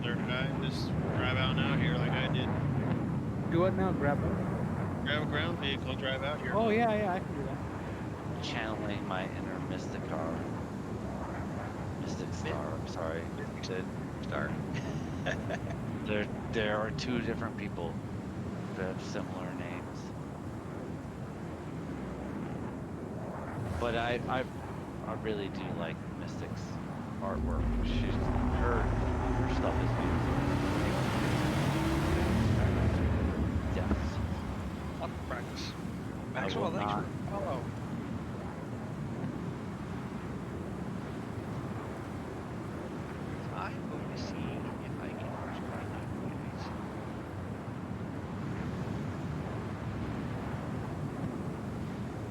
G: third guy just drive out out here like I did.
T: Do what now? Grab what?
G: Grab a ground vehicle, drive out here.
T: Oh yeah, I can do that.
B: Channeling my inner Mystic Star. I'm sorry.
C: Mystic Star.
B: There are two different people that have similar names. But I really do like Mystic's artwork. Her stuff is beautiful. Yes.
C: On practice. Maxwell, thanks for follow. I'm going to see if I can use my guys.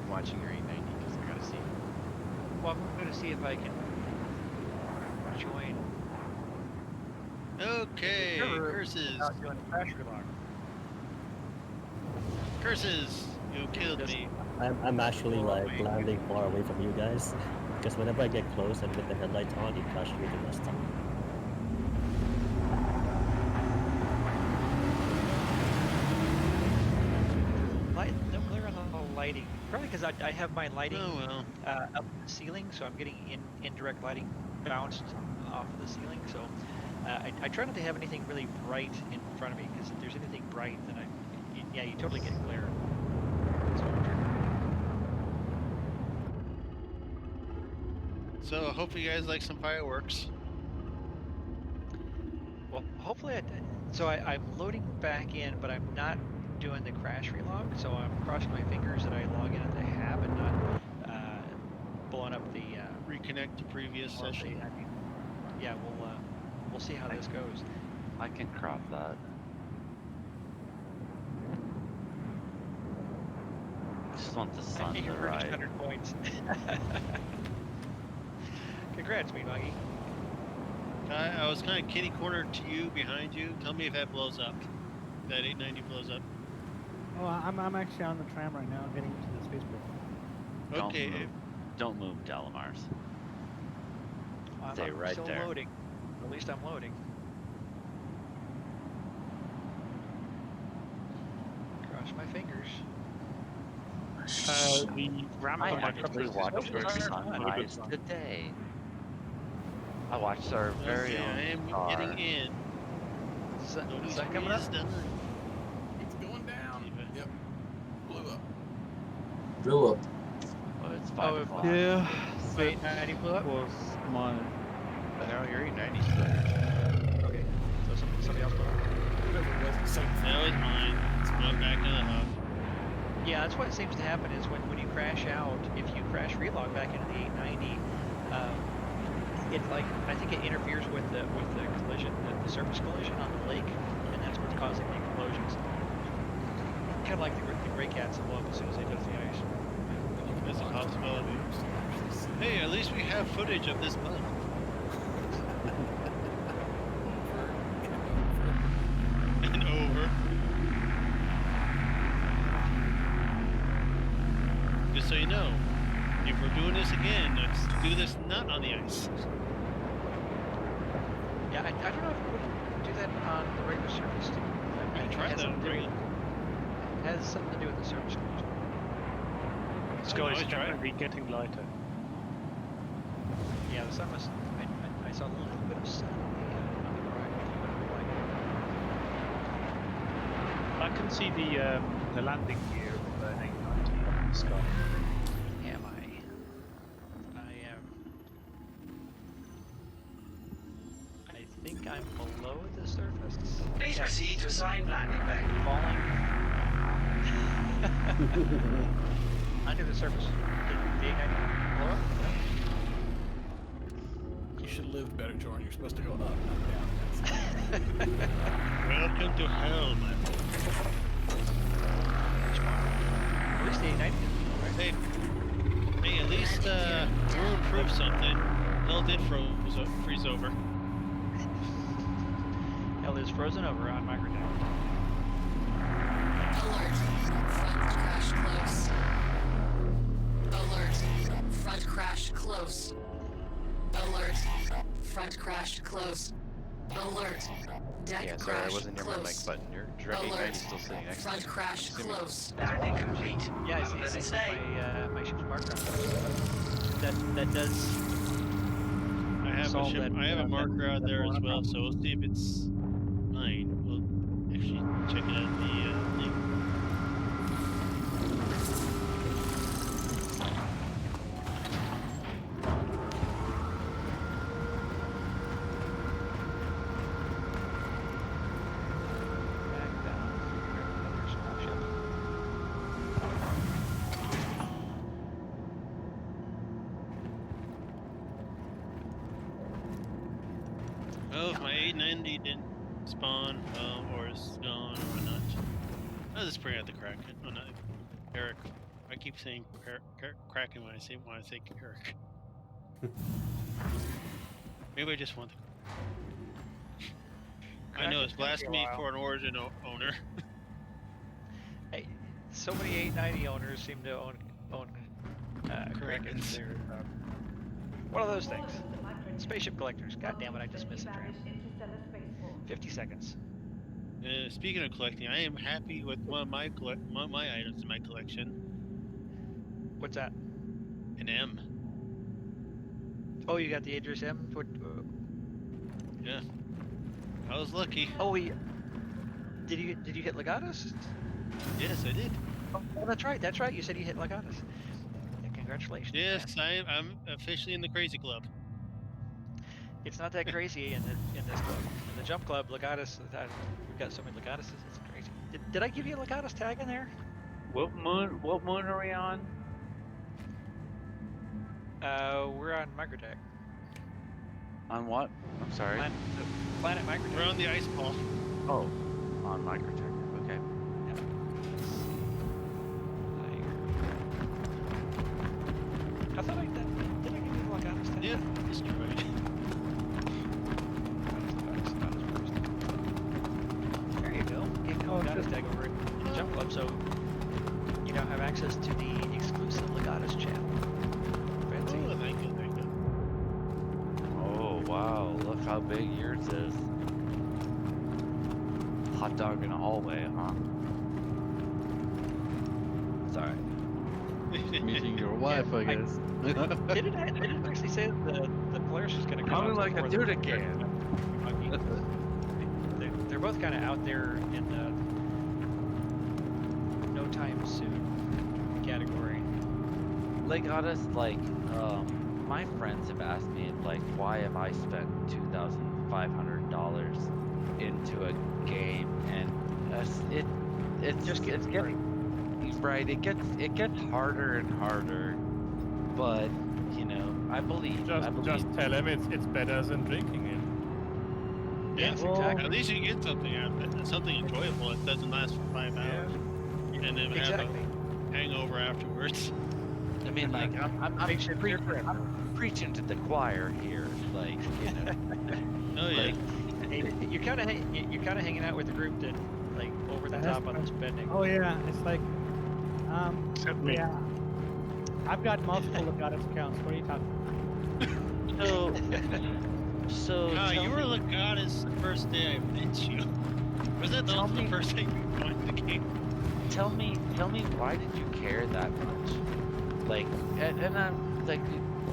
H: I'm watching your 890 because I gotta see.
C: Well, I'm going to see if I can join.
G: Okay, curses.
C: Doing crash relog.
G: Curses, you killed me.
E: I'm actually like landing far away from you guys, because whenever I get close and with the headlights on, you crash me the rest time.
C: lighting. Probably because I have my lighting
G: Oh well.
C: up in the ceiling, so I'm getting indirect lighting bounced off of the ceiling. So I try not to have anything really bright in front of me, because if there's anything bright, then yeah, you totally get glare.
G: So hopefully you guys like some fireworks.
C: Well, hopefully, I'm loading back in, but I'm not doing the crash relog, so I'm crossing my fingers that I log in at the hab and not blowing up the
G: reconnect to previous session.
C: Yeah, we'll see how this goes.
B: I can crop that. I just want the sun to
C: You've
B: rise.
C: reached 100 points. Congrats, Meat Monkey.
G: I was kind of kitty cornered to you, behind you. Tell me if that blows up. If that 890 blows up.
T: Oh, I'm actually on the tram right now, getting into the spaceport.
G: Okay.
B: Don't move, Dalamars. Stay
C: I'm
B: right
C: still
B: there.
C: loading. At least I'm loading. Cross my fingers.
R: The ramp
B: I
R: on my
B: actually
R: truck
B: watched the sunrise today. I watched our very
G: I
B: own
G: am
B: star.
G: getting in.
C: Is that coming up?
O: It's going down. Yep. Blew up.
U: Blew up.
B: Oh, it's 5 o'clock.
D: Yeah.
C: Wait, 90 blew up?
S: Was mine.
P: No, your 890 still.
C: Okay. So somebody else blew up?
O: Whatever it was, the same thing.
G: That was mine. It's going back to the hub.
C: Yeah, that's what seems to happen is when you crash out, if you crash relog back into the 890, it I think it interferes with the collision, the surface collision on the lake, and that's what's causing the explosions. Kind of like the gray cats that blow up as soon as they touch the ice.
G: That's a possibility. Hey, at least we have footage of this bug. And over. Just so you know, if we're doing this again, let's do this not on the ice.
C: Yeah, I don't know if we would do that on the regular surface too.
G: We can try that on regular.
C: It has something to do with the surface collision.
R: The sky is definitely getting lighter.
C: Yeah, the sun was. I saw a little bit of sun on the horizon.
R: I can see the landing gear of an 890 in the sky.
C: Am I? I am. I think I'm below the surface.
V: Please proceed to assigned landing bay.
C: Falling. Under the surface. Did the 890 blow up?
O: You should live better, Jordan. You're supposed to go up, not down.
G: Welcome to hell, my friend.
C: At least the 890 did, right?
G: Hey, at least we'll improve something. Hell did freeze over.
C: Hell is frozen over on microtown.
V: Alert. Front crash close. Alert. Front crash close. Alert. Front crash close. Alert. Deck
P: Yeah, sorry, I
V: crash
P: wasn't near my mic
V: close.
P: button. Your direct 890 still sitting next to
V: Front
P: me.
V: crash close. Landing complete.
C: Yeah, I see my ship's marker. That does.
G: I have
C: solve that,
G: I have a marker out there as
C: that
G: well, so we'll see if it's mine. We'll actually check it out the thing.
C: Back down. Another small ship.
G: Well, if my 890 didn't spawn, or is gone or whatnot, I'll just bring out the Kraken. Oh, not Eric. I keep saying Kraken when I say Eric. Maybe I just want the. I know it's blasphemy for an Origin owner.
C: Hey, so many 890 owners seem to own Krakens. They're one of those things. Spaceship collectors. God damn it! I just missed the tram. 50 seconds.
G: Speaking of collecting, I am happy with one of my items in my collection.
C: What's that?
G: An M.
C: Oh, you got the Aegis M?
G: Yeah. I was lucky.
C: Oh, did you hit Legatus?
G: Yes, I did.
C: Oh, that's right. That's right. You said you hit Legatus. Yeah, congratulations.
G: Yes, I'm officially in the crazy club.
C: It's not that crazy in this club. In the jump club, Legatus. We've got so many Legatuses. It's crazy. Did I give you a Legatus tag in there?
B: What moon are we on?
C: We're on Microtech.
B: On what? I'm sorry.
C: Planet Microtech.
G: We're on the ice ball.
B: Oh, on Microtech. Okay.
C: I thought did I give you the Legatus tag?
G: Yeah, destroyed.
C: There you go. Get the Legatus tag over in Jump Club, so you now have access to the exclusive Legatus channel. Fancy.
G: Oh, thank you, thank you.
B: Oh wow! Look how big yours is. Hot dog in a hallway, huh?
S: Sorry. Meeting your wife, I guess.
C: Did it actually say that the Polaris is going to come
B: Coming
C: out
B: like a
C: before
B: dude
C: the-
B: again.
C: They're both kind of out there in the no time soon category.
B: Legatus, like, my friends have asked me, like, why have I spent $2,500 into a game, and it's getting right. It gets harder and harder, but you know, I believe.
I: Just tell him it's better than drinking it.
G: Yes,
C: Well,
G: exactly. At least you get something out of it. Something enjoyable. It doesn't last for 5 hours. And then have a hangover afterwards.
B: I mean, like, I'm preaching to the choir here, like, you know.
G: Oh yeah.
C: You're kind of hanging out with a group that like over the top on the spending.
T: Oh yeah, it's like,
I: me.
T: yeah. I've got multiple Legatus accounts. What are you talking about?
B: So
G: you were Legatus the first day I met you. Was that the first thing you joined the game?
B: Tell me, why did you care that much? Like, and I'm like,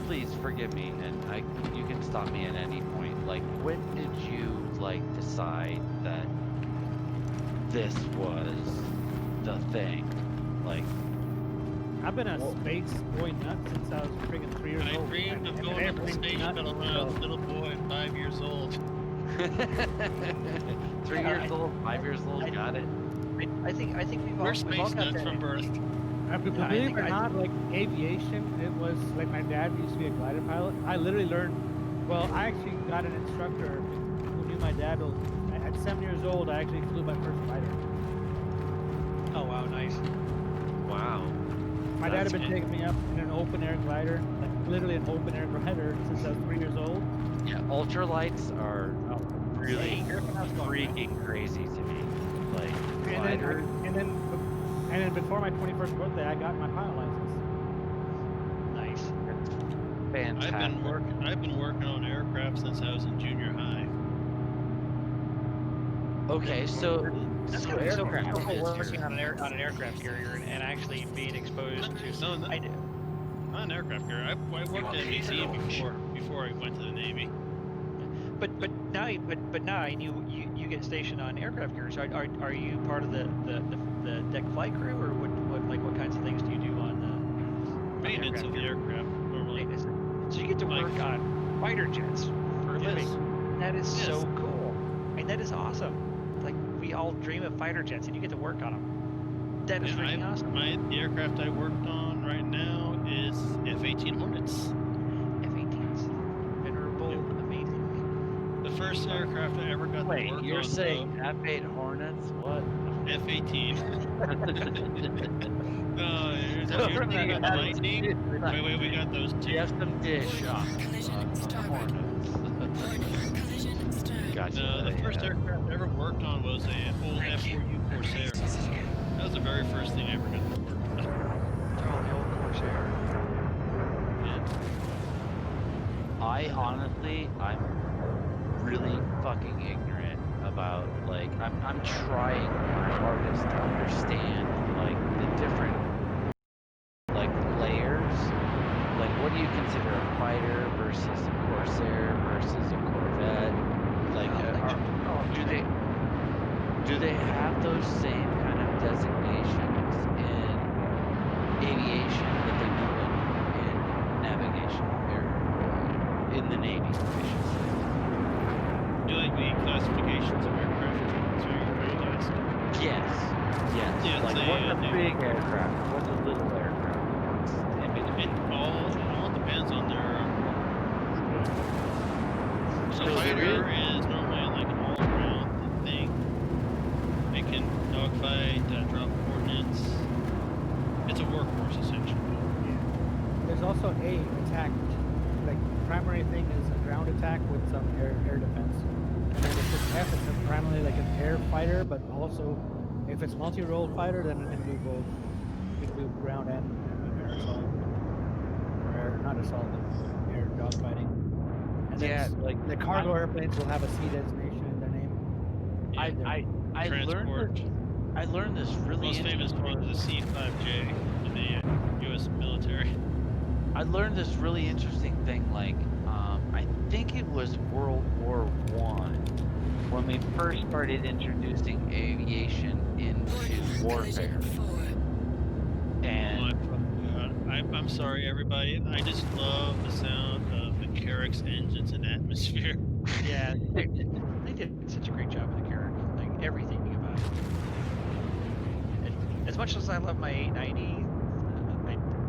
B: please forgive me, and you can stop me at any point. Like, when did you like decide that this was the thing? Like,
T: I've been a space boy nut since I was freaking 3 years
G: I
T: old.
G: dreamed of
T: And
G: going up to
T: everything's
G: space
T: nuts,
G: when I was
T: so-
G: a little boy, 5 years old.
B: 3 years old, 5 years old, got it.
C: I think we've all
G: We're
C: got
G: space nuts
C: that.
G: from birth.
T: Believe it or not, like aviation, it was like my dad used to be a glider pilot. I literally learned. Well, I actually got an instructor who knew my dad. At 7 years old, I actually flew my first glider.
C: Oh wow, nice.
B: Wow.
T: My dad had been taking me up in an open air glider, like literally an open air glider, since I was 3 years old.
B: Yeah, ultralights are really freaking crazy to me. Like, gliders.
T: And then before my 21st birthday, I got my pilot license.
C: Nice.
B: Fantastic.
G: I've been working on aircraft since I was in junior high.
B: Okay, so
C: That's
B: so
C: gonna be so
B: aircraft
C: cool
B: is
C: working
B: your-
C: on an aircraft carrier and actually being exposed to.
G: No, not an aircraft carrier. I worked at a museum before I went to the Navy.
C: But now you get stationed on aircraft carriers. Are you part of the deck flight crew, or what kinds of things do you do on the
G: Maintenance of the aircraft normally.
C: So you get to work on fighter jets for a living. That is so cool. I mean, that is awesome. Like, we all dream of fighter jets, and you get to work on them. That is freaking awesome.
G: The aircraft I worked on right now is F-18 Hornets.
C: F-18s, venerable, amazing.
G: The first aircraft I ever got to work on.
B: You're saying F-8 Hornets? What?
G: F-18. No, you're talking about Lightning. Wait, we got those two.
B: You have some dish on Hornets. Gotcha.
G: No, the first aircraft I ever worked on was an old F-4U Corsair. That was the very first thing I ever got to work on.
C: Oh, the old Corsair.
B: I'm really fucking ignorant about, like, I'm trying my hardest to understand, like, the different, like, layers do you consider a fighter versus a corsair versus a corvette? Like, do they have those same kind of designations in aviation that they do in navigation or in the Navy, I should say?
G: Do you like the classifications of aircraft? That's what you're trying to ask.
B: Yes. Yes.
G: Yeah,
B: Like, what's a big aircraft? What's a little aircraft?
G: It all depends on their. So fighter is normally like an all-around thing. It can dogfight, drop coordinates. It's a workhorse essentially.
T: There's also A, attack, which like primary thing is a ground attack with some air defense. And then if it's F, it's primarily like an air fighter, but also if it's multi-role fighter, then it can do both. You can do ground and air assault. Or air, not assault, but air dogfighting. And
B: Yeah,
T: then
B: like
T: the cargo airplanes will have a C designation in their name.
B: I learned this really
G: Most famous
B: interesting.
G: one is the C-5J in the U.S. military.
B: I learned this really interesting thing. Like, I think it was World War One when we first started introducing aviation into warfare. And
G: I'm sorry, everybody. I just love the sound of the Carrack's engines and atmosphere.
C: Yeah, they did such a great job with the Carrack. Like everything about it. As much as I love my 890,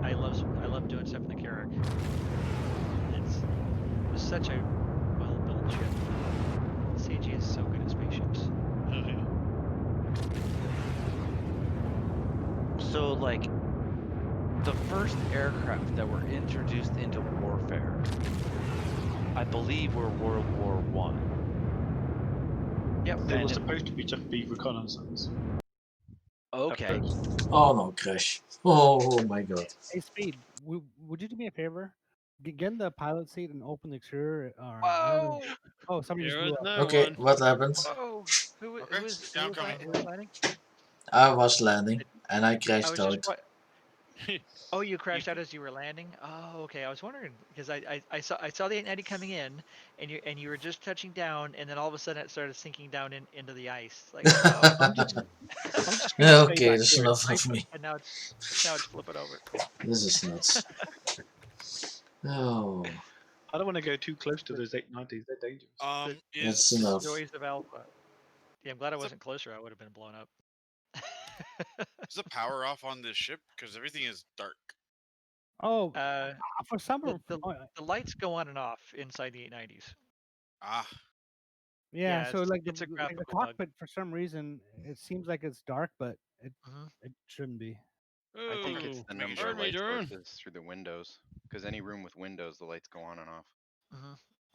C: I love doing stuff in the Carrack. It was such a well-built ship. CG is so good at spaceships.
B: so, like, the first aircraft that were introduced into warfare, I believe, were World War One.
R: Yep, they were supposed to be just be reconnaissance.
B: Okay.
U: Oh no, crash. Oh my god.
T: Hey, Speed, would you do me a favor? Get in the pilot seat and open the exterior. I don't know. Oh, somebody just blew up.
U: Okay, what happened?
C: Whoa! Who was landing?
U: I was landing and I
C: I
U: crashed
C: was just
U: out.
C: what? Oh, you crashed out as you were landing. Oh, okay. I was wondering because I saw the 890 coming in, and you were just touching down, and then all of a sudden it started sinking down into the ice. Like, oh.
T: I'm just gonna stay
U: Okay,
T: back
U: that's
T: here.
U: enough of me.
C: And now it's flipping over.
U: This is nuts. Oh,
R: I don't want to go too close to those 890s. They're dangerous.
U: that's enough.
C: Joys of Alpha. Yeah, I'm glad I wasn't closer. I would have been blown up.
A: Is the power off on this ship? Because everything is dark.
T: Oh, for some
C: the lights go on and off inside the 890s.
A: Ah.
T: Yeah, so like
C: it's a
T: the
C: graphical
T: cockpit
C: bug.
T: for some reason it seems like it's dark, but it shouldn't be.
H: I think it's the
A: making
H: number of
A: sure.
H: light sources through the windows. Because any room with windows, the lights go on and off.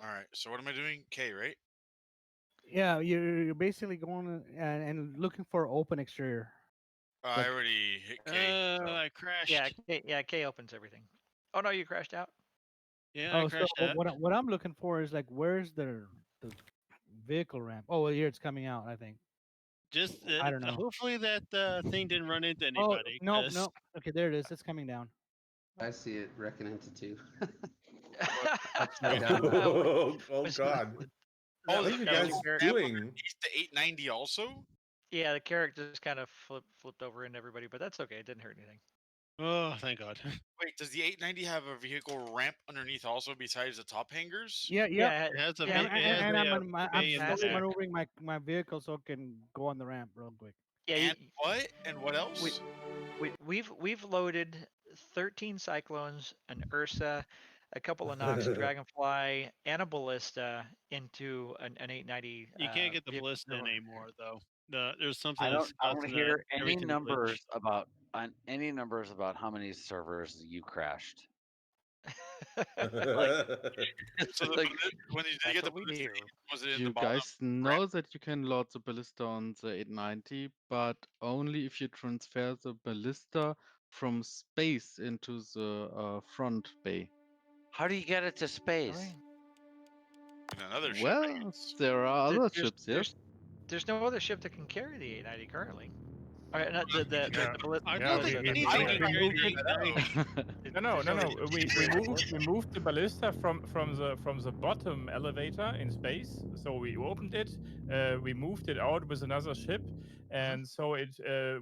A: All right. So what am I doing? K, right?
T: Yeah, you're basically going and looking for open exterior.
A: I already hit K. So.
G: I crashed.
C: Yeah, K opens everything. Oh no, you crashed out.
G: Yeah,
T: Oh,
G: I crashed
T: so
G: out.
T: what I'm looking for is like where's the vehicle ramp? Oh, well, here it's coming out. I think.
G: Just
T: I don't know.
G: hopefully that thing didn't run into
T: Oh
G: anybody.
T: no, no. Okay, there it is. It's coming down.
K: I see it wrecking into two.
Q: Upside down. Oh god.
A: Oh,
Q: What are you guys doing?
A: The 890 also?
C: Yeah, the character just kind of flipped over into everybody, but that's okay. It didn't hurt anything.
G: Oh, thank God.
A: Wait, does the 890 have a vehicle ramp underneath also besides the top hangers?
T: Yeah.
G: It has a
T: And I'm
G: bay in the
T: slowly
G: back.
T: maneuvering my vehicle so it can go on the ramp real quick.
C: Yeah.
A: And what else?
C: We've loaded 13 Cyclones, an Ursa, a couple of Nox Dragonfly, and a Ballista into an 890.
G: You can't get the Ballista in anymore, though. There's something.
B: I don't
G: causing
B: hear any
G: everything to glitch.
B: numbers about how many servers you crashed.
A: So when you did get the Ballista, was it in the
S: You
A: bottom?
S: guys know that you can load the ballista on the 890, but only if you transfer the ballista from space into the front bay.
B: How do you get it to space?
A: In another ship.
S: Well, there are other ships, yes.
C: There's no other ship that can carry the 890 currently. All right,
G: I don't think anything can carry the
I: No. We moved the ballista from the bottom elevator in space. So we opened it. We moved it out with another ship, and so it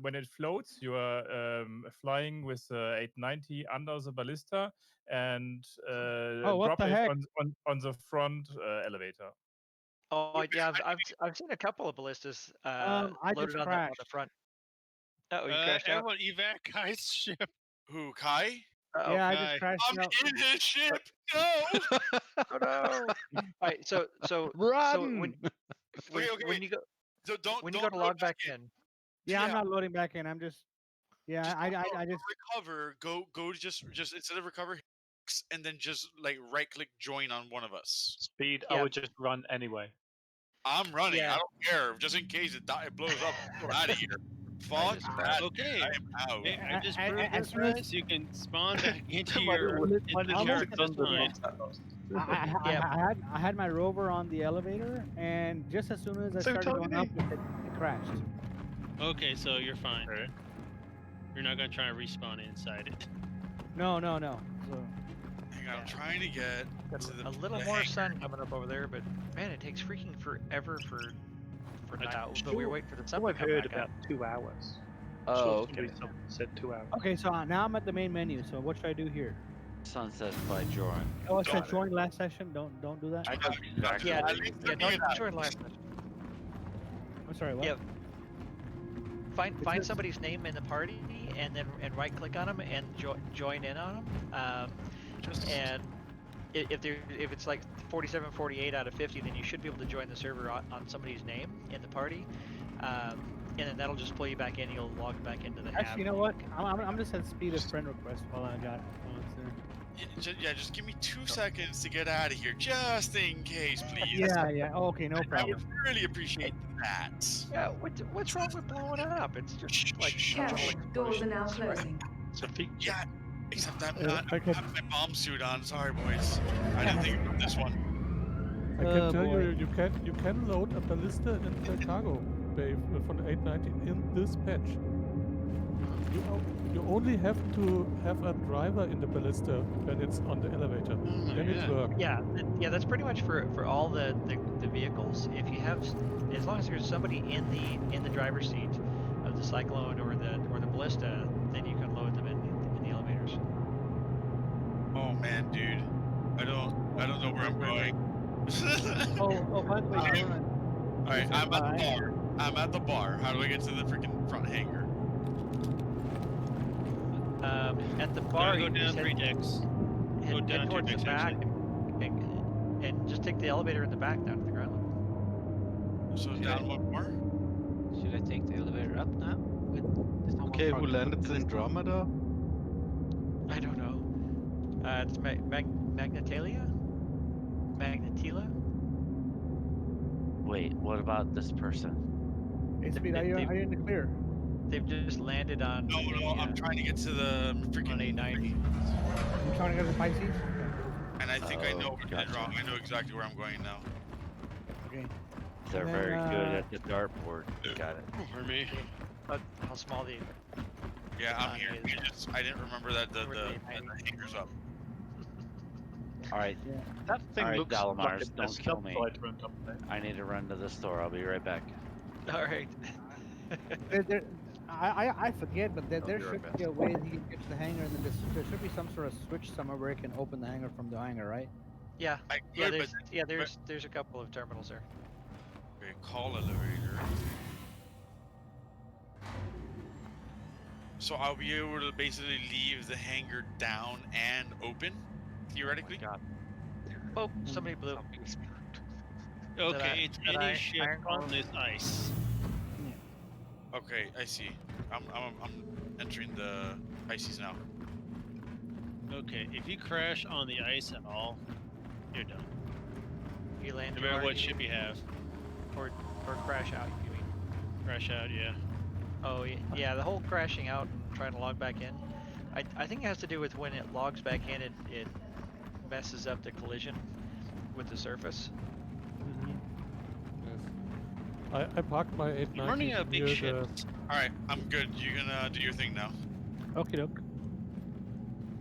I: when it floats, you are flying with 890 under the ballista and
T: what
I: drop
T: the
I: it
T: heck?
I: on the front elevator.
C: Oh yeah, I've seen a couple of ballistas
T: I
C: loaded
T: just
C: on
T: crashed.
C: the front. Oh, you crashed out.
G: everyone evac Kai's ship.
A: Who, Kai?
C: Uh-oh.
T: Yeah, I just crashed
A: I'm
T: out.
A: in his ship. No.
C: Oh no! All right, so
B: Run!
C: when you go
A: Don't
C: when you go to log back in.
T: Yeah, I'm not loading back in. I'm just. Yeah, I just.
A: recover. Go to just instead of recover, and then just like right click join on one of us.
R: Speed. I would just run anyway.
A: I'm running.
C: Yeah.
A: I don't care. Just in case it blows up. Get out of here. Fuck that.
G: Okay.
A: I am out.
G: Hey, I just proved
T: as
G: this,
T: soon as-
G: guys. You can spawn back into
R: Why
G: your
R: did-
G: into
R: why
G: the
R: did you
G: character
R: click on the
G: design.
R: box?
T: I had my rover on the elevator, and just as soon as I started going up, it crashed.
G: Okay, so you're fine. You're not gonna try and respawn inside it.
T: No. So.
A: Hang on, I'm trying to get to
C: a little more sun coming up over there, but man, it takes freaking forever for now. But we're waiting for the sun to
R: I've
C: come
R: heard
C: back
R: about
C: up.
R: 2 hours.
B: Oh,
R: Somebody said 2 hours.
T: Okay, so now I'm at the main menu. So what should I do here?
B: Sunset by join.
T: Oh, it said join last session. Don't do that.
C: Don't join last session.
T: I'm sorry. What?
C: Yeah. Find somebody's name in the party and then right click on them and join in on them. And if it's like 47, 48 out of 50, then you should be able to join the server on somebody's name in the party. And then that'll just pull you back in. You'll log back into the.
T: Actually, you know what? I'm just at speed of friend request while I got.
A: Yeah, just give me 2 seconds to get out of here, just in case, please.
T: Yeah. Oh, okay, no
A: I
T: problem.
A: would really appreciate that.
C: Yeah, what's wrong with blowing it up? It's just like
V: Careful, doors are now closing.
R: It's a feature.
A: Yeah, except I'm not. I have my bomb suit on. Sorry, boys. I didn't think about this one.
I: I can tell you can load a ballista in the cargo bay from 890 in this patch. You only have to have a driver in the ballista when it's on the elevator. Then it works.
C: Yeah, that's pretty much for all the vehicles. If you have, as long as there's somebody in the driver's seat of the Cyclone or the Ballista, then you can load them in the elevators.
A: Oh man, dude, I don't know where I'm going.
T: By the way,
A: all right, I'm at the bar. I'm at the bar. How do I get to the freaking front hangar?
C: At the bar,
G: go down 3 decks. Go down
C: head
G: 2
C: towards
G: decks.
C: the back and just take the elevator in the back down to the ground level.
A: So down one more.
B: Should I take the elevator up now?
S: Okay, who landed in Andromeda?
C: I don't know. It's Magnetalia? Magnetila?
B: Wait, what about this person?
T: Hey, Speed, are you in the clear?
C: They've just landed on.
A: No, I'm trying to get to the freaking
C: 890.
T: You trying to go to the Pisces?
A: And I think I know what I did wrong. I know exactly where I'm going now.
T: Okay.
B: They're
T: And then,
B: very good at the dartboard. Got it.
G: For me.
C: How small the?
A: Yeah, I'm here. I didn't remember that the hangar's up.
B: All right.
R: That thing
B: All right,
R: looks
B: Dalamars,
R: like a
B: don't kill me.
R: right around up there.
B: I need to run to the store. I'll be right back.
C: All right.
T: I forget, but there should be a way that you can get to the hangar, and then there should be some sort of switch somewhere where it can open the hangar from the hangar, right?
C: Yeah.
A: Yeah,
C: There's a couple of terminals there.
A: Okay, call elevator. So I'll be able to basically leave the hangar down and open, theoretically.
C: Oh, somebody blew.
G: Okay, it's any ship on this ice.
A: Okay, I see. I'm entering the ices now.
G: Okay, if you crash on the ice at all, you're done.
C: You land.
G: No matter what ship you have.
C: Or crash out. You mean?
G: Crash out, yeah.
C: Oh yeah, the whole crashing out and trying to log back in. I think it has to do with when it logs back in, it messes up the collision with the surface.
L: I parked my
G: I'm running
L: 890
G: out of big
L: near the.
G: ships.
A: All right, I'm good. You can do your thing now.
T: Okay, doke.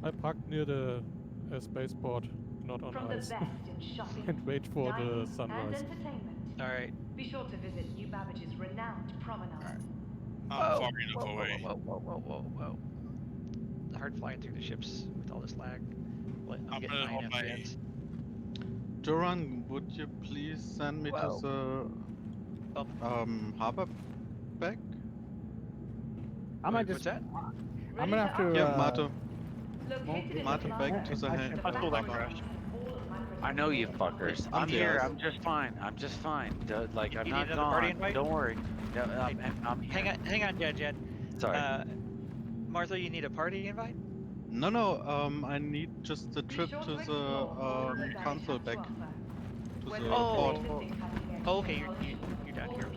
L: I parked near the spaceport, not on
V: From the
L: ice,
V: best in shopping,
L: and wait for the
V: dining,
L: sunrise.
V: and entertainment.
C: All right.
V: Be sure to visit New Babbage's renowned promenade.
A: I'm far enough
C: whoa,
A: away.
C: whoa. Hard flying through the ships with all this lag. I'm getting
A: gonna
C: 9
A: hold my.
C: FPS.
S: Duran, would you please send me to the harbor back?
T: I might just.
C: What's that?
T: I'm gonna have to.
S: Yeah, Marta.
V: Located in
S: Marta,
V: the
S: back to the
C: I told that crash.
B: I know you fuckers.
S: I'm
B: I'm here.
S: there.
B: I'm just fine. I'm just fine. Like I'm
C: You need
B: not
C: another party
B: gone.
C: invite?
B: Don't worry. Yeah, I'm here.
C: Hang on, Jed.
B: Sorry.
C: Martha, you need a party invite?
S: No. I need just the trip to the council back to the port.
C: Oh, okay. You're down here.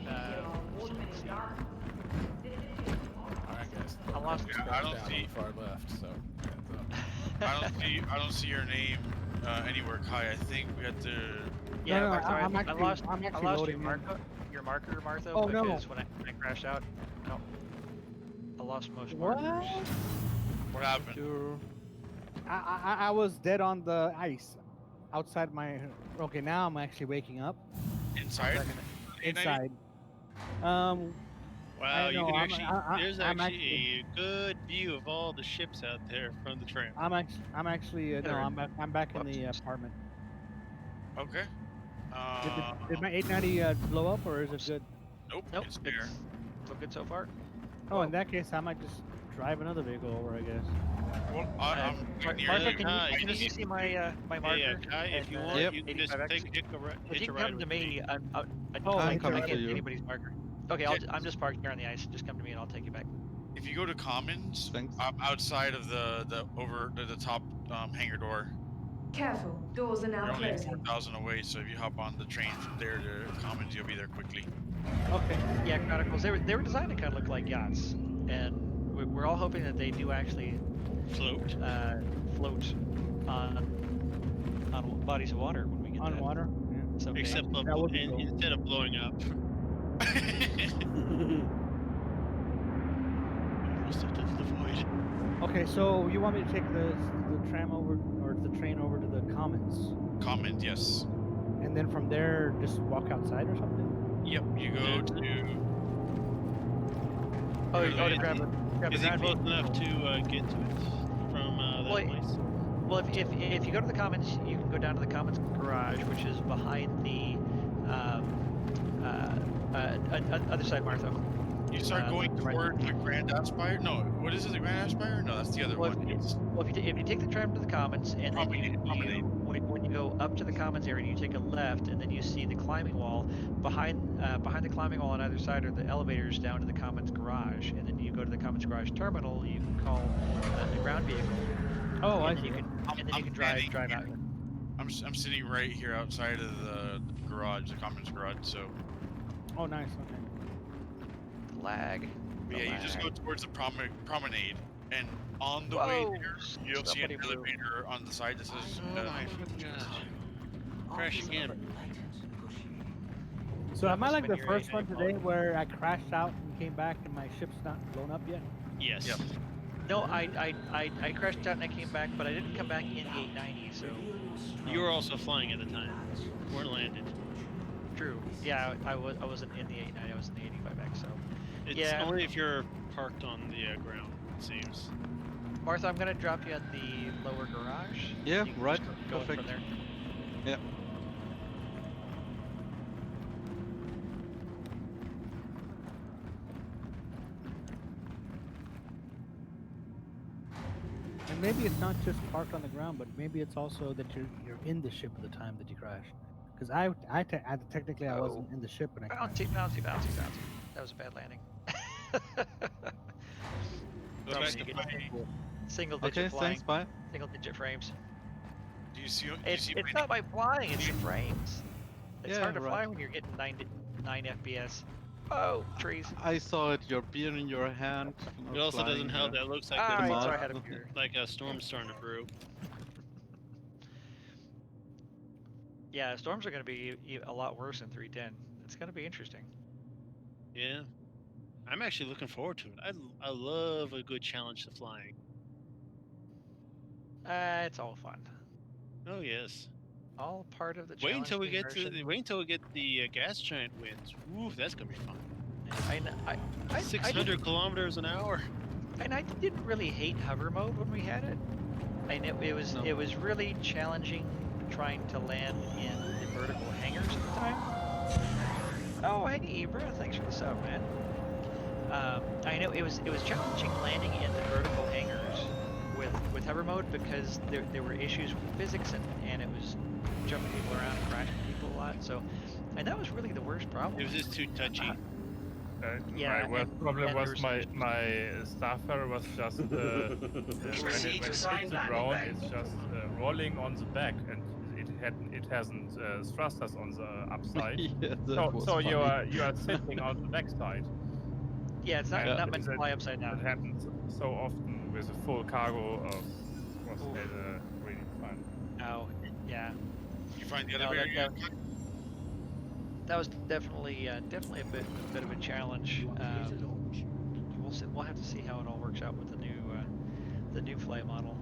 C: Let's see.
O: Alright, guys.
C: I lost.
A: Yeah, I don't see.
O: Before I left, so.
A: I don't see your name anywhere, Kai. I think we had to.
C: Yeah,
T: No,
C: Martha,
T: I'm
C: I
T: actually-
C: lost.
T: I'm actually
C: I lost
T: loading
C: your marker, Martha.
T: Oh, no.
C: Because when I crashed out, no, I lost most
T: What?
C: markers.
A: What happened?
T: I was dead on the ice, outside my. Okay, now I'm actually waking up.
A: Inside.
T: Inside.
G: Wow, you
T: know,
G: can
T: I'm-
G: actually. There's
T: I'm
G: actually a good view of all the ships out there from the tram.
T: I'm actually no, I'm back in the apartment.
A: Okay.
T: Did my 890 blow up or is it good?
A: Nope. It's there.
C: So good so far.
T: Oh, in that case, I might just drive another vehicle over, I guess.
A: Well, I'm
C: Martha, can you see my my marker?
G: Yeah, Kai, if you want, you can just hitch
C: If you
G: a
C: can
G: ride
C: come to
G: with
C: me, I
S: I'm coming
C: can't
S: to
C: get
S: you.
C: anybody's marker. Okay, I'm just parked here on the ice. Just come to me and I'll take you back.
A: If you go to Commons,
S: Thanks.
A: outside of the top hangar door.
V: Careful, doors are now
A: You're only
V: closing.
A: 4,000 away, so if you hop on the train from there to Commons, you'll be there quickly.
T: Okay.
C: Yeah, Chronicles. They were designed to kind of look like yachts, and we're all hoping that they do actually
G: float
C: on bodies of water when we get
T: on
C: that.
T: water.
C: So
G: Except instead of blowing up.
T: Okay, so you want me to take the tram over or the train over to the Commons,
A: Commons, yes.
T: and then from there just walk outside or something?
A: Yep, you go to.
C: Oh, you go to grab a
G: Is it
C: ground
G: close
C: vehicle.
G: enough to get to it from that place?
C: Well, if you go to the Commons, you can go down to the Commons garage, which is behind the other side, Martha.
A: You start going toward the Grand Aspire? No, what is it, the Grand Aspire? No, that's the other one.
C: Well, if you take the tram to the Commons, and then when you go up to the Commons area, you take a left, and then you see the climbing wall. Behind the climbing wall on either side are the elevators down to the Commons garage, and then you go to the Commons garage terminal. You can call the ground vehicle.
T: Oh, I
C: and then you can drive out.
A: I'm sitting right here outside of the garage, the Commons garage. So.
T: Oh, nice. Okay.
C: Lag.
A: Yeah, you just go towards the promenade, and on the way there, you'll see an elevator on the side that says.
G: Oh my god! Crash again.
T: So am I like the first one today where I crashed out and came back and my ship's not blown up yet?
G: Yes.
A: Yep.
C: No, I crashed out and I came back, but I didn't come back in the 890. So.
G: You were also flying at the time. Weren't landed.
C: True. Yeah, I wasn't in the 890. I was in the 85X. So.
G: It's
C: Yeah.
G: only if you're parked on the ground, it seems.
C: Martha, I'm gonna drop you at the lower garage.
S: Yeah,
C: You can
S: right.
C: just go in
S: Perfect.
C: from there.
S: Yeah.
T: And maybe it's not just parked on the ground, but maybe it's also that you're in the ship at the time that you crashed. Because technically I wasn't in the ship when I crashed.
C: Bouncy. That was a bad landing. Single digit
S: Okay,
C: flying.
S: thanks, bye.
C: Single digit frames.
A: Do you see?
C: It's not my flying, it's the frames. It's
S: Yeah,
C: hard to fly
S: right.
C: when you're getting 9 FPS. Oh, trees.
S: I saw it, your beer in your hand.
G: It also doesn't help that it looks like
C: Alright,
G: there's
C: so I had a beer.
G: like a storm starting to brew.
C: Yeah, storms are going to be a lot worse in 310. It's going to be interesting.
G: Yeah. I'm actually looking forward to it. I love a good challenge to flying.
C: It's all fun.
G: Oh yes.
C: All part of the
G: Wait
C: challenge.
G: until we get the gas giant winds. Ooh, that's gonna be fun.
C: I
G: 600 kilometers an hour.
C: And I didn't really hate hover mode when we had it. And it was really challenging trying to land in the vertical hangars at the time. Oh, hey Ibra, thanks for the sub, man. I know it was challenging landing in the vertical hangars with hover mode because there were issues with physics and it was jumping people around and crashing people a lot. So, and that was really the worst problem.
G: It was just too touchy.
C: Yeah,
I: my worst problem was my starfire was just when it hits the ground, it's just rolling on the back, and it hasn't thrusters on the upside.
S: Yeah, that was
I: so you
S: funny.
I: are sitting on the backside.
C: Yeah, it's not meant to fly upside down.
I: It happens so often with a full cargo of was really fun.
C: Oh, yeah.
A: You find the elevator?
C: That was definitely a bit of a challenge. We'll have to see how it all works out with the new flight model.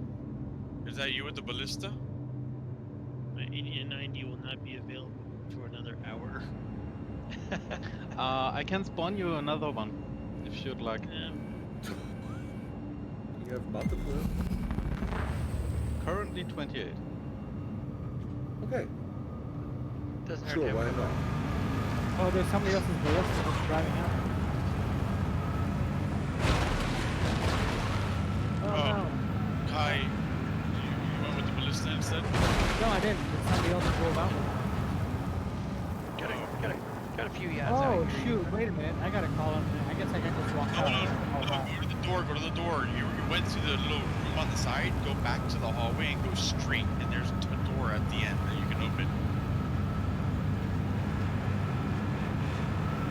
A: Is that you with the ballista?
G: My 8090 will not be available for another hour.
S: I can spawn you another one if you'd like.
Q: You have multiple?
S: Currently 28.
Q: Okay.
C: Doesn't hurt
Q: Sure,
C: to have
Q: why not?
T: Oh, there's somebody else's ballista just driving out. Oh no.
A: Kai, you went with the ballista instead?
T: No, I didn't. Did somebody else drove out?
C: Got a few yads
T: Oh
C: out here.
T: shoot! Wait a minute. I gotta call him. I guess I can just walk out.
A: Go to the door. Go to the door. You went to the little room on the side. Go back to the hallway and go straight. And there's a door at the end that you can open.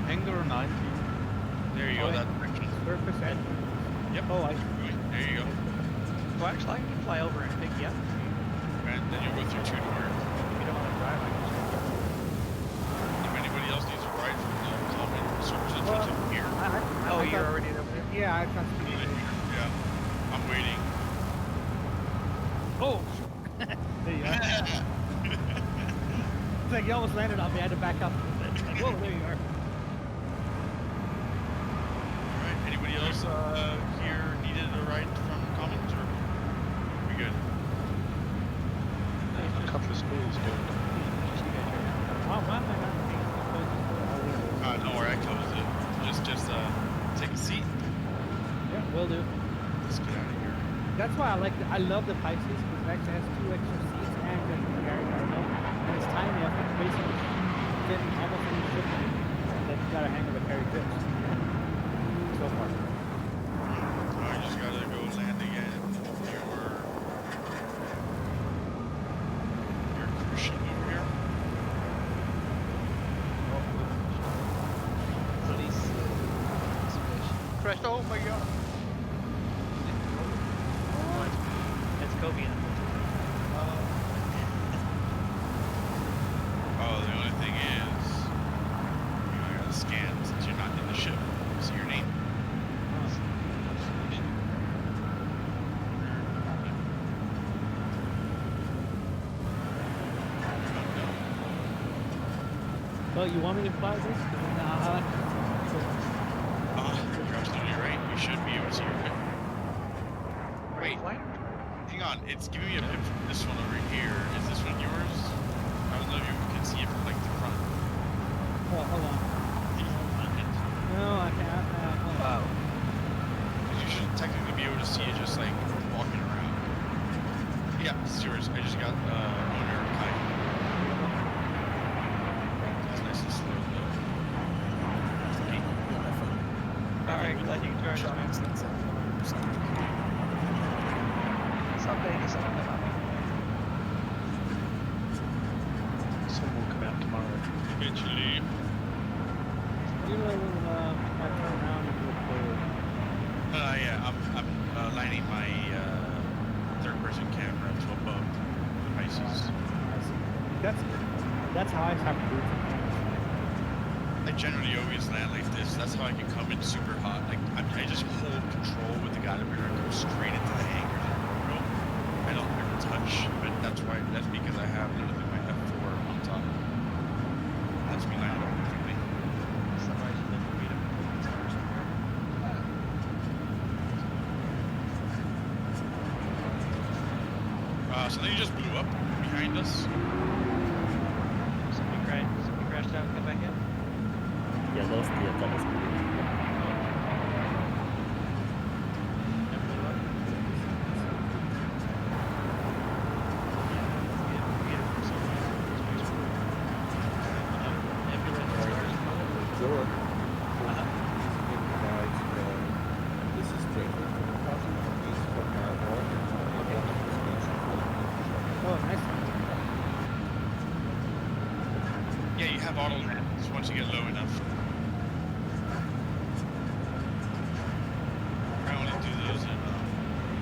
S: Hangar 90.
A: There you go. That direction.
T: Surface end.
A: Yep.
T: Oh, I.
A: There you go.
C: Well, actually, I can fly over and pick you up.
A: And then you'll go through 2 doors.
C: If you don't want to drive, I can just walk over.
A: If anybody else needs a ride from the common service entrance in here.
C: Oh, you're already over there?
T: Yeah, I trust you.
A: Yeah. I'm waiting.
T: Oh. There you are. It's like you almost landed on me. I had to back up. Whoa, there you are.
A: Alright, anybody else here needed a ride from Commons, or we good?
R: I have a couple of schools going.
T: Oh, why am I not?
A: Don't worry, I closed it. Just take a seat.
T: Yeah, will do.
A: Let's get out of here.
T: That's why I love the Pisces because it actually has 2 extra seats and you can carry cargo. And it's tiny enough to basically fit in almost any ship that you gotta hang with a carry trips. So far.
A: I just gotta go land again. Your cruise ship over here.
C: Crashed. Oh my god. It's Kobe in
A: Oh, the only thing is, I gotta scan since you're not in the ship. See your name.
T: Well, you want me to fly this?
A: You're absolutely right. You should be able to see your pic. Wait, hang on. It's giving me a pic from this one over here. Is this one yours? I don't know if you can see it from like the front.
T: Oh, hold on. No, I can't.
A: Wow. You should technically be able to see it just like walking around. Yeah, it's yours. I just got owner Kai. It's nice and slow though.
C: Alright, glad you joined us, man. Someday,
R: Some will come out tomorrow.
A: Eventually.
T: You know, I turn around and look forward.
A: Yeah, I'm lining my third-person camera to above the Pisces.
T: I see. That's how I have to do it sometimes.
A: I generally always land like this. That's how I can come in super hot. Like I just hold control with the guide bearer and go straight into the anchors and cargo. I don't ever touch, but that's because I have literally my F4 on top. That's me landing perfectly.
C: Somebody's been to meet him.
A: Something just blew up behind us.
C: Somebody crashed out and got back in.
E: Yeah, lost the telescope.
A: Yeah, you have auto lands once you get low enough. I only do those in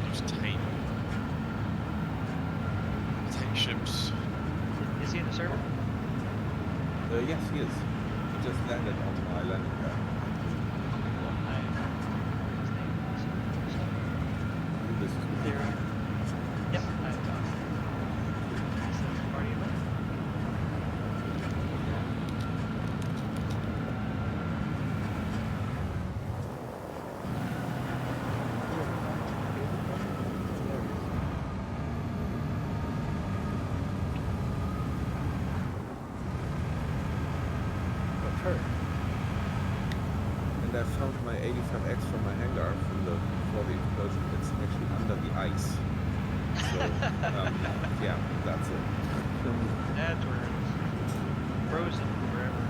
A: those tight ships.
C: Is he in the server?
Q: Yes, he is. He just landed on my landing pad. This is
C: there. Yep.
Q: And I found my 85X from my hangar before the explosion. It's actually under the ice. So, yeah, that's it.
C: That's where it is. Frozen forever.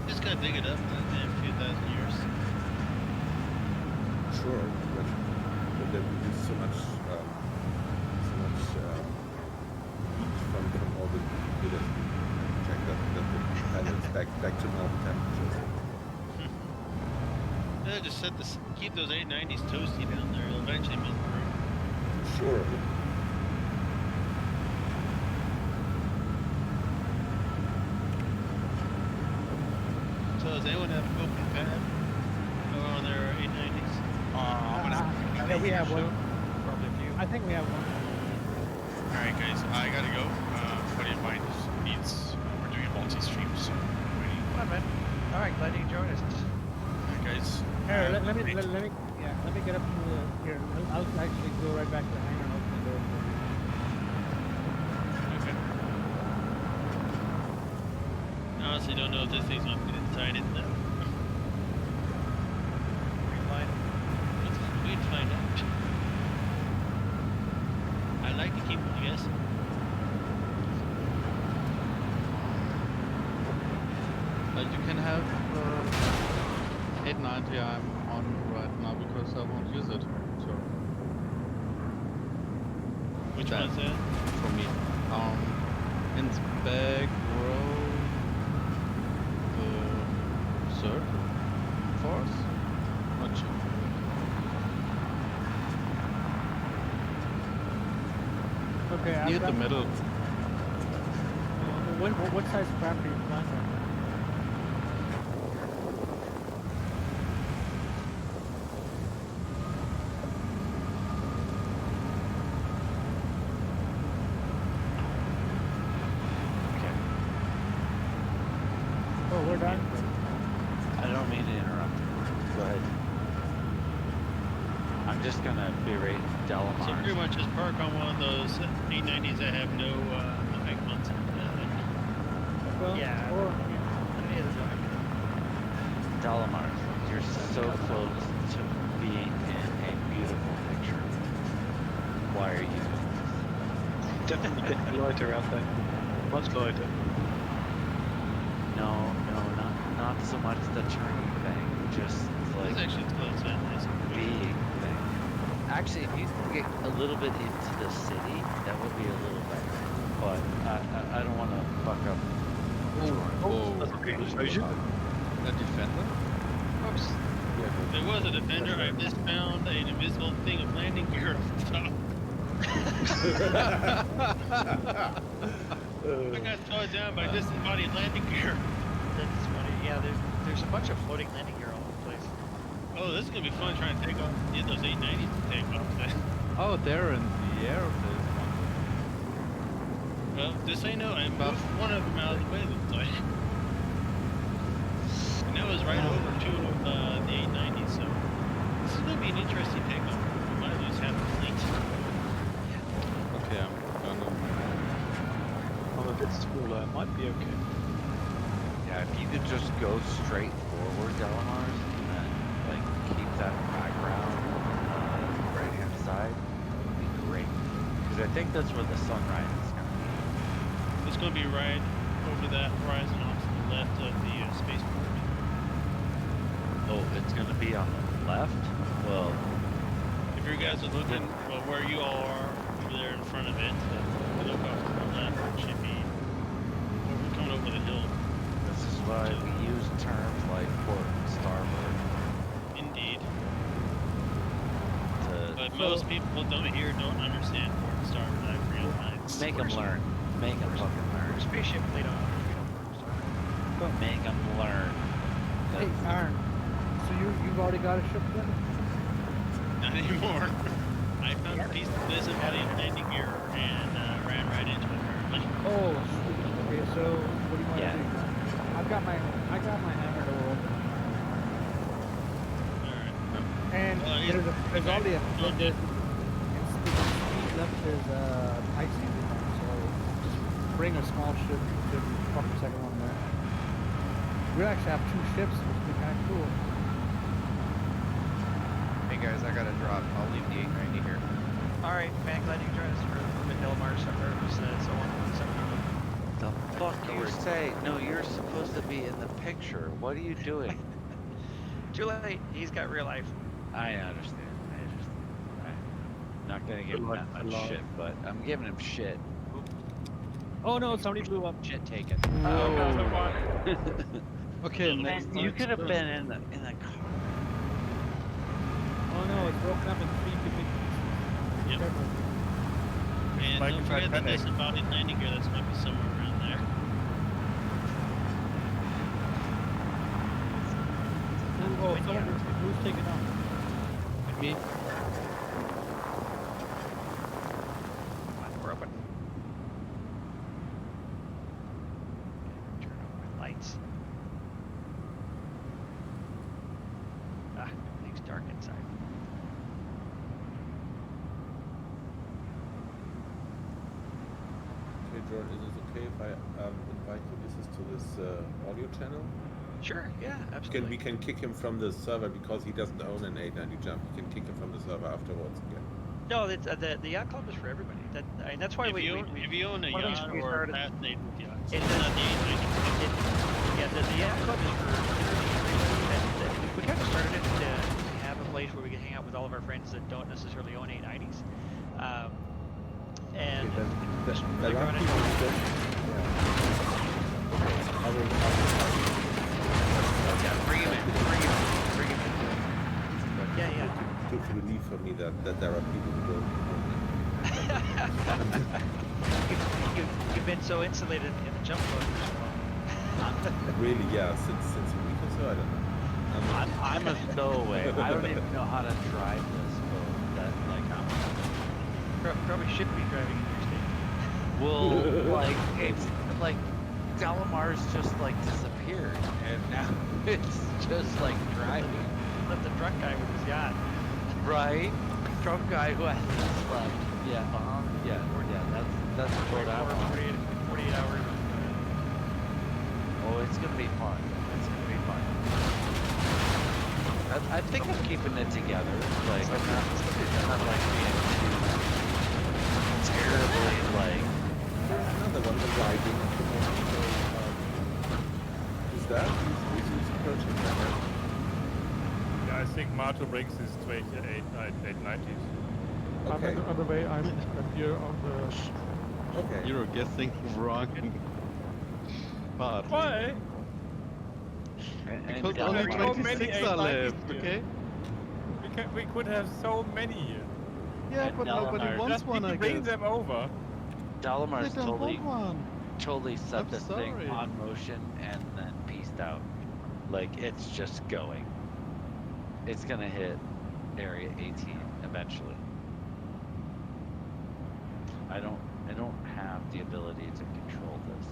G: Just gotta dig it up in a few thousand years.
Q: Sure, but there will be so much heat from all the check that the planet's back to normal temperatures.
G: Yeah, just keep those 890s toasty down there. It'll eventually melt through.
Q: Sure.
G: So does anyone have an open pad on their 890s?
T: Yeah, we have one.
C: Probably a few.
T: I think we have one.
A: Alright guys, I gotta go. Buddy of mine needs, we're doing a multi-stream, so I'm waiting.
C: Come on, man. Alright, glad you joined us.
A: Alright guys.
T: Here, let me get up to the, here, I'll actually go right back to the hangar and open the door for you.
A: Okay.
G: I honestly don't know if this thing's gonna fit inside it though. We'd find out. I like to keep them, I guess.
S: But you can have 890 I'm on right now because I won't use it. So
G: Which one's that?
S: for me? Inspect row the third, fourth, not sure.
T: Okay,
S: Near the middle.
T: What size craft are you flying right now? Oh, we're done.
B: I don't mean to interrupt. Go ahead. I'm just gonna berate Delamar.
G: So pretty much just park on one of those 890s that have no effect months.
T: Well,
C: Yeah.
T: or
C: Any of the time.
B: Delamar, you're so close to being in a beautiful picture. Why are you doing this?
R: Definitely getting lighter out there. Much lighter.
B: No, not so much the turning thing, just like
G: This actually close in.
B: being thing. Actually, if you can get a little bit into the city, that would be a little better. But I don't want to fuck up.
R: That's okay. Explosion.
S: A defender?
C: Oops.
G: There was a defender. I just found an invisible thing of landing gear on top. I got slowed down by disembodied landing gear.
C: That's funny. Yeah, there's a bunch of floating landing gear all over the place.
G: Oh, this is gonna be fun trying to take off. Get those 890s to take off.
S: Oh, they're in the air. There's one.
G: Well, this ain't no. I moved one of them out of the way. Looks like. And that was right over two of the 890s. So this is gonna be an interesting takeoff. We might lose half the fleet.
S: Okay, I'm gonna.
R: I'm a bit smaller. It might be okay.
B: Yeah, if you could just go straight forward, Delamars, and then like keep that background right hand side, would be great. Because I think that's where the sunrise is going to be.
G: It's gonna be right over that horizon off to the left of the spaceport.
B: Oh, it's going to be on the left? Well,
G: If you guys are looking, well, where you all are over there in front of it, if you look off to the left, it should be coming over the hill.
B: this is why we use terms like port and starboard.
G: Indeed.
B: To
G: But most people don't understand port and starboard. I realize.
B: make them learn. Make them fucking learn.
C: Spaceship, they don't.
B: Make them learn.
T: Hey, Aaron. So you've already got a ship then?
G: Not anymore. I found a piece of disembodied landing gear and ran right into it.
T: Oh, sweet. Okay, so what do you want to do? I got my hammer to roll. And there's already a speed left is ice season, so just bring a small ship to fuck the second one there. We actually have 2 ships, which would be kind of cool.
H: Hey guys, I gotta drop. I'll leave the 890 here.
C: All right, man. Glad you joined us for Delamars or so on.
B: The fuck you say? No, you're supposed to be in the picture. What are you doing?
C: Too late. He's got real life.
B: I understand. I'm not gonna give him that much shit, but I'm giving him shit.
T: Oh no, somebody blew up.
N: Shit taken.
S: Okay, next.
B: You could have been in the car.
T: Oh no, it's broken up in 3 big pieces.
G: Yep. And don't forget the disembodied landing gear that's going to be somewhere around there.
T: Who's taking off?
S: Me.
C: We're open. Turn on my lights. Everything's dark inside.
Q: Okay, Jordan, is it okay if I invite Ulysses to this audio channel?
C: Sure, yeah, absolutely.
Q: We can kick him from the server because he doesn't own an 890 jump. We can kick him from the server afterwards again.
C: No, it's, the yacht club is for everybody. That's why
G: if you own a yacht or fascinated with yachts,
C: it's
G: not the 890.
C: Yeah, the yacht club is for everybody. We kind of started it to have a place where we can hang out with all of our friends that don't necessarily own 890s. And they're going to.
B: Yeah, bring him in.
C: Yeah.
Q: Good relief for me that there are people who don't.
C: You've been so insulated in the jump boat for so long.
Q: Really, yeah, since a week or so, I don't know.
B: I'm a stowaway. I don't even know how to drive this boat. That
C: Probably should be driving in your state.
B: Well, like it's like Delamar's just like disappeared, and now it's just like driving.
C: Let the drunk guy with his yacht.
B: Right? Drunk guy who hasn't slept. Yeah. That's the boat I want.
C: 48 hours.
B: Oh, it's gonna be fun. I think I'm keeping it together. Like I'm not like being too terribly like.
Q: Another one, the riding. Is that? He's approaching right now.
I: Yeah, I think Marto breaks is 890s.
Q: Okay.
L: I'm on the way. I'm here on the.
Q: Okay.
S: You're guessing wrong. But
I: Why?
S: because
B: Yeah,
S: only
I: so many
S: 26 are
I: 890s
S: left,
I: here.
S: okay?
I: We could have so many here.
S: Yeah,
B: And
S: but nobody
B: Delamar.
S: wants
I: Just
S: one, I
I: bring
S: guess.
I: them over.
S: They
B: Delamar's
S: don't
B: totally.
S: want one.
B: totally set
S: I'm
B: this thing
S: sorry.
B: on motion and then pieced out. Like it's just going. It's gonna hit Area 18 eventually. I don't have the ability to control this.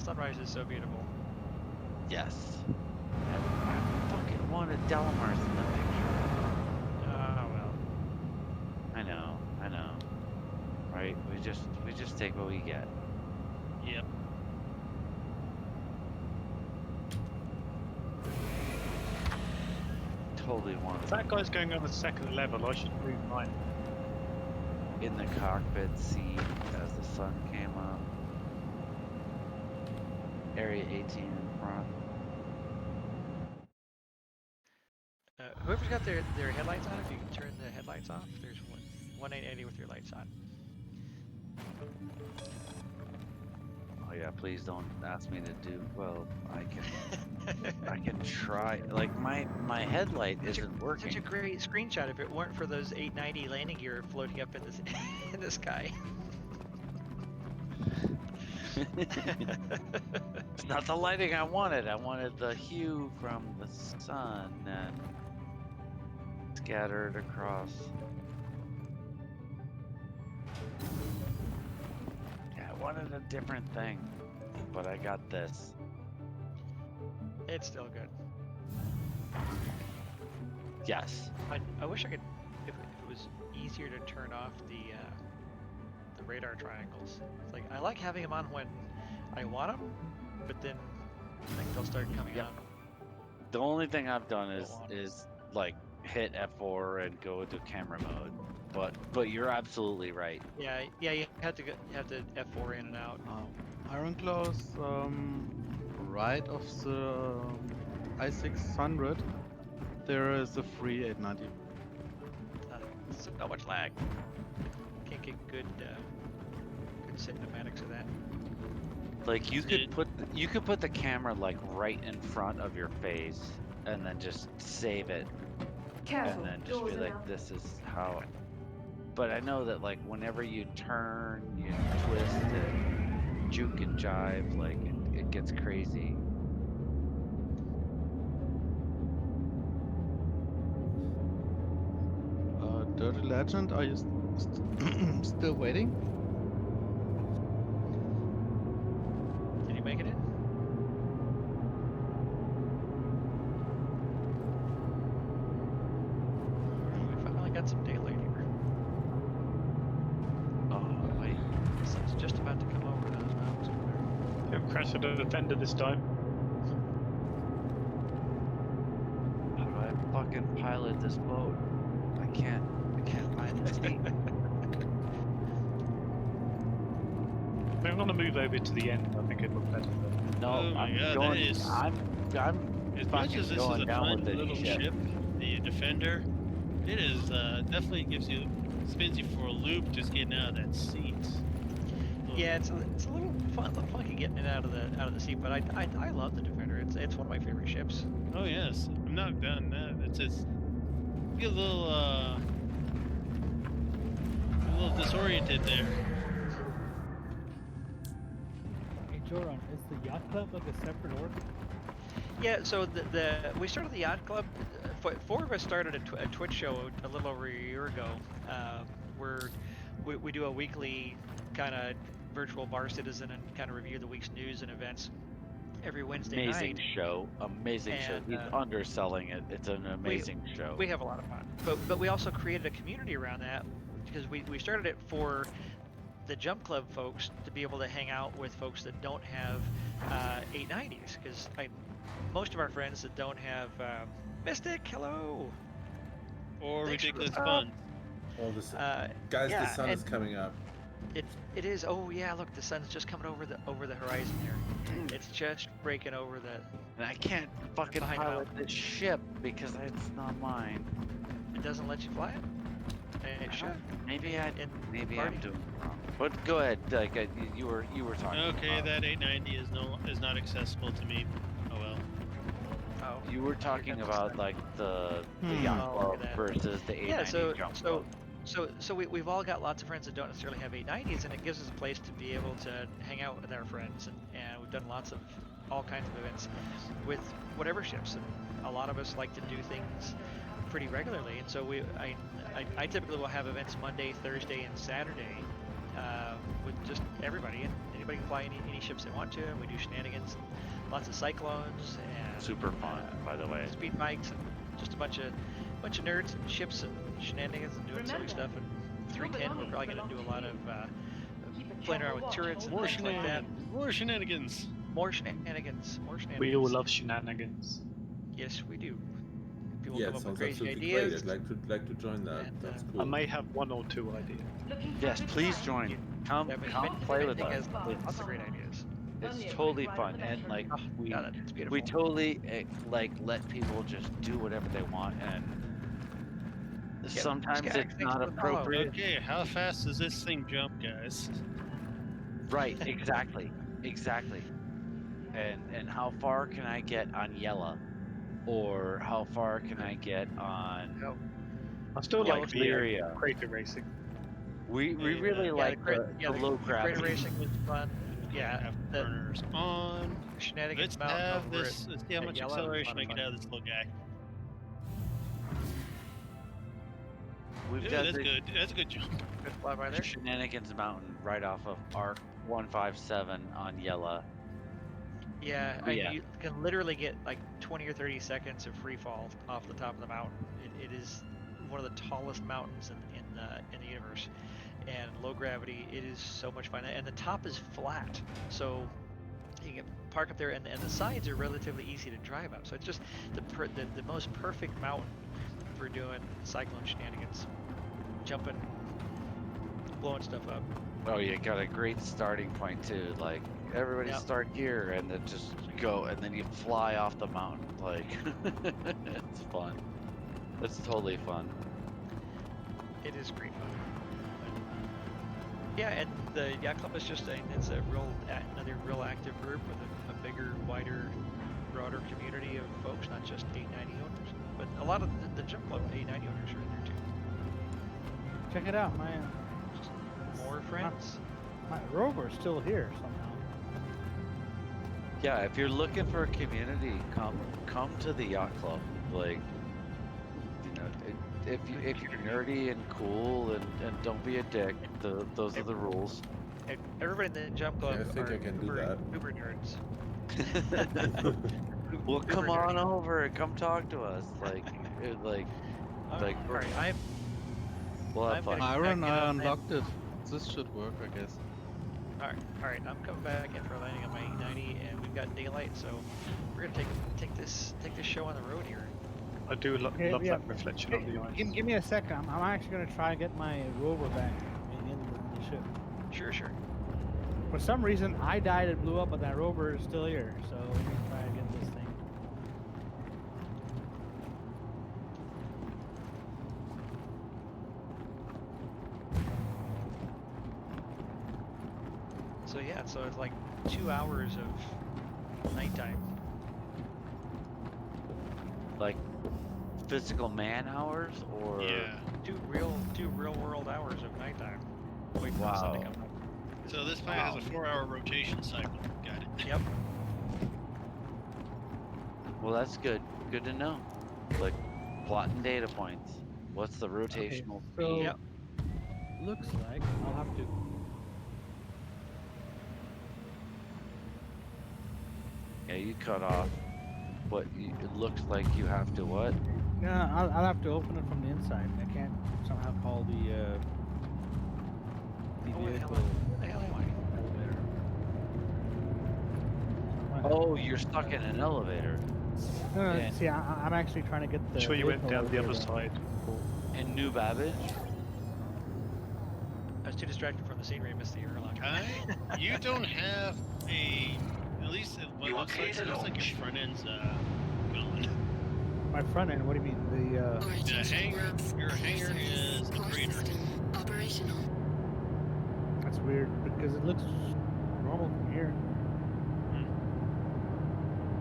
C: Sunrise is so beautiful.
B: Yes. I fucking wanted Delamar's in the picture.
C: Oh well.
B: I know. Right? We just take what we get.
G: Yep.
B: Totally wanted.
R: If that guy's going on the second level, I should move mine.
B: In the cockpit seat as the sun came up. Area 18 in front.
C: Whoever's got their headlights on, if you can turn the headlights off, there's 1880 with your lights on.
B: Oh yeah, please don't ask me to do. Well, I can try. Like my headlight isn't working.
C: Such a great screenshot if it weren't for those 890 landing gear floating up in this in the sky.
B: It's not the lighting I wanted. I wanted the hue from the sun and scattered across. Yeah, I wanted a different thing, but I got this.
C: It's still good.
B: Yes.
C: I wish I could, if it was easier to turn off the radar triangles. It's like I like having them on when I want them, but then like they'll start coming on.
B: The only thing I've done is like hit F4 and go into camera mode. But you're absolutely right.
C: Yeah, you have to F4 in and out.
S: Iron Claws, right of the I-600, there is a free 890.
C: So much lag. Can't get good cinematics of that.
B: Like you could put the camera like right in front of your face and then just save it.
V: Careful,
B: And then just be
V: doors are
B: like,
V: now.
B: this is how. But I know that like whenever you turn, you twist and juke and jive, like it gets crazy.
S: Dirty Legend, are you still waiting?
C: Did you make it in? We finally got some daylight here.
B: Oh wait,
C: The sun's just about to come over those mountains over there.
R: You haven't crashed into the fender this time.
B: How do I fucking pilot this boat? I can't find the seat.
R: I'm gonna move over to the end. I think it looks better.
B: No,
G: Oh my
B: I'm
G: God,
B: going.
G: that is-
B: I'm
G: As much as this is
B: going
G: a
B: down
G: fun
B: with the
G: little ship, the Defender, it is definitely spins you for a loop just getting out of that seat.
C: Yeah, it's a little funky getting it out of the seat, but I love the Defender. It's one of my favorite ships.
G: Oh yes, I'm not done that. It's just get a little disoriented there.
T: Hey Joran, is the yacht club like a separate org?
C: Yeah, so we started the yacht club. Four of us started a Twitch show a little over a year ago. Where we do a weekly kind of virtual bar citizen and kind of review the week's news and events every Wednesday
B: amazing
C: night.
B: show. Amazing show.
C: And,
B: He's underselling it. It's an amazing show.
C: We have a lot of fun, but we also created a community around that because we started it for the Jump Club folks to be able to hang out with folks that don't have 890s because most of our friends that don't have Mystic, hello,
G: Or
C: Thanks for
G: ridiculous
C: the
G: fun.
Q: Oh, guys,
C: yeah,
Q: the sun is
C: and
Q: coming up.
C: It is. Oh yeah, look, the sun's just coming over the horizon here. It's just breaking over the.
B: And I can't fucking
C: behind the
B: pilot
C: mountain.
B: this ship because it's not mine.
C: It doesn't let you fly it. And it should.
B: Maybe I'm
C: party.
B: doing it wrong. But go ahead. Like you were talking.
G: Okay,
B: about.
G: that 890 is not accessible to me. Oh well.
B: You were talking about like the yacht club versus the 890 jump club.
C: So we've all got lots of friends that don't necessarily have 890s, and it gives us a place to be able to hang out with our friends, and we've done lots of all kinds of events with whatever ships, and a lot of us like to do things pretty regularly, and so I typically will have events Monday, Thursday, and Saturday with just everybody, and anybody can fly any ships they want to, and we do shenanigans, and lots of cyclones, and
B: Super fun, by the way.
C: speed bikes, and just a bunch of nerds and ships and shenanigans and doing silly stuff. And 310, we're probably going to do a lot of playing around with turrets and
G: More
C: things like that.
G: More shenanigans.
C: More shenanigans. More shenanigans.
R: We all love shenanigans.
C: Yes, we do. People
Q: Yeah,
C: come
Q: it
C: up with
Q: sounds
C: crazy
Q: absolutely
C: ideas.
Q: great. I'd like to join that.
C: And,
Q: That's
R: I
Q: cool.
R: may have one or two ideas.
B: Yes, please join. Come play with us.
C: Lots of great ideas.
B: It's totally fun, and like we
C: it's beautiful.
B: totally like let people just do whatever they want, and sometimes it's not appropriate.
G: Okay, how fast does this thing jump, guys?
B: Right, exactly. And how far can I get on Yella, or how far can I get on?
R: I still like the
B: Lyria.
R: crater racing.
B: We really like the low gravity.
C: Crater racing was fun. Yeah,
G: have burners on.
C: Shenanigans
G: Let's
C: mountain
G: have
C: over
G: this. Let's see how
C: at
G: much
C: Yellow is
G: acceleration
C: a
G: I
C: lot
G: get
C: of
G: out of this little guy.
B: We've
G: Ooh,
B: got
G: that's
B: the
G: good. That's a good jump.
C: Good fly by there.
B: Shenanigans Mountain right off of Arc 157 on Yella.
C: Yeah,
B: Yeah.
C: you can literally get like 20 or 30 seconds of free fall off the top of the mountain. It is one of the tallest mountains in the universe, and low gravity. It is so much fun, and the top is flat, so you can park up there, and the sides are relatively easy to drive up. So it's just the most perfect mountain for doing cyclone shenanigans, jumping, blowing stuff up.
B: Oh, you got a great starting point too. Like everybody start here, and then just go, and then you fly off the mountain. Like it's fun. It's totally fun.
C: It is great fun. Yeah, and the Yacht Club is just it's another real active group with a bigger, wider, broader community of folks, not just 890 owners, but a lot of the Jump Club 890 owners are in there too.
T: Check it out,
C: More friends.
T: My rover's still here somehow.
B: Yeah, if you're looking for a community, come to the Yacht Club. Like, you know, if you're nerdy and cool and don't be a dick, those are the rules.
C: Everybody in the Jump Club
Q: I think I can do that.
C: uber nerds.
B: Well, come on over and come talk to us. Like,
C: Alright,
B: we'll have fun.
S: Iron, I unlocked it. This should work, I guess.
C: Alright, I'm coming back in for a landing on my 890, and we've got daylight, so we're gonna take this show on the road here.
R: I do love that reflection on the ice.
T: Give me a second. I'm actually gonna try and get my rover back in the ship.
C: Sure.
T: For some reason, I died and blew up, but that rover is still here. So let me try and get this thing.
C: So yeah, so it's like 2 hours of nighttime.
B: Like physical man hours, or
C: two real world hours of nighttime. Wait for the sun to come up.
G: So this planet has a 4-hour rotation cycle. Got it.
C: Yep.
B: Well, that's good. Good to know. Like plotting data points. What's the rotational speed?
T: So looks like I'll have to.
B: Yeah, you cut off. But it looks like you have to what?
T: Yeah, I'll have to open it from the inside. I can't somehow call the vehicle.
C: Where the hell am I?
B: Oh, you're stuck in an elevator.
T: No, see, I'm actually trying to get the.
R: Sure, you went
T: vehicle
R: down the
T: over
R: other
T: there.
R: side.
B: In New Babbage?
C: I was too distracted from the scenery and missed the airlock.
G: You don't have at least it looks like your front end's gone.
T: My front end. What do you mean?
G: The hangar. Your hangar is a crater.
V: Operational.
T: That's weird because it looks normal from here.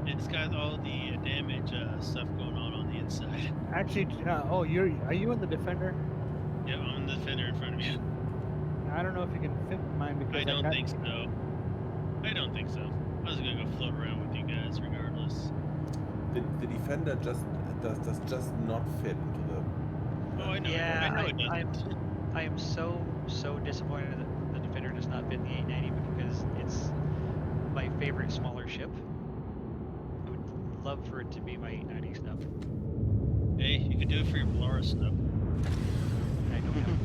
G: It's got all the damage stuff going on the inside.
T: Actually, are you in the Defender?
G: Yeah, I'm the Defender in front of you.
T: I don't know if you can fit mine because
G: I don't
T: got...
G: think so. I don't think so. I was gonna go float around with you guys regardless.
Q: The Defender does just not fit into the.
G: Oh, I know.
C: Yeah,
G: I know it doesn't.
C: I am so disappointed that the Defender does not fit in the 890 because it's my favorite smaller ship. I would love for it to be my 890 snub.
G: Hey, you can do it for your Polaris snub.
C: I don't have.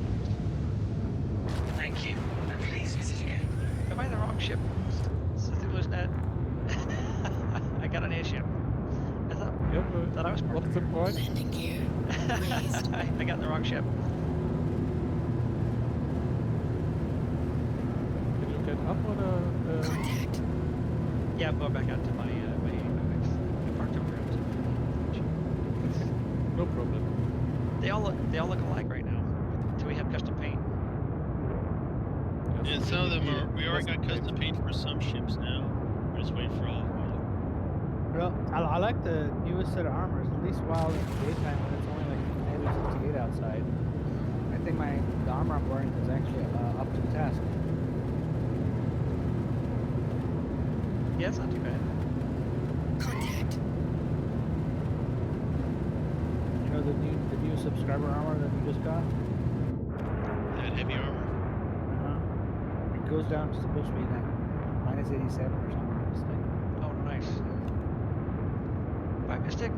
U: Thank you. Please visit again.
C: Am I in the wrong ship? Cthulhu's net. I got an issue. I thought I was.
L: What's the point?
U: Landing gear.
C: I got in the wrong ship.
L: Can you get up on a...
U: Contact.
C: Yeah, I'm going back out to my my AMX. I parked over here.
L: No problem.
C: They all look alike right now. Until we have custom paint.
G: And some of them are. We already got custom paint for some ships now. We're just waiting for all of them.
T: Well, I like the newest set of armors, at least while in the daytime when it's only like -68 outside. I think the armor I'm wearing is actually up to the task.
C: Yeah, it's not too bad.
U: Contact.
T: You know the new subscriber armor that we just got?
G: That heavy armor.
T: It goes down, it's supposed to be like -87 or something. It's like,
C: Oh, nice. By Mystic.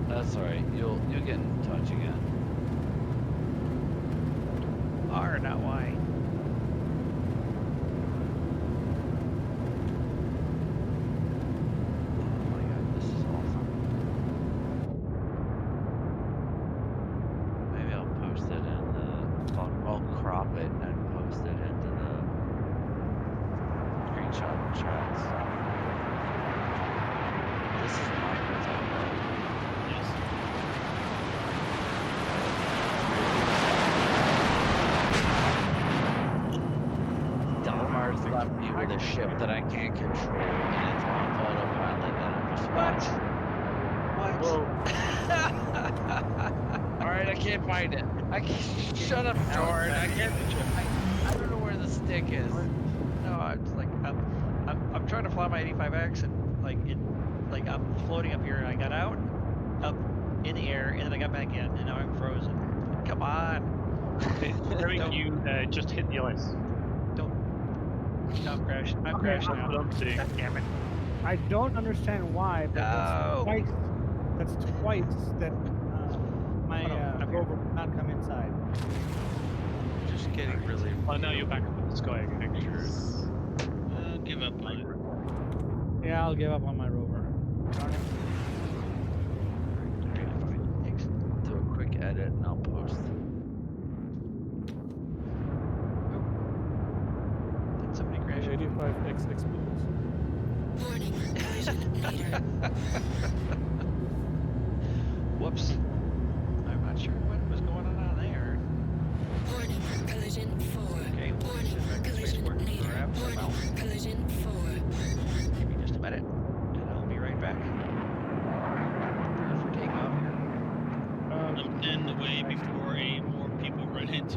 B: That's alright. You'll get in touch again.
C: R, not Y.
B: Oh my god, this is awesome. Maybe I'll post it in the. I'll crop it and post it into the screenshot chats. This is my prototype, right?
G: Yes.
B: Delamar's left me with a ship that I can't control, and it's on autopilot, and I'm just watching. Whoa. Alright, I can't find it. Shut up, Jordan. I can't. I don't know where the stick is.
C: No, it's like I'm trying to fly my 85X and like I'm floating up here and I got out, up in the air, and then I got back in and now I'm frozen. Come on.
R: Eric, you just hit the ice.
C: No, I'm crashing. I'm
R: Okay,
C: crashing
R: that's
C: out.
R: what I'm seeing.
C: God damn it.
T: I don't understand why, but
C: No.
T: that's twice that my rover did not come inside.
B: Just getting really.
R: Oh, now you're back up in the sky again.
G: Give up on it.
T: Yeah, I'll give up on my rover. Darn it.
B: Do a quick edit and I'll post.
C: Did somebody crash?
L: 85X explodes.
U: Warning. Collision meter.
C: Whoops. I'm not sure what was going on there.
U: Warning. Collision 4.
C: Okay,
U: Warning. Collision meter. Warning. Collision 4.
C: Give me just a minute, and I'll be right back. Prepare for takeoff here.
G: I'm in the way before more people run into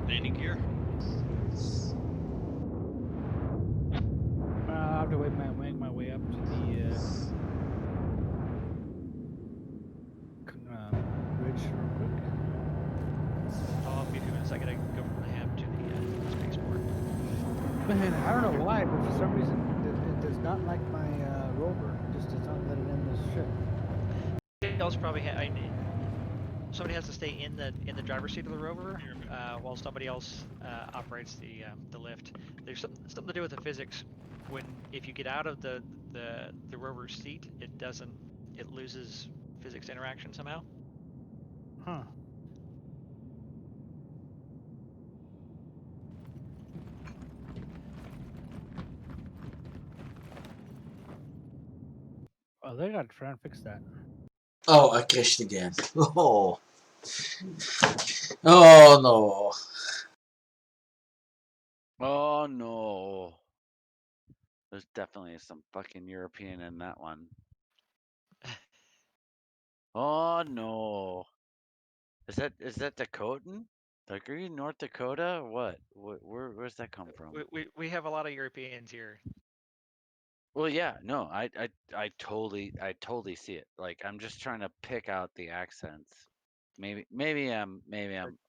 G: landing gear.
T: I'll have to make my way up to the bridge real quick.
C: I'll be a few minutes. I gotta go from the hab to the spaceport.
T: Man, I don't know why, but for some reason it does not like my rover. It just does not let it in this ship.
C: Somebody else probably somebody has to stay in the driver's seat of the rover while somebody else operates the lift. There's something to do with the physics. If you get out of the rover's seat, it loses physics interaction somehow.
T: Huh. Oh, they gotta try and fix that.
U: Oh, I crashed again. Oh. Oh no.
B: Oh no. There's definitely some fucking European in that one. Oh no. Is that Dakotan? Like, are you North Dakota or what? Where's that come from?
C: We have a lot of Europeans here.
B: Well, yeah, no, I totally see it. Like, I'm just trying to pick out the accents. Maybe I'm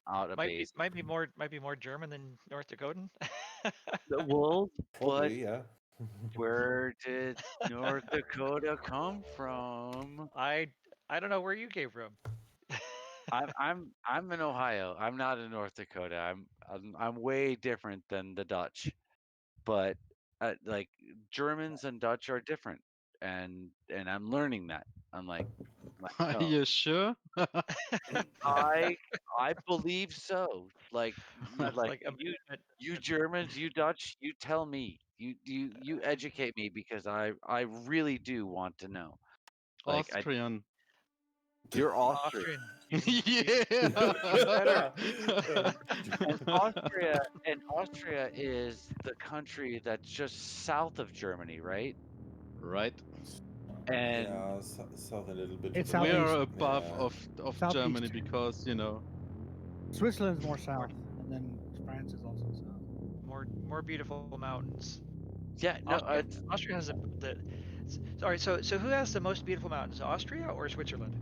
B: out of base.
C: Might be more German than North Dakotan.
B: Well, but
Q: Probably, yeah.
B: where did North Dakota come from?
C: I don't know where you came from.
B: I'm in Ohio. I'm not in North Dakota. I'm way different than the Dutch. But like Germans and Dutch are different, and I'm learning that. I'm like,
S: Are
B: no,
S: you sure?
B: I believe so. Like
C: Like
B: you Germans, you Dutch, you tell me. You educate me because I really do want to know. Like
S: Austrian.
B: you're Austrian.
S: Yeah.
B: Better. And Austria is the country that's just south of Germany, right?
S: Right.
B: And
Q: Yeah, south a little bit.
T: It's
Q: to the
S: We
Q: right.
S: are
T: southeast.
S: above
Q: Yeah.
S: of
T: Southeast.
S: Germany because, you know.
T: Switzerland's more south, and then France is also south.
C: more beautiful mountains.
B: yeah, no,
C: Austria has Sorry, so who has the most beautiful mountains, Austria or Switzerland?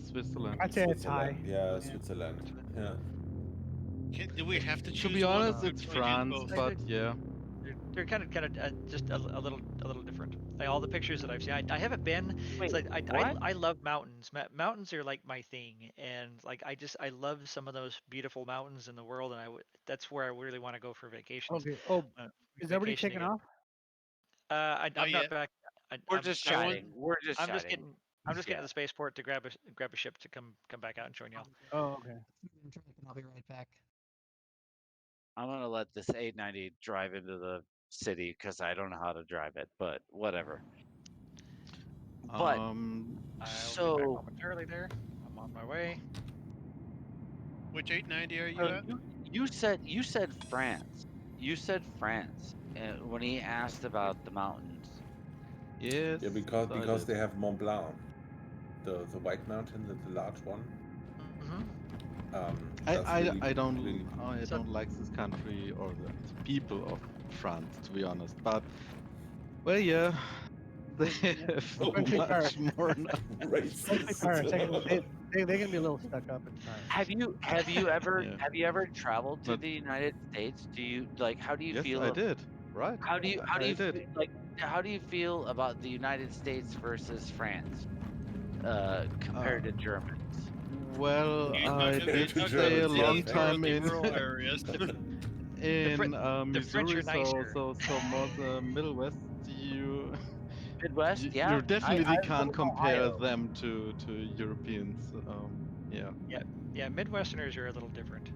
S: Switzerland.
T: I'd say it's high.
Q: Switzerland. Yeah, Switzerland. Yeah.
G: Do we have to choose
S: To be
G: one?
S: honest,
G: or
S: it's
G: can we use
S: France,
G: both?
S: but yeah.
C: They're kind of just a little different. Like all the pictures that I've seen, I haven't been. It's like I love mountains. Mountains are like my thing, and like I love some of those beautiful mountains in the world, and that's where I really want to go for vacations.
T: Okay. Oh, is everybody taking off?
C: I'm not back.
B: We're just chatting. We're just
C: I'm just
B: chatting.
C: I'm just getting to the spaceport to grab a ship to come back out and join y'all.
T: Oh, okay.
D: I'll be right back.
B: I'm gonna let this 890 drive into the city because I don't know how to drive it, but whatever. But
C: I'll be back
B: so
C: momentarily there. I'm on my way.
G: Which 890 are you at?
B: you said France. You said France when he asked about the mountains.
S: Yes.
Q: Yeah, because they have Mont Blanc, the white mountain, the large one.
S: I don't like this country or the people of France, to be honest. But well, yeah, they have much more.
T: They're gonna be a little stuck up in Paris.
B: Have you ever traveled to the United States? Do you like how do you
S: Yes,
B: feel?
S: I did. Right.
B: How do you
S: I did.
B: how do you feel about the United States versus France compared to Germans?
S: Well, I did stay a long time in Missouri, so more the Middle West.
B: Midwest,
S: You definitely can't compare them to Europeans. Yeah.
C: Yeah. Midwesterners are a little different.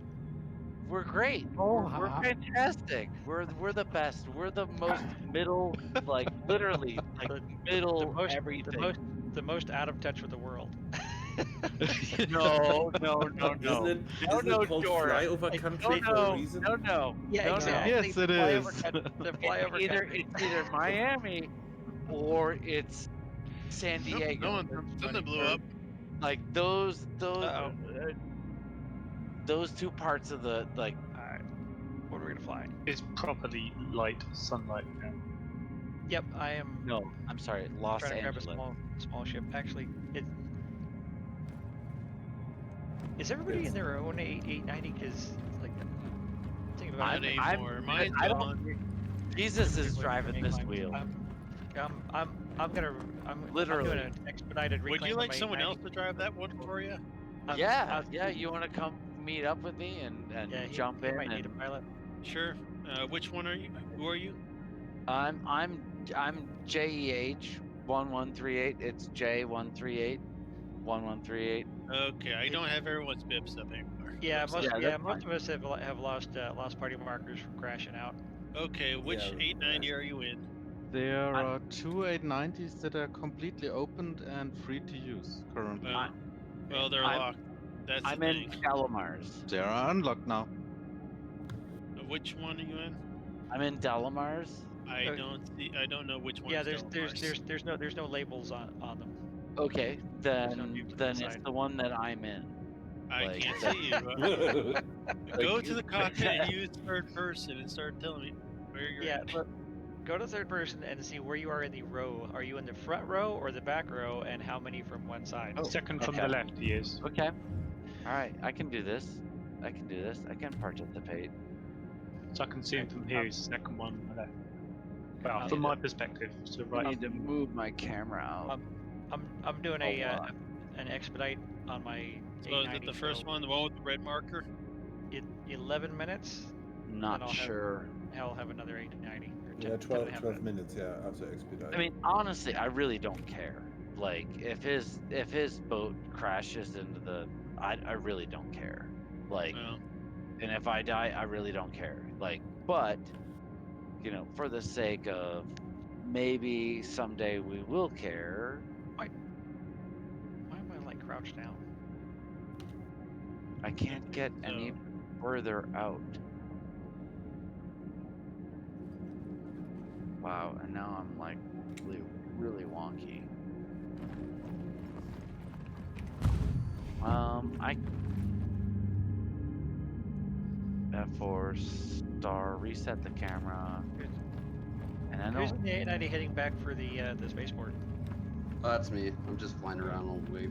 B: We're great. We're fantastic. We're the best. We're the most middle, like literally, like middle everything.
C: The most out of touch with the world.
B: No.
Q: Isn't it called flyover country for a reason?
B: No.
C: Yeah, exactly.
S: Yes, it is.
C: The flyover
B: It's either Miami or it's San Diego.
G: Something blew up.
B: Like those two parts of the like.
C: What are we gonna fly?
R: It's properly light sunlight now.
C: Yep, I am.
B: No, I'm sorry, Los
C: trying
B: Angeles.
C: to grab a small ship. Actually, is everybody in their own 890? Because like, think about it.
G: I don't.
B: Jesus is driving this wheel.
C: I'm
B: Literally.
C: doing an expedited reclaim.
G: Would you like
C: of my
G: someone
C: 890.
G: else to drive that one for you?
B: Yeah. You want to come meet up with me and jump in?
C: Might need a pilot.
G: Sure. Which one are you? Who are you?
B: I'm JEH 1138. It's J138 1138.
G: Okay, I don't have everyone's bips up anymore.
C: Yeah, most of us have lost party markers from crashing out.
G: Okay, which 890 are you in?
S: There are two 890s that are completely opened and free to use currently.
G: Well, they're locked. That's
B: I'm
G: the
B: in
G: thing.
B: Delamar's.
S: They are unlocked now.
G: Which one are you in?
B: I'm in Delamar's.
G: I don't see. I don't know which one.
C: Yeah,
G: is
C: there's no labels on them.
B: Okay,
C: There's no names on
B: then
C: the
B: it's
C: side.
B: the one that I'm in.
G: I
B: Like,
G: can't
B: that-
G: see you. Go to the cockpit and use third person and start telling me where you're
C: Yeah,
G: at.
C: but go to third person and see where you are in the row. Are you in the front row or the back row, and how many from one side?
B: Oh,
R: Second from
B: okay.
R: the left, he is.
B: Okay. All right, I can do this. I can do this. I can participate.
R: So I can see him from here. He's second one on the left. Well,
C: I
R: from
C: need
R: my
C: to-
R: perspective, so
B: I
R: right.
B: need to move my camera out.
C: I'm doing an expedite on my.
G: So is it
C: 890,
G: the first one, the one with the red marker?
C: 11 minutes.
B: Not
C: then
B: sure.
C: I'll have another 890. Or 10,
Q: Yeah,
C: 10 and a half
Q: 12 minutes, yeah, after expedite.
B: I mean, honestly, I really don't care. Like, if his boat crashes into the, I really don't care. Like, and if I die, I really don't care. Like, but you know, for the sake of maybe someday we will care.
C: Why am I like crouched down?
B: I can't get any further out. Wow, and now I'm like really wonky. I F4 star reset the camera, and I
C: Who's
B: don't.
C: in the 890 heading back for the spaceport?
K: Oh, that's me. I'm just flying around all the way.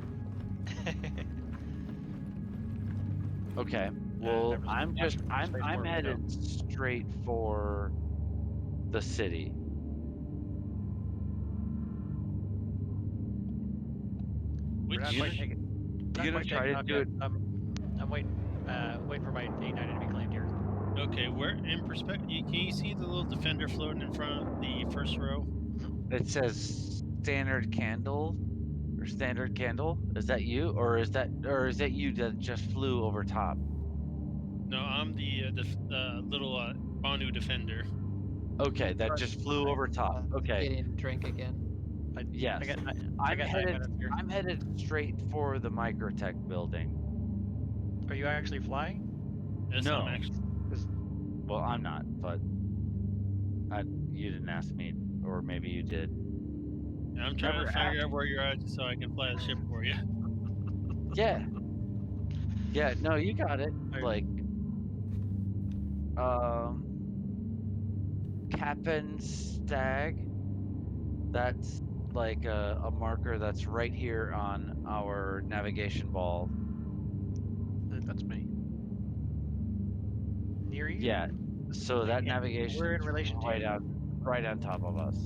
B: Okay. Well, I'm headed straight for the city.
G: Which
B: You gonna try to do it?
C: I'm waiting for my 890 to be claimed here.
G: Okay, where in perspective? Can you see the little defender floating in front of the first row?
B: It says standard candle or standard candle. Is that you, or is that you that just flew over top?
G: No, I'm the little Banu defender.
B: Okay, that just flew over top. Okay.
J: Getting drink again.
B: Yes. I'm headed straight for the Microtech building.
C: Are you actually flying?
G: Yes,
B: No.
G: I'm actually.
B: Well, I'm not, but you didn't ask me, or maybe you did.
G: I'm trying to figure out where you're at so I can fly the ship for you.
B: Yeah. Yeah, no, you got it. Like, Cap'n Stag. That's like a marker that's right here on our navigation ball.
N: That's me.
C: Near you?
B: Yeah. So that
C: And
B: navigation
C: we're in relation to you?
B: right on top of us.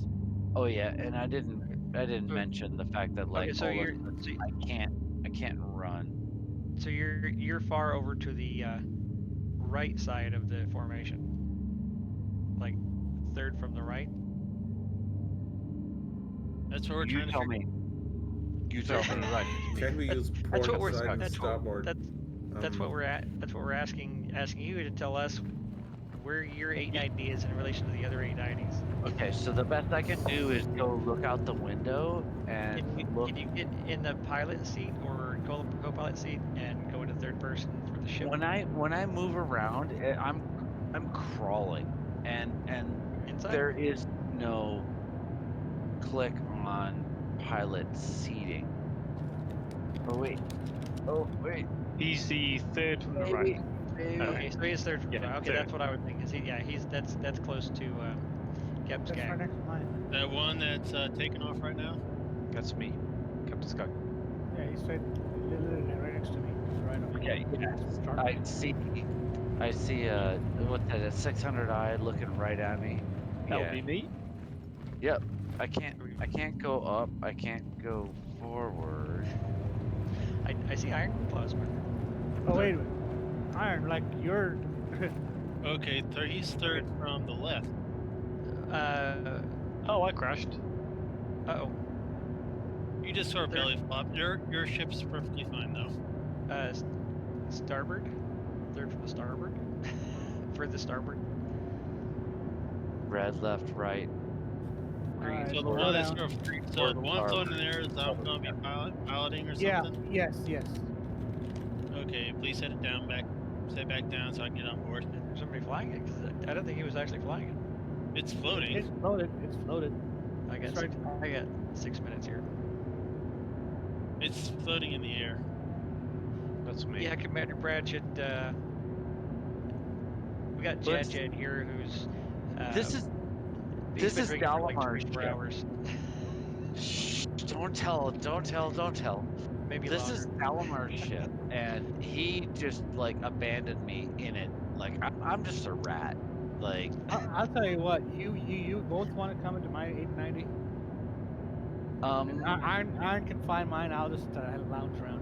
B: Oh yeah, and I didn't mention the fact that like
C: Okay, so
B: I can't run.
C: So you're far over to the right side of the formation, like third from the right.
G: That's what we're trying to figure.
B: You tell me.
C: Right.
Q: Can we use
C: That's
Q: port
C: what
Q: side and starboard?
C: That's what we're at. That's what we're asking you to tell us where your 890 is in relation to the other 890s.
B: Okay, so the best I can do is go look out the window and look.
C: Can you get in the pilot seat or co-pilot seat and go into third person for the ship?
B: When I move around, I'm crawling, and
C: Inside?
B: there is no click on pilot seating. Oh wait.
R: He's the third from the right.
C: Okay, so he's third from the right. Okay,
R: third.
C: that's what I would think. That's close to Cap's
T: That's
C: Gag.
T: right next to mine.
G: That one that's taking off right now?
R: That's me, Captain Sky.
T: Yeah, he's literally right next to me. Right on.
B: Okay, yeah. I see what's that, a 600i looking right at me.
R: That would be me.
B: Yep. I can't go up. I can't go forward.
C: I see iron plasma.
T: Oh wait a minute. Iron, like you're.
G: Okay, he's third from the left.
R: Oh, I crashed.
C: Uh-oh.
G: You just sort of belly flop. Your ship's perfectly fine though.
C: Starboard. Third from the starboard. For the starboard.
B: Red, left, right. green.
G: So the
T: slow
G: one that's
T: down.
G: sort of free, so the one floating in there is I'm gonna be piloting or
T: Yeah.
G: something.
T: Yes. Yes.
G: Okay, please set it down back. Set back down so I can get on board.
C: Is there somebody flying it? 'Cause I don't think he was actually flying it.
G: It's floating.
T: It's floated. It's floated.
C: I got
T: It's right.
C: I got 6 minutes here.
G: It's floating in the air.
R: That's me.
C: Yeah, Commander Brad should. We got Jan here, who's.
B: This is
C: he's been drinking for like
B: Dalamar's
C: 24
B: ship.
C: hours.
B: Shh, don't tell.
C: Maybe
B: This
C: longer.
B: is Dalamar's ship, and he just like abandoned me in it. Like I'm just a rat. Like
T: I'll tell you what. You both want to come into my 890. Iron can find mine. I'll just lounge around.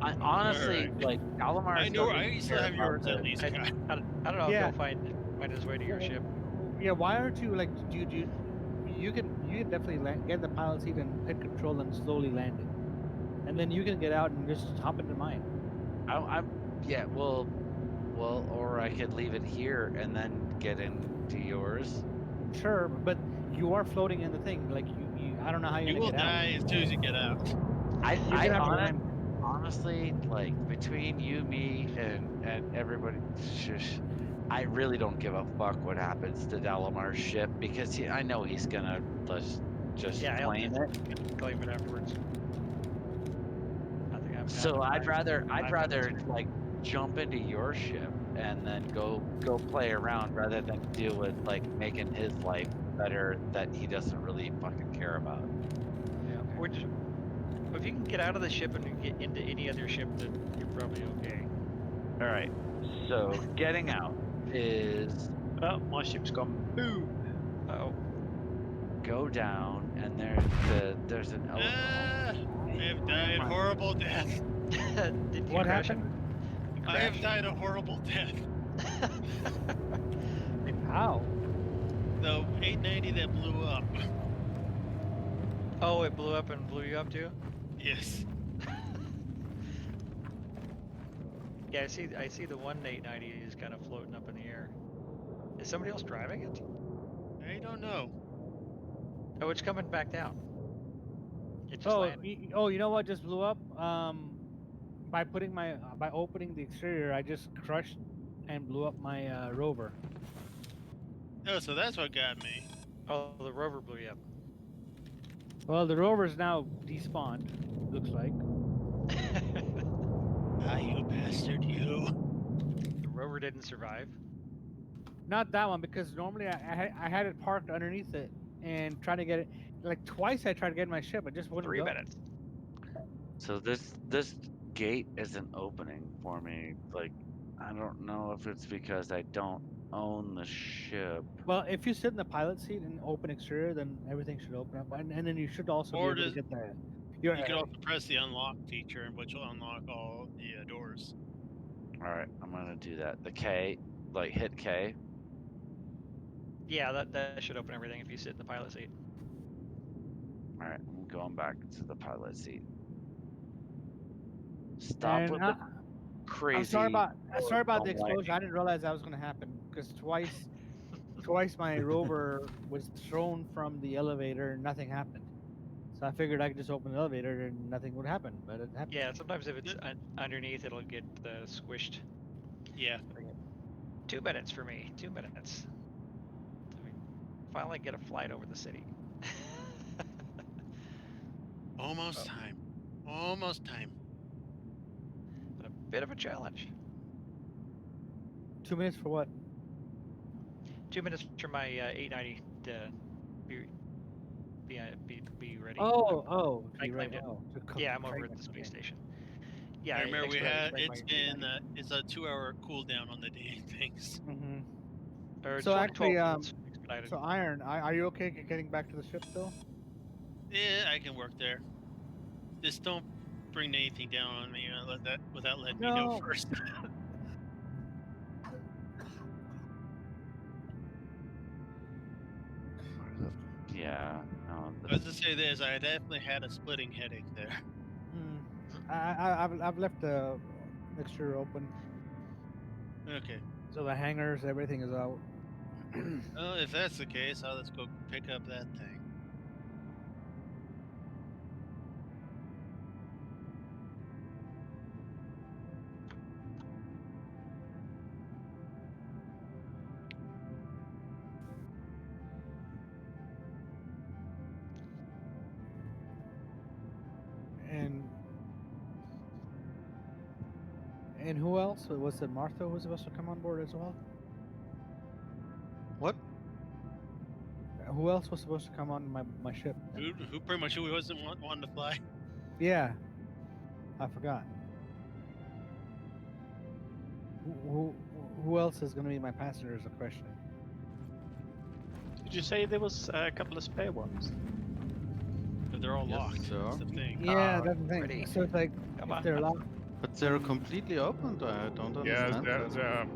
B: I honestly
G: Alright.
B: like Dalamar.
G: I know. I still have yours at least.
C: I don't know if he'll find his way to your ship.
T: Yeah. Why aren't you like? Do you can definitely get in the pilot seat and hit control and slowly land it, and then you can get out and just hop into mine.
B: Yeah. Well, or I could leave it here and then get into yours.
T: Sure, but you are floating in the thing. Like you I don't know how you're
G: You
T: gonna
G: will
T: get out.
G: die as soon as you get out.
B: Honestly, like between you, me, and everybody, shush, I really don't give a fuck what happens to Dalamar's ship because I know he's gonna just claim it.
C: Claim it afterwards. I think I'm.
B: So I'd rather like jump into your ship and then go play around rather than deal with like making his life better that he doesn't really fucking care about.
T: Yeah. Okay.
C: Or just, if you can get out of the ship and get into any other ship, then you're probably okay.
B: All right. So getting out is.
R: Oh, my ship's gone. Boom.
C: Oh.
B: Go down and there's an
G: I have died a horrible death.
T: What happened?
G: I have died a horrible death.
T: How?
G: The 890 that blew up.
C: Oh, it blew up and blew you up too?
G: Yes.
C: Yeah, I see the 1890 is kind of floating up in the air. Is somebody else driving it?
G: I don't know.
C: Oh, it's coming back down. It just landed.
T: You know what just blew up? By opening the exterior, I just crushed and blew up my rover.
G: Oh, so that's what got me.
C: Oh, the rover blew you up.
T: Well, the rover's now despawned. Looks like.
G: Ah, you bastard, you.
C: The rover didn't survive.
T: Not that one, because normally I had it parked underneath it and trying to get it. Like twice I tried to get in my ship, it just wouldn't
C: 3
T: go.
C: minutes.
B: So this gate isn't opening for me. Like I don't know if it's because I don't own the ship.
T: Well, if you sit in the pilot seat and open exterior, then everything should open up, and then you should also
G: Or
T: be able to
G: does-
T: get the.
G: You can also press the unlock feature, which will unlock all the doors.
B: All right, I'm gonna do that. The K, like hit K.
C: Yeah, that should open everything if you sit in the pilot seat.
B: All right, I'm going back to the pilot seat. Stop
T: And
B: with the crazy.
T: I'm sorry about the
B: don't
T: explosion. I didn't realize that was going to happen because twice my rover was thrown from the elevator and nothing happened. So I figured I could just open the elevator and nothing would happen, but it happened.
C: Yeah, sometimes if it's underneath, it'll get squished.
G: Yeah.
C: 2 minutes for me. 2 minutes. So we finally get a flight over the city.
G: Almost time. Almost time.
C: A bit of a challenge.
T: 2 minutes for what?
C: 2 minutes for my 890 to be ready.
T: Oh,
C: I
T: you're right.
C: claimed it.
T: Oh,
C: Yeah, I'm over at the space station. Yeah,
G: I remember
C: expedited my
G: it's a 2-hour cooldown on the day things.
T: Mm-hmm.
C: Or
T: So
C: 12
T: actually,
C: minutes expedited.
T: so Iron, are you okay getting back to the ship still?
G: Yeah, I can work there. Just don't bring anything down on me without letting me know first.
B: Yeah.
G: I was to say this, I definitely had a splitting headache there.
T: I've left the mixture open.
G: Okay.
T: So the hangars, everything is out.
G: Well, if that's the case, let's go pick up that thing.
T: And who else? Was it Martha who was supposed to come on board as well?
S: What?
T: Who else was supposed to come on my ship?
G: Who pretty much who wasn't wanting to fly.
T: Yeah, I forgot. Who else is going to be my passenger is the question.
R: Did you say there was a couple of spare ones?
G: But they're all
S: Yes,
G: locked.
S: sir.
G: That's the thing.
T: Yeah, that's the thing. So it's like if they're locked.
S: But they're completely opened. I don't
I: Yes,
S: understand
I: there,
S: that.
I: there are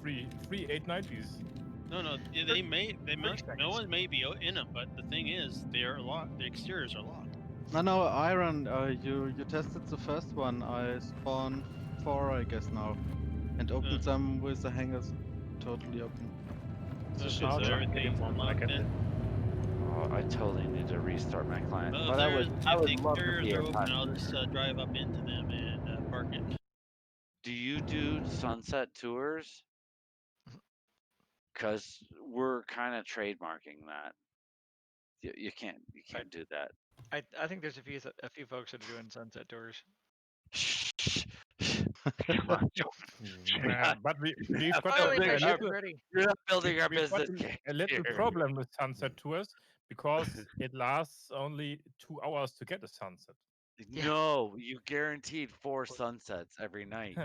I: three 890s.
G: No, they may no one may be in them, but the thing is, they are locked. The exteriors are locked.
S: No, Iron. You tested the first one. I spawned 4, I guess now, and opened them with the hangers totally open.
G: So everything's unlocked then.
B: Oh, I totally need to restart my client.
G: Well,
B: But I would
G: if
B: love
G: the
B: to
G: exteriors
B: be
G: are
B: a
G: open,
B: pilot.
G: I'll just drive up into them and park it.
B: Do you do sunset tours? Because we're kind of trademarking that. You can't do that.
C: I think there's a few folks that are doing sunset tours.
I: But we've got
C: Finally, my
I: a
C: ship's
I: little,
C: ready.
B: You're not building our
I: we've got
B: business
I: a little
B: here.
I: problem with sunset tours because it lasts only 2 hours to get a sunset.
B: No, you guaranteed 4 sunsets every night.